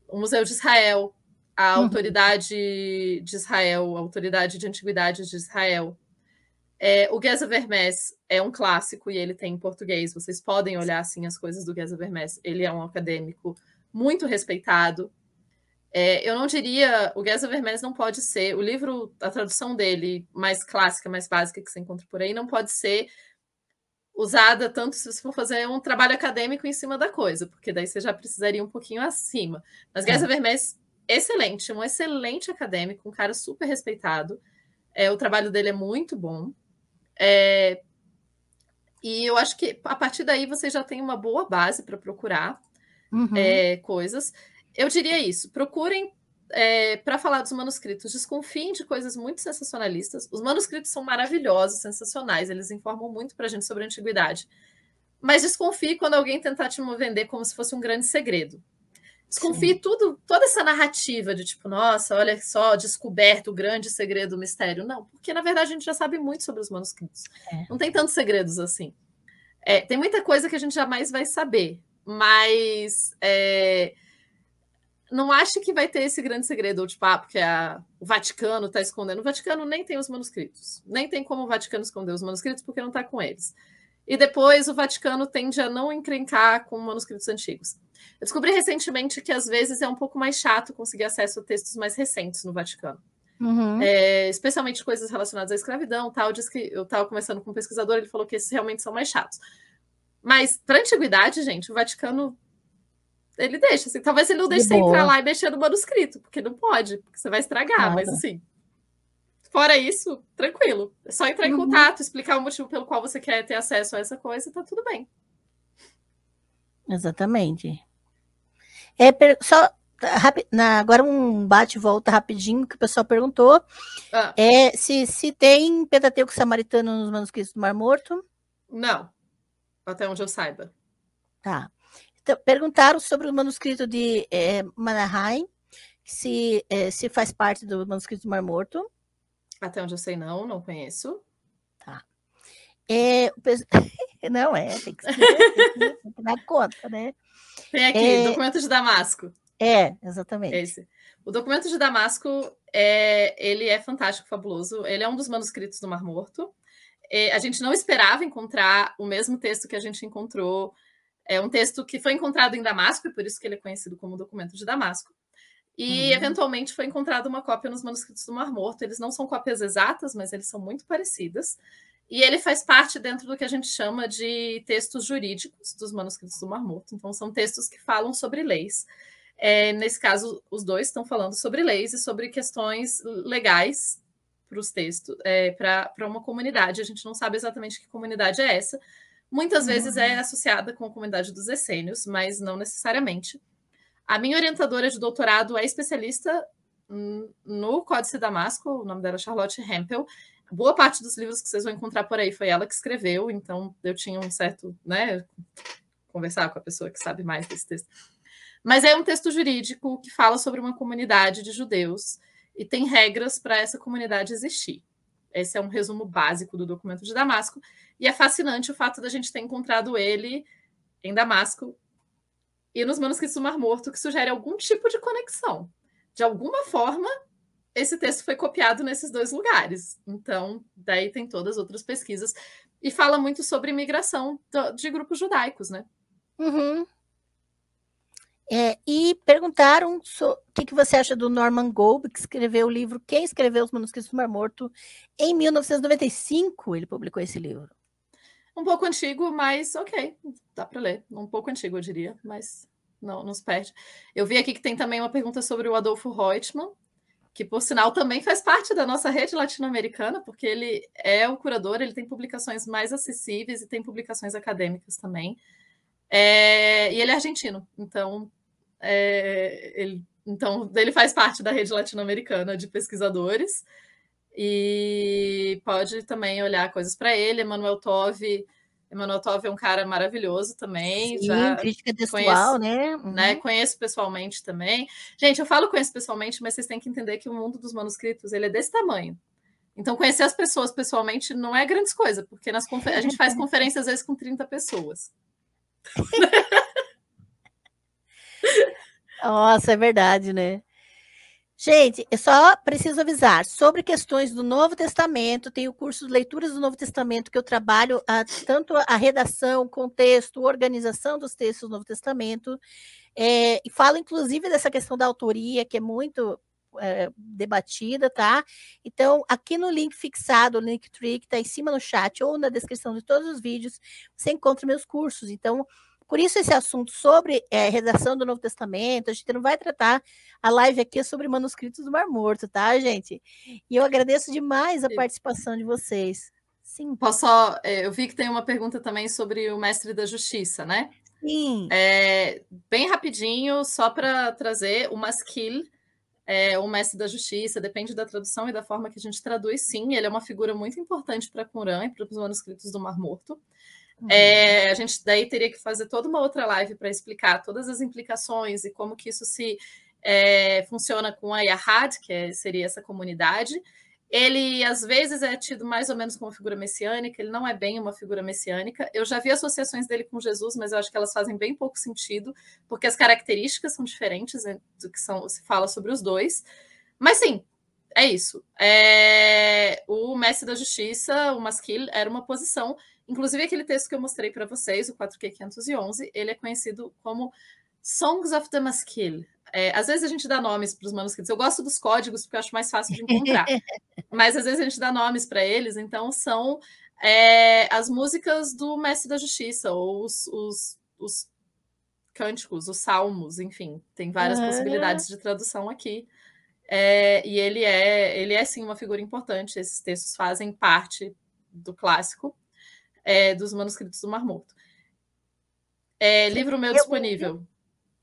o Museu de Israel, a Autoridade de Israel, a Autoridade de Antiguidades de Israel. O Geza Vermes é um clássico e ele tem em português. Vocês podem olhar assim as coisas do Geza Vermes. Ele é um acadêmico muito respeitado. Eu não diria, o Geza Vermes não pode ser, o livro, a tradução dele mais clássica, mais básica que você encontra por aí, não pode ser usada tanto se você for fazer um trabalho acadêmico em cima da coisa, porque daí você já precisaria um pouquinho acima. Mas Geza Vermes, excelente, um excelente acadêmico, um cara super respeitado. O trabalho dele é muito bom. E eu acho que a partir daí você já tem uma boa base para procurar coisas. Eu diria isso, procurem para falar dos manuscritos, desconfiem de coisas muito sensacionalistas. Os manuscritos são maravilhosos, sensacionais, eles informam muito para a gente sobre a antiguidade. Mas desconfie quando alguém tentar te vender como se fosse um grande segredo. Desconfie toda essa narrativa de tipo, nossa, olha só, descoberto o grande segredo, o mistério. Não, porque na verdade a gente já sabe muito sobre os manuscritos. Não tem tantos segredos assim. Tem muita coisa que a gente jamais vai saber, mas não acho que vai ter esse grande segredo, ou tipo, porque o Vaticano está escondendo. O Vaticano nem tem os manuscritos. Nem tem como o Vaticano esconder os manuscritos porque não está com eles. E depois o Vaticano tende a não encrencar com manuscritos antigos. Eu descobri recentemente que às vezes é um pouco mais chato conseguir acesso a textos mais recentes no Vaticano. Especialmente coisas relacionadas à escravidão. Tal. Eu estava conversando com um pesquisador, ele falou que esses realmente são mais chatos. Mas para a antiguidade, gente, o Vaticano ele deixa, assim, talvez ele não deixe você entrar lá e mexer no manuscrito, porque não pode, porque você vai estragar, mas assim, fora isso, tranquilo. É só entrar em contato, explicar o motivo pelo qual você quer ter acesso a essa coisa e tá tudo bem. Exatamente. Agora um bate-volta rapidinho que o pessoal perguntou. Se tem Pentateuco Samaritano nos manuscritos do Mar Morto? Não, até onde eu saiba. Tá. Então, perguntaram sobre o manuscrito de Mannerheim, se faz parte do manuscrito do Mar Morto. Até onde eu sei, não conheço. Tá. Não tem que dar conta, né? Tem aqui, documento de Damasco. Exatamente. Esse. O documento de Damasco, ele é fantástico, fabuloso. Ele é um dos manuscritos do Mar Morto. A gente não esperava encontrar o mesmo texto que a gente encontrou. É um texto que foi encontrado em Damasco, e por isso que ele é conhecido como documento de Damasco. E, eventualmente, foi encontrada uma cópia nos manuscritos do Mar Morto. Eles não são cópias exatas, mas eles são muito parecidas. E ele faz parte dentro do que a gente chama de textos jurídicos dos manuscritos do Mar Morto. Então, são textos que falam sobre leis. Nesse caso, os dois estão falando sobre leis e sobre questões legais para os textos, para uma comunidade. A gente não sabe exatamente que comunidade é essa. Muitas vezes é associada com a comunidade dos essênios, mas não necessariamente. A minha orientadora de doutorado é especialista no Códice Damasco, o nome dela é Charlotte Hempel. Boa parte dos livros que vocês vão encontrar por aí foi ela que escreveu, então eu tinha um certo, né, conversar com a pessoa que sabe mais desse texto. Mas é um texto jurídico que fala sobre uma comunidade de judeus e tem regras para essa comunidade existir. Esse é um resumo básico do documento de Damasco. E é fascinante o fato da gente ter encontrado ele em Damasco e nos manuscritos do Mar Morto, que sugere algum tipo de conexão. De alguma forma, esse texto foi copiado nesses dois lugares. Então, daí tem todas as outras pesquisas. E fala muito sobre migração de grupos judaicos, né? Uhum. E perguntaram o que você acha do Norman Golb, que escreveu o livro Quem Escreveu os Manuscritos do Mar Morto. Em 1995, ele publicou esse livro. Um pouco antigo, mas ok, dá para ler. Um pouco antigo, eu diria, mas não se perde. Eu vi aqui que tem também uma pergunta sobre o Adolfo Reutemann, que, por sinal, também faz parte da nossa rede latino-americana, porque ele é o curador, ele tem publicações mais acessíveis e tem publicações acadêmicas também. E ele é argentino, então ele faz parte da rede latino-americana de pesquisadores e pode também olhar coisas para ele. Emanuel Tove é um cara maravilhoso também. Sim, já crítica textual, conheço, né? né? Conheço pessoalmente também. Gente, eu falo conheço pessoalmente, mas vocês têm que entender que o mundo dos manuscritos ele é desse tamanho. Então, conhecer as pessoas pessoalmente não é grande coisa, porque a gente faz conferência às vezes com 30 pessoas. Nossa, é verdade, né? Gente, eu só preciso avisar, sobre questões do Novo Testamento, tem o curso de Leituras do Novo Testamento, que eu trabalho tanto a redação, contexto, organização dos textos do Novo Testamento, e falo inclusive dessa questão da autoria, que é muito debatida, tá? Então, aqui no link fixado, o Linktree, que está em cima no chat, ou na descrição de todos os vídeos, você encontra meus cursos. Então, por isso esse assunto sobre redação do Novo Testamento, a gente não vai tratar a live aqui sobre manuscritos do Mar Morto, tá, gente? E eu agradeço demais a participação de vocês. Sim. Eu vi que tem uma pergunta também sobre o Mestre da Justiça, né? Sim. Bem rapidinho, só para trazer o Maskil, o Mestre da Justiça, depende da tradução e da forma que a gente traduz, sim, ele é uma figura muito importante para Qumran e para os manuscritos do Mar Morto. A gente daí teria que fazer toda uma outra live para explicar todas as implicações e como que isso funciona com a Yahad, que seria essa comunidade. Ele, às vezes, é tido mais ou menos como uma figura messiânica, ele não é bem uma figura messiânica. Eu já vi associações dele com Jesus, mas eu acho que elas fazem bem pouco sentido, porque as características são diferentes do que se fala sobre os dois. Mas, sim, é isso. O Mestre da Justiça, o Maskil, era uma posição. Inclusive, aquele texto que eu mostrei para vocês, o 4Q511, ele é conhecido como Songs of the Maskil. Às vezes a gente dá nomes para os manuscritos. Eu gosto dos códigos porque eu acho mais fácil de encontrar. Mas às vezes a gente dá nomes para eles, então são as músicas do Mestre da Justiça, ou os cânticos, os salmos, enfim, tem várias possibilidades de tradução aqui. E ele é sim uma figura importante. Esses textos fazem parte do clássico dos manuscritos do Mar Morto. Livro meu disponível.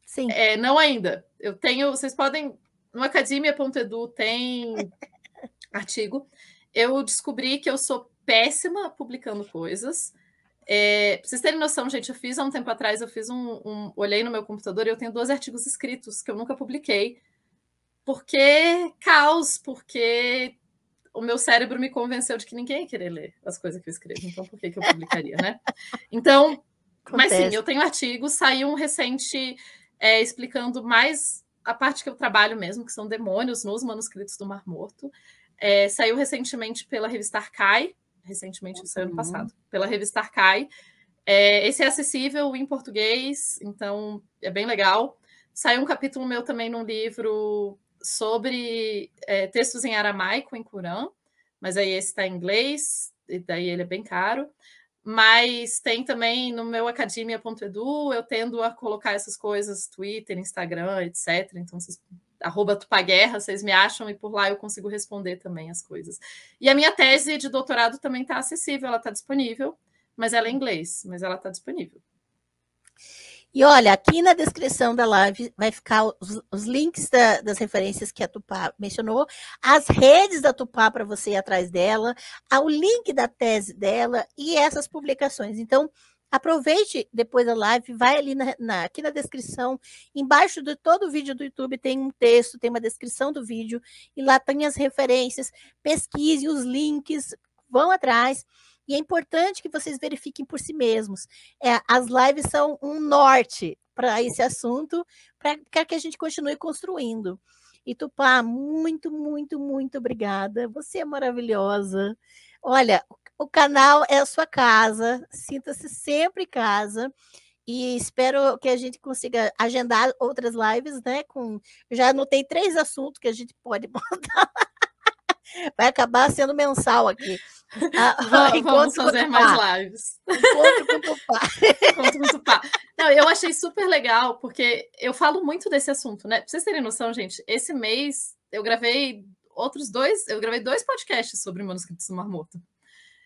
Sim. Não ainda. Eu tenho. Vocês podem. No academia.edu tem artigo. Eu descobri que eu sou péssima publicando coisas. Pra vocês terem noção, gente, eu fiz há um tempo atrás, olhei no meu computador e eu tenho 2 artigos escritos que eu nunca publiquei. Porque caos, porque o meu cérebro me convenceu de que ninguém ia querer ler as coisas que eu escrevo. Então, por que eu publicaria, né? Então, mas sim, eu tenho artigos. Saiu um recente explicando mais a parte que eu trabalho mesmo, que são demônios nos manuscritos do Mar Morto. Saiu recentemente pela revista Arcai. Recentemente, isso ano passado. Pela revista Arcai. Esse é acessível em português, então é bem legal. Saiu um capítulo meu também num livro sobre textos em aramaico em Qumran, mas aí esse está em inglês, e daí ele é bem caro. Mas tem também no meu academia.edu, eu tendo a colocar essas coisas, Twitter, Instagram, etc. Então, @tupaguerra, vocês me acham e por lá eu consigo responder também as coisas. E a minha tese de doutorado também está acessível, ela está disponível, mas ela é em inglês, mas ela está disponível. E olha, aqui na descrição da live vai ficar os links das referências que a Tupá mencionou, as redes da Tupá para você ir atrás dela, o link da tese dela e essas publicações. Então, aproveite depois da live, vai ali aqui na descrição, embaixo de todo o vídeo do YouTube tem um texto, tem uma descrição do vídeo, e lá tem as referências, pesquise os links, vão atrás. E é importante que vocês verifiquem por si mesmos. As lives são um norte para esse assunto, para que a gente continue construindo. E Tupá, muito, muito, muito obrigada. Você é maravilhosa. Olha, o canal é a sua casa, sinta-se sempre em casa. E espero que a gente consiga agendar outras lives, né? Já anotei 3 assuntos que a gente pode botar. Vai acabar sendo mensal aqui. Vamos Encontro com fazer mais Tupá. lives. Encontro com Tupá. Encontro com Tupá. Não, eu achei super legal, porque eu falo muito desse assunto, né? Pra vocês terem noção, gente, esse mês eu gravei dois podcasts sobre manuscritos do Mar Morto,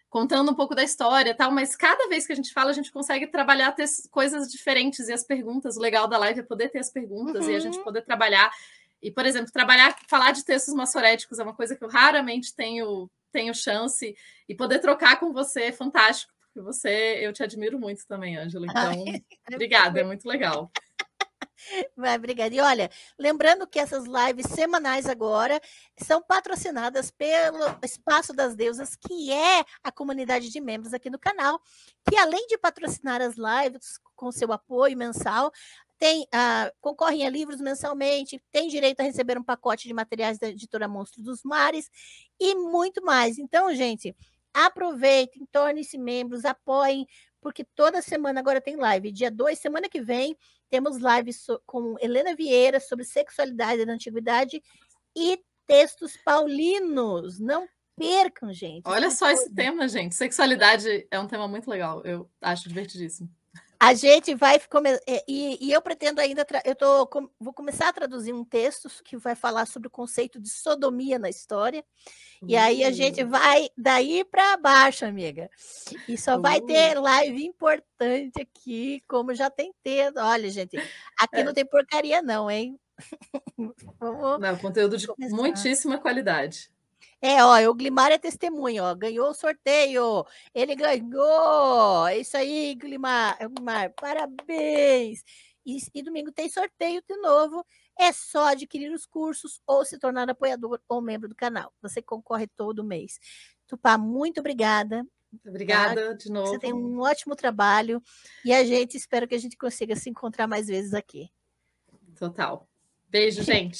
contando um pouco da história e tal, mas cada vez que a gente fala, a gente consegue trabalhar ter coisas diferentes e as perguntas. O legal da live é poder ter as perguntas e a gente poder trabalhar. E, por exemplo, falar de textos massoréticos é uma coisa que eu raramente tenho chance, e poder trocar com você é fantástico, porque eu te admiro muito também, Ângela. Então, obrigada, é muito legal. Vai, obrigada. E olha, lembrando que essas lives semanais agora são patrocinadas pelo Espaço das Deusas, que é a comunidade de membros aqui no canal, que além de patrocinar as lives com seu apoio mensal, concorrem a livros mensalmente, tem direito a receber um pacote de materiais da editora Monstro dos Mares e muito mais. Então, gente, aproveitem, tornem-se membros, apoiem, porque toda semana agora tem live. Dia 2, semana que vem, temos lives com Helena Vieira sobre sexualidade da antiguidade e textos paulinos. Não percam, gente. Olha só esse tema, gente. Sexualidade é um tema muito legal. Eu acho divertidíssimo. A gente vai e eu pretendo ainda vou começar a traduzir um texto que vai falar sobre o conceito de sodomia na história. E aí a gente vai daí para baixo, amiga. E só vai ter live importante aqui, como já tem tido. Olha, gente, aqui não tem porcaria não, hein? Não, conteúdo de muitíssima qualidade. Ó, o Glimar é testemunha, ó, ganhou o sorteio, ele ganhou, é isso aí, Glimar, parabéns. E domingo tem sorteio de novo, é só adquirir os cursos ou se tornar apoiador ou membro do canal, você concorre todo mês. Tupá, muito obrigada. Obrigada, tá? De novo. Você tem um ótimo trabalho e a gente espera que a gente consiga se encontrar mais vezes aqui. Total. Beijo, gente.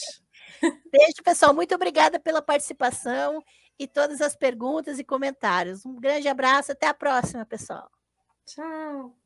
Beijo, pessoal. Muito obrigada pela participação e todas as perguntas e comentários. Um grande abraço. Até a próxima, pessoal. Tchau.